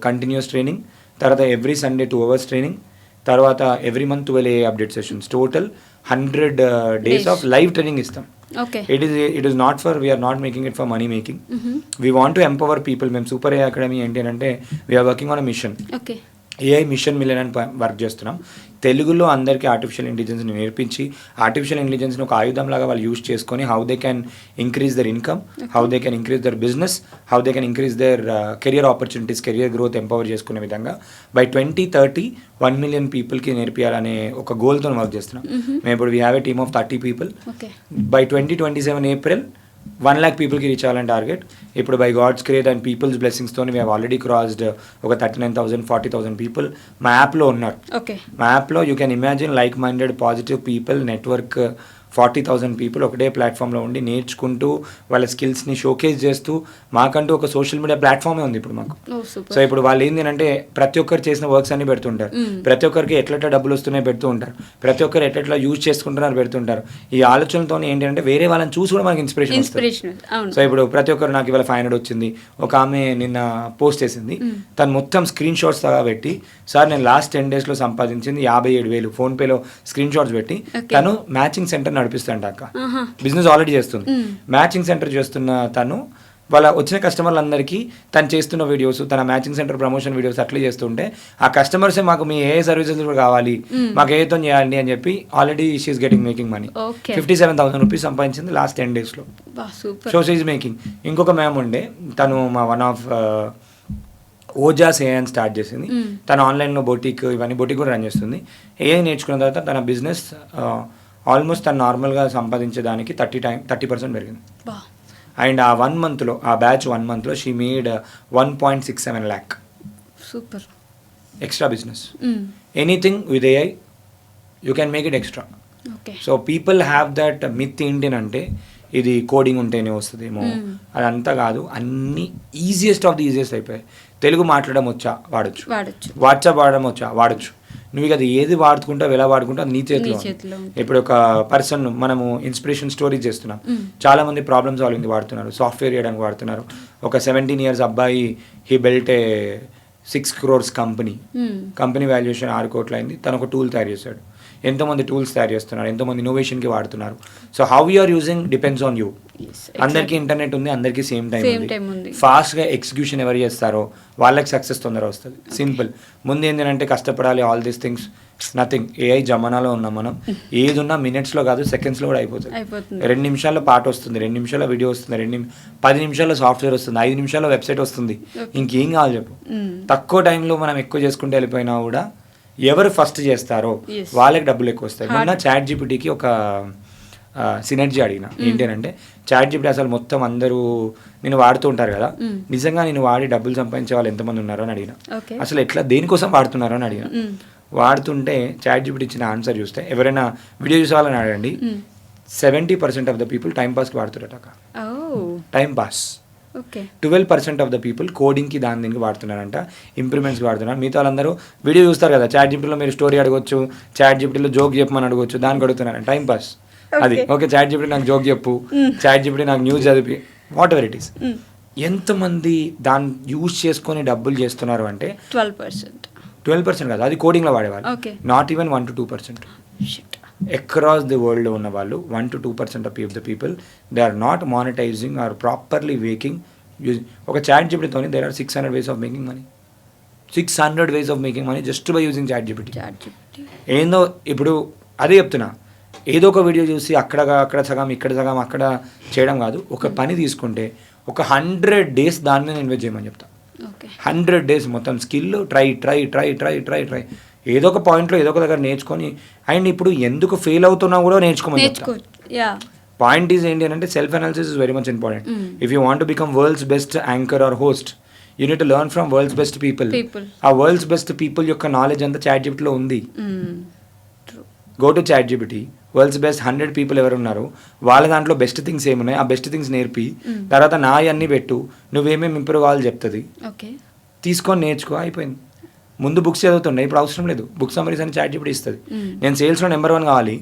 continuous training, తర్వాత ఎవ్రీ సండే 2 hours ట్రైనింగ్, తర్వాత every month 12 AA update sessions, total 100 days of live training ఇస్తాం. Okay. It is not for, we are not making it for money making. We want to empower people. మేము super AI academy ఏంటి అంటే we are working on a mission. Okay. AI mission million అని work చేస్తున్నాం. తెలుగులో అందరికీ artificial ఇంటెలిజెన్స్ని నేర్పించి artificial ఇంటెలిజెన్స్ని ఒక ఆయుధంలాగా వాళ్ళు యూజ్ చేసుకొని how they can increase their income, how they can increase their business, how they can increase their career opportunities, career growth empower చేసుకునే విధంగా బై 2030 1 million పీపుల్కి నేర్పియాలనే ఒక గోల్తో వర్క్ చేస్తున్నాం. మేము ఇప్పుడు we have a team of 30 people. Okay. By 2027 April 1 lakh పీపుల్కి reach అవ్వాలని target. ఇప్పుడు by God's craze and people's బ్లెస్సింగ్స్తో వీ హ్యావ్ ఆల్రెడీ క్రాస్డ్ ఒక 39,000 40,000 పీపుల్ మా యాప్లో ఉన్నారు. ఓకే. మా యాప్లో you can imagine like minded positive people network 40,000 people ఒకటే ప్లాట్ఫామ్లో ఉండి నేర్చుకుంటూ వాళ్ళ స్కిల్స్ని షోకేస్ చేస్తూ మాకంటూ ఒక సోషల్ మీడియా ప్లాట్ఫామే ఉంది ఇప్పుడు మాకు. సో ఇప్పుడు వాళ్ళు ఏంటి అంటే ప్రతి ఒక్కరు చేసిన వర్క్స్ అన్ని పెడుతుంటారు, ప్రతి ఒక్కరికి ఎట్లా డబ్బులు వస్తున్నాయి పెడుతూ ఉంటారు, ప్రతి ఒక్కరు ఎట్లా యూజ్ చేసుకుంటున్నారు పెడుతుంటారు. ఈ ఆలోచనతో ఏంటంటే వేరే వాళ్ళని చూసి కూడా మనకి ఇన్స్పిరేషన్ వస్తుంది. సో ఇప్పుడు ప్రతి ఒక్కరు నాకు ఇవాళ 500 వచ్చింది, ఒక ఆమె నిన్న పోస్ట్ చేసింది, తను మొత్తం స్క్రీన్ షాట్స్ గా పెట్టి సార్ నేను లాస్ట్ 10 daysలో సంపాదించింది 57,000 ఫోన్పేలో స్క్రీన్ షాట్స్ పెట్టి తను మ్యాచింగ్ సెంటర్ నడిపిస్తాంట అక్క. బిజినెస్ ఆల్రెడీ చేస్తుంది. మ్యాచింగ్ సెంటర్ చేస్తున్న తను వాళ్ళ వచ్చిన కస్టమర్లందరికీ తను చేస్తున్న వీడియోస్, తన మ్యాచింగ్ సెంటర్ ప్రమోషన్ వీడియోస్ అట్లా చేస్తుంటే ఆ కస్టమర్సే మాకు మీ ఏ సర్వీసెస్ కూడా కావాలి, మాకు ఏతో చేయాలి అని చెప్పి already she's getting making money. 57,000 rupees సంపాదించింది లాస్ట్ 10 daysలో. So she's making. ఇంకొక మ్యామ్ ఉండే, తను మా వన్ ఆఫ్ ఓజాస్ ఏఐ అని స్టార్ట్ చేసింది. తను ఆన్లైన్లో బొటిక్ ఇవన్నీ బొటిక్ కూడా రన్ చేస్తుంది. ఏఐ నేర్చుకున్న తర్వాత తన బిజినెస్ ఆల్మోస్ట్ తను నార్మల్గా సంపాదించేదానికి 30% పెరిగింది. అండ్ ఆ 1 monthలో ఆ బ్యాచ్ 1 monthలో she made 1.67 lakh. Super. Extra business. Anything with AI you can make it extra. So people have that myth ఏంటంటే ఇది కోడింగ్ ఉంటేనే వస్తుందేమో, అదంతా కాదు. అన్ని ఈజియెస్ట్ ఆఫ్ ది ఈజియెస్ట్ అయిపోయాయి. తెలుగు మాట్లాడడం వచ్చా వాడచ్చు, వాట్సాప్ వాడడం వచ్చా వాడచ్చు. నువ్వు ఇక అది ఏది వాడుకుంటావు ఎలా వాడుకుంటావు అది నీ చేతిలో. ఇప్పుడు ఒక పర్సన్ మనము ఇన్స్పిరేషన్ స్టోరీస్ చేస్తున్నాం, చాలా మంది ప్రాబ్లమ్ సాల్వింగ్ వాడుతున్నారు, సాఫ్ట్వేర్ చేయడానికి వాడుతున్నారు. ఒక 17 years అబ్బాయి he built a 6 crores company valuation 6 కోట్లు అయింది. తను ఒక టూల్ తయారు చేశాడు. ఎంతోమంది టూల్స్ తయారు చేస్తున్నారు, ఎంతోమంది ఇన్నోవేషన్కి వాడుతున్నారు. So how you are using depends on you. అందరికీ ఇంటర్నెట్ ఉంది, అందరికీ సేమ్ టైం ఉంది. ఫాస్ట్గా ఎగ్జిక్యూషన్ ఎవరు చేస్తారో వాళ్ళకి సక్సెస్ తొందర వస్తుంది. సింపుల్. ముందు ఏంటంటే కష్టపడాలి, all these things nothing. AI జమానాలో ఉన్నాం మనం. ఏది ఉన్నా మినిట్స్లో కాదు సెకండ్స్లో కూడా అయిపోతుంది. 2 నిమిషాల్లో పాట వస్తుంది, 2 నిమిషాల్లో వీడియో వస్తుంది, 10 నిమిషాల్లో సాఫ్ట్వేర్ వస్తుంది, 5 నిమిషాల్లో వెబ్సైట్ వస్తుంది. ఇంకేం కావాలి చెప్పు. తక్కువ టైంలో మనం ఎక్కువ చేసుకుంటూ వెళ్ళిపోయినా కూడా ఎవరు ఫస్ట్ చేస్తారో వాళ్ళకి డబ్బులు ఎక్కువ వస్తాయి. మొన్న చాట్ జీపీటీకి ఒక సినర్జీ అడిగిన, ఏంటంటే చాట్ జీపీటీ అసలు మొత్తం అందరూ నేను వాడుతూ ఉంటారు కదా, నిజంగా నేను వాడి డబ్బులు సంపాదించే వాళ్ళు ఎంతమంది ఉన్నారో అని అడిగిన. అసలు ఎట్లా దేనికోసం వాడుతున్నారో అని అడిగిన. వాడుతుంటే చాట్ జీపీటీ ఇచ్చిన ఆన్సర్ చూస్తే, ఎవరైనా వీడియో చూసాలని అడగండి, 70% ఆఫ్ ద పీపుల్ టైం పాస్కి వాడుతున్నట్టు. Time pass. 12% of the people కోడింగ్కి దీనికి వాడుతున్నారంట, ఇంప్రూవ్మెంట్స్కి వాడుతున్నారు. మిగతా వాళ్ళందరూ వీడియో చూస్తారు కదా, చాట్ జీపీటీలో మీరు స్టోరీ అడగొచ్చు, చాట్ జీపీటీలో జోక్ చెప్పమని అడగొచ్చు, దానికి అడుగుతున్నారు టైం పాస్. అది ఓకే, చాట్ జీపీటీ నాకు జోక్ చెప్పు, చాట్ జీపీటీ నాకు న్యూస్ చదివి, వాట్ ఎవర్ ఇట్ ఈస్. ఎంతమంది దాన్ని యూజ్ చేసుకొని డబ్బులు చేస్తున్నారు అంటే 12% కాదు, అది కోడింగ్లో వాడేవాళ్ళు. Not even 1 to 2%. Across the world ఉన్న వాళ్ళు 1 to 2% of the people they are not monetising or properly making. ఒక చాట్ జీపీటీతో there are 600 ways of making money. 600 ways of making money just by using chat GPT. ఏందో ఇప్పుడు అదే చెప్తున్నా, ఏదో ఒక వీడియో చూసి అక్కడ సగం ఇక్కడ సగం అక్కడ చేయడం కాదు. ఒక పని తీసుకుంటే ఒక 100 days దాని మీద ఇన్వెస్ట్ చేయమని చెప్తా. 100 days మొత్తం స్కిల్ ట్రై ఏదో ఒక పాయింట్లో ఏదో ఒక దగ్గర నేర్చుకొని, అండ్ ఇప్పుడు ఎందుకు ఫెయిల్ అవుతున్నా కూడా నేర్చుకోమని చెప్తా. పాయింట్ ఈజ్ ఏంటి అంటే self analysis is very much important. If you want to become world's best anchor or host, you need to learn from world's best people. ఆ వరల్డ్స్ బెస్ట్ పీపుల్ యొక్క నాలెడ్జ్ అంతా chat జీపీటీలో ఉంది. Go to chat GPT, world's best 100 people ఎవరు ఉన్నారు, వాళ్ళ దాంట్లో best things ఏమున్నాయి, ఆ బెస్ట్ థింగ్స్ నేర్పి తర్వాత నా అన్నీ పెట్టు, నువ్వేమేమి ఇంప్రూవ్ కావాలి చెప్తుంది, తీసుకొని నేర్చుకో, అయిపోయింది. ముందు బుక్స్ చదువుతుండే, ఇప్పుడు అవసరం లేదు. బుక్ సమ్మరీస్ అని చాట్ జీపీటీ ఇస్తుంది. నేను సేల్స్లో నెంబర్ 1 కావాలి,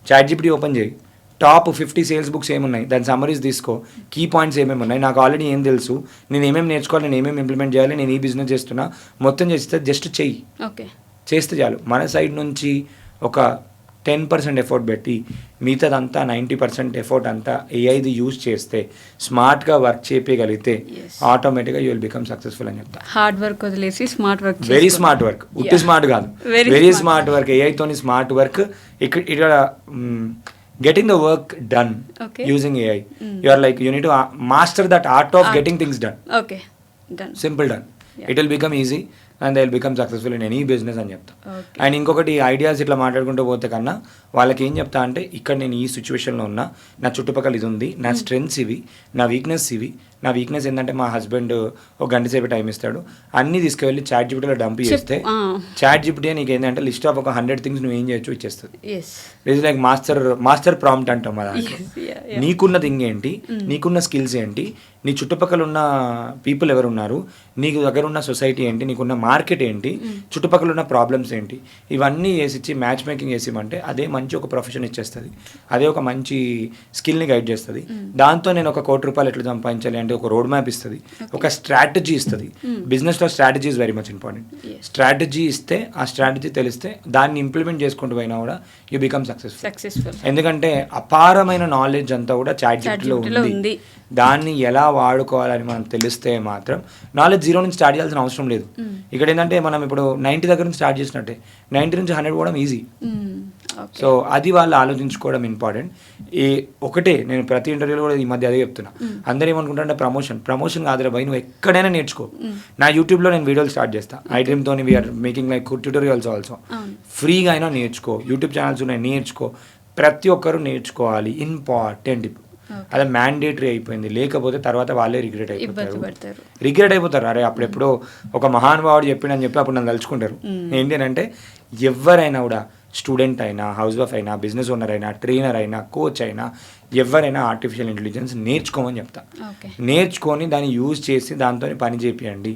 చాట్ జీపీటీ ఓపెన్ చేయి, టాప్ 50 సేల్స్ బుక్స్ ఏమున్నాయి దాని సమ్మరీస్ తీసుకో, కీ పాయింట్స్ ఏమేమి ఉన్నాయి, నాకు ఆల్రెడీ ఏం తెలుసు, నేను ఏమేమి నేర్చుకోవాలి, నేను ఏమేమి ఇంప్లిమెంట్ చేయాలి, నేను ఈ బిజినెస్ చేస్తున్నా, మొత్తం చేస్తే జస్ట్ చెయ్యి, చేస్తే చాలు. మన సైడ్ నుంచి ఒక 10% ఎఫర్ట్ పెట్టి మిగతాదంతా 90% ఎఫర్ట్ అంతా ఏఐది యూజ్ చేస్తే, స్మార్ట్గా వర్క్ చేయగలిగితే ఆటోమేటిక్గా యూ విల్ బికమ్ సక్సెస్ఫుల్ అని చెప్తా. హార్డ్ వర్క్ వదిలేసి smart work, very smart work, ఉట్టి స్మార్ట్ కాదు, వెరీ స్మార్ట్ వర్క్. ఏఐతోని స్మార్ట్ వర్క్. ఇక్కడ getting the work done using AI. You are like, you need to master that art of getting things done. Done. Simple done. It will become easy. And they will become successful in any business అని చెప్తా. Okay. And ఇంకొకటి ideas ఇట్లా మాట్లాడుకుంటూ పోతే కన్నా వాళ్ళకి ఏం చెప్తా అంటే ఇక్కడ నేను ఈ సిచ్యువేషన్లో ఉన్నా, నా చుట్టుపక్కల ఇది ఉంది, నా స్ట్రెంగ్స్ ఇవి, నా వీక్నెస్ ఇవి. నా వీక్నెస్ ఏంటంటే మా హస్బెండ్ ఒక గంట సేపు టైం ఇస్తాడు, అన్నీ తీసుకువెళ్ళి చాట్ జీపీటీలో డంప్ చేస్తే చాట్ జీపీటీ నీకు ఏంటంటే లిస్ట్ ఆఫ్ ఒక 100 థింగ్స్ నువ్వు ఏం చేయొచ్చు ఇచ్చేస్తుంది. ఇట్స్ లైక్ మాస్టర్ ప్రాంప్ట్ అంటాం కదా. నీకున్న థింగ్ ఏంటి, నీకున్న స్కిల్స్ ఏంటి, నీ చుట్టుపక్కల ఉన్న పీపుల్ ఎవరు ఉన్నారు, నీకు దగ్గర ఉన్న సొసైటీ ఏంటి, నీకున్న మార్కెట్ ఏంటి, చుట్టుపక్కల ఉన్న ప్రాబ్లమ్స్ ఏంటి, ఇవన్నీ వేసిచ్చి మ్యాచ్ మేకింగ్ వేసిమంటే అదే మంచి ఒక ప్రొఫెషన్ ఇచ్చేస్తుంది. అదే ఒక మంచి స్కిల్ని గైడ్ చేస్తుంది. దాంతో నేను ఒక ₹1 కోటి ఎట్లా సంపాదించాలి అంటే ఒక రోడ్ మ్యాప్ ఇస్తుంది, ఒక స్ట్రాటజీ ఇస్తుంది. బిజినెస్లో strategy is very much important. Strategy ఇస్తే, ఆ స్ట్రాటజీ తెలిస్తే దాన్ని ఇంప్లిమెంట్ చేసుకుంటూ పోయినా కూడా యూ బికమ్ సక్సెస్ఫుల్. ఎందుకంటే అపారమైన నాలెడ్జ్ అంతా కూడా చాట్ జీపీటీలో ఉంది. దాన్ని ఎలా వాడుకోవాలని మనం తెలిస్తే మాత్రం నాలెడ్జ్ 0 నుంచి స్టార్ట్ చేయాల్సిన అవసరం లేదు. ఇక్కడ ఏంటంటే మనం ఇప్పుడు 90 దగ్గర నుంచి స్టార్ట్ చేసినట్టే 90 నుంచి 100 పోవడం ఈజీ. సో అది వాళ్ళు ఆలోచించుకోవడం ఇంపార్టెంట్. ఒకటే నేను ప్రతి ఇంటర్వ్యూలో కూడా ఈ మధ్య అదే చెప్తున్నా. అందరూ ఏమనుకుంటారంటే ప్రమోషన్ కాదురా భయ్, నువ్వు ఎక్కడైనా నేర్చుకో. నా యూట్యూబ్లో నేను వీడియోలు స్టార్ట్ చేస్తాను. ఐడ్రీమ్తో we are making like tutorials also. ఫ్రీగా అయినా నేర్చుకో, యూట్యూబ్ ఛానల్స్ ఉన్నాయి, నేర్చుకో. ప్రతి ఒక్కరు నేర్చుకోవాలి, ఇంపార్టెంట్. అదే మ్యాండేటరీ అయిపోయింది. లేకపోతే తర్వాత వాళ్ళే రిగ్రెట్ అయిపోతారు. అరే అప్పుడెప్పుడో ఒక మహానుభావుడు చెప్పిండని చెప్పి అప్పుడు నన్ను తలుచుకుంటారు. ఏంటి అంటే ఎవరైనా కూడా, స్టూడెంట్ అయినా, హౌస్ వైఫ్ అయినా, బిజినెస్ ఓనర్ అయినా, ట్రైనర్ అయినా, కోచ్ అయినా, ఎవరైనా ఆర్టిఫిషియల్ ఇంటెలిజెన్స్ నేర్చుకోమని చెప్తా. నేర్చుకొని దాన్ని యూజ్ చేసి దాంతో పని చేపియండి.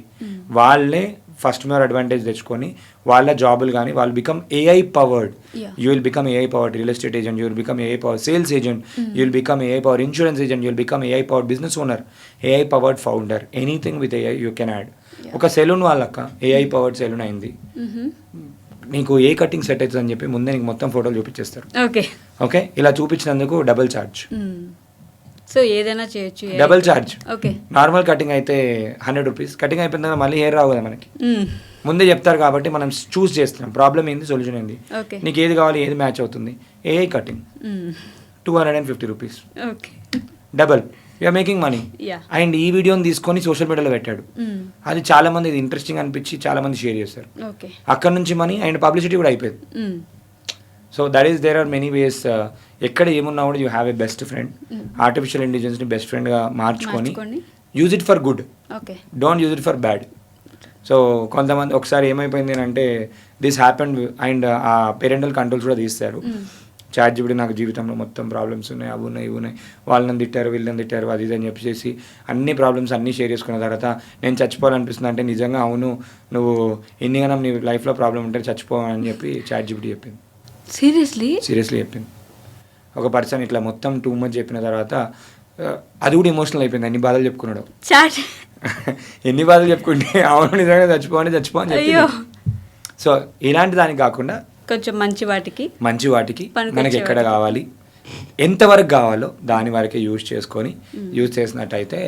వాళ్ళే ఫస్ట్ మోర్ అడ్వాంటేజ్ తెచ్చుకొని వాళ్ళ జాబులు కానీ వాళ్ళు become AI powered. You will become AI powered real estate agent, you will become AI powered sales agent, you will become AI powered insurance agent, you will become AI powered business owner, AI powered founder. Anything with AI you can add. ఒక salon వాళ్ళక్క AI powered salon అయింది. నీకు ఏ cutting set అవుతుంది అని చెప్పి ముందే నీకు మొత్తం ఫోటోలు చూపించేస్తారు. ఓకే, ఇలా చూపించినందుకు డబుల్ ఛార్జ్. సో ఏదైనా చేయొచ్చు, double charge. Okay, normal cutting అయితే ₹100. కటింగ్ అయిపోయిన తర్వాత మళ్ళీ హెయిర్ రావు కదా మనకి. ముందే చెప్తారు కాబట్టి మనం చూస్ చేస్తున్నాం. ప్రాబ్లం ఏంది, సొల్యూషన్ ఏంది, నీకు ఏది కావాలి, ఏది మ్యాచ్ అవుతుంది. AI cutting ₹250. Okay, double, you are making money. And ఈ వీడియోని తీసుకొని సోషల్ మీడియాలో పెట్టాడు. అది చాలా మంది ఇది ఇంట్రెస్టింగ్ అనిపించి చాలా మంది షేర్ చేస్తారు. అక్కడ నుంచి మనీ అండ్ పబ్లిసిటీ కూడా అయిపోయింది. So that is there are many ways. ఎక్కడ ఏమున్నా కూడా you have a best friend. Artificial ఇంటెలిజెన్స్ని బెస్ట్ ఫ్రెండ్గా మార్చుకొని use it for good, don't use it for bad. So కొంతమంది ఒకసారి ఏమైపోయింది అంటే దిస్ హ్యాపెండ్ అండ్ ఆ పేరెంటల్ కంట్రోల్స్ కూడా తీస్తారు. చాట్ జీపీటీ నాకు జీవితంలో మొత్తం ప్రాబ్లమ్స్ ఉన్నాయి, అవి ఉన్నాయి, ఇవి ఉన్నాయి, వాళ్ళని తిట్టారు, వీళ్ళని తిట్టారు, అది ఇది అని చెప్పేసి అన్ని ప్రాబ్లమ్స్ అన్నీ షేర్ చేసుకున్న తర్వాత నేను చచ్చిపోవాలనిపిస్తుంది అంటే నిజంగా అవును, నువ్వు ఎన్నిగానో నీ లైఫ్లో ప్రాబ్లం ఉంటే చచ్చిపోవాలని చెప్పి చాట్ జీపీటీ చెప్పింది. సీరియస్లీ చెప్పింది. ఒక పర్సన్ ఇట్లా మొత్తం టూ మచ్ చెప్పిన తర్వాత అది కూడా ఎమోషనల్ అయిపోయింది. అన్ని బాధలు చెప్పుకున్నాడు. ఎన్ని బాధలు చెప్పుకుంటే అవును నిజంగా చచ్చిపోని చెప్పి. సో ఇలాంటి దానికి కాకుండా కొంచెం మంచి వాటికి మనకి ఎక్కడ కావాలి, ఎంతవరకు కావాలో దాని వరకే యూజ్ చేసుకొని యూజ్ చేసినట్టయితే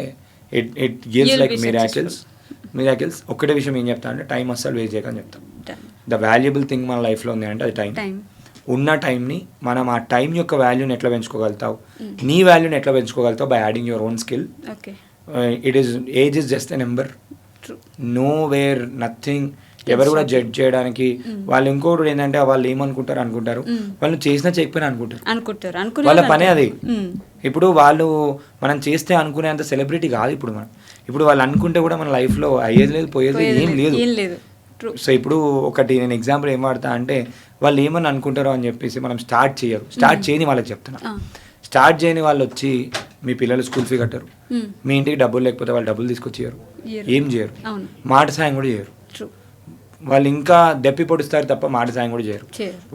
ఇట్ గివ్స్ లైక్ మిరాకిల్స్. ఒక్కటే విషయం ఏం చెప్తా అంటే టైం అస్సలు వేస్ట్ చేయకని చెప్తాం. ద వాల్యుబుల్ థింగ్ మన లైఫ్లో ఉంది అంటే అది టైం. ఉన్న టైంని మనం ఆ టైం యొక్క వాల్యూని ఎట్లా పెంచుకోగలుగుతావు, నీ వాల్యూని ఎట్లా పెంచుకోగలుగుతావు by adding your own skill. Age is just a number, no where nothing. ఎవరు కూడా జడ్జ్ చేయడానికి వాళ్ళు ఇంకోటి ఏంటంటే వాళ్ళు ఏమనుకుంటారు, వాళ్ళు చేసినా చేయకపోయినా అనుకుంటారు. వాళ్ళ పనే అది. ఇప్పుడు వాళ్ళు మనం చేస్తే అనుకునేంత సెలబ్రిటీ కాదు ఇప్పుడు మనం. ఇప్పుడు వాళ్ళు అనుకుంటే కూడా మన లైఫ్లో అయ్యేది లేదు, పోయేది ఏం లేదు. సో ఇప్పుడు ఒకటి నేను ఎగ్జాంపుల్ ఏం వాడతా అంటే వాళ్ళు ఏమని అనుకుంటారో అని చెప్పేసి మనం స్టార్ట్ చేయని వాళ్ళకి చెప్తున్నా. స్టార్ట్ చేయని వాళ్ళు వచ్చి మీ పిల్లలు స్కూల్ ఫీ కట్టరు, మీ ఇంటికి డబ్బులు లేకపోతే వాళ్ళు డబ్బులు తీసుకొచ్చేయరు, ఏం చేయరు, మాట సాయం కూడా చేయరు. వాళ్ళు ఇంకా దెప్పి పొడుస్తారు తప్ప మాట సాయం కూడా చేయరు.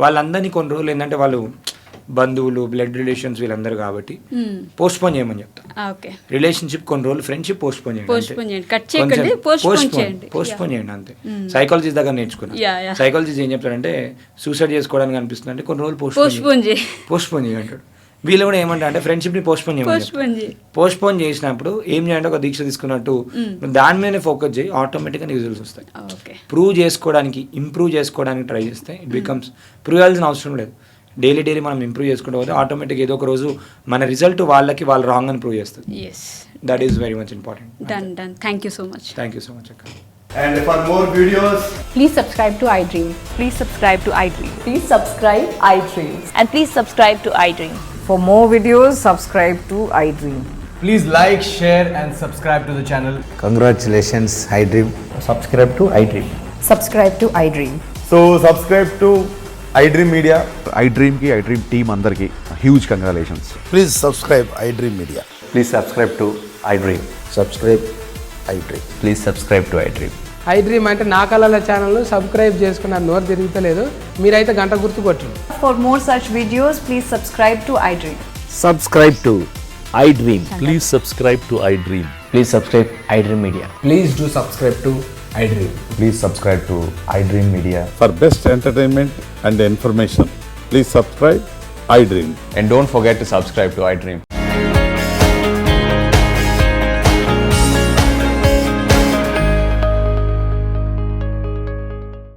వాళ్ళందరినీ కొన్ని రోజులు ఏంటంటే వాళ్ళు బంధువులు, బ్లడ్ రిలేషన్స్ వీళ్ళందరూ కాబట్టి పోస్ట్పోన్ చేయమని చెప్తా. రిలేషన్షిప్ కొన్ని రోజులు, ఫ్రెండ్షిప్ పోస్ట్పోన్ చేయండి అంతే. సైకాలజీ దగ్గర నేర్చుకున్నా. సైకాలజీ ఏం చెప్తాడంటే సూసైడ్ చేసుకోవడానికి అనిపిస్తుంది అంటే కొన్ని రోజులు పోస్ట్పోన్ చేయంటాడు. వీళ్ళు కూడా ఏమంటారు అంటే ఫ్రెండ్షిప్ని పోస్ట్పోన్ చేసినప్పుడు ఏం చేయాలంటే ఒక దీక్ష తీసుకున్నట్టు దాని మీదనే ఫోకస్ చేయి, ఆటోమేటిక్గా రిజల్ట్స్ వస్తాయి. ఇంప్రూవ్ చేసుకోవడానికి ట్రై చేస్తే ఇట్ బికమ్స్. ప్రూవ్ చేయాల్సిన అవసరం లేదు. డైలీ మనం ఇంప్రూవ్ చేసుకుంటూ పోతే ఆటోమేటిక్గా ఏదో ఒక రోజు మన రిజల్ట్ వాళ్ళు రాంగ్ అని ప్రూవ్ చేస్తుంది. That is very much important. Thank you so much అక్క. And for more videos, Please subscribe to iDream. Please subscribe to iDream. Please subscribe iDream. And please subscribe to iDream. For more videos, subscribe to iDream. please like, share, and subscribe to the channel. Congratulations, iDream. Subscribe to iDream. Subscribe to iDream. So subscribe to iDream Media. iDreamకి iDream team అందరికీ huge congratulations. Please subscribe iDream Media. Please subscribe to iDream. Subscribe iDream. Please subscribe to iDream. iDream అంటే నా కళల ఛానల్ను subscribe చేసుకున్న నోరు తిరుగుతలేదు, మీరైతే గంట గుర్తు కొట్టండి. For more such videos, please subscribe to iDream. Subscribe to iDream. Please subscribe to iDream. Please subscribe iDream Media. Please do subscribe to iDream. Please subscribe to iDream Media. For best entertainment and information, please subscribe iDream. And don't forget to subscribe to iDream.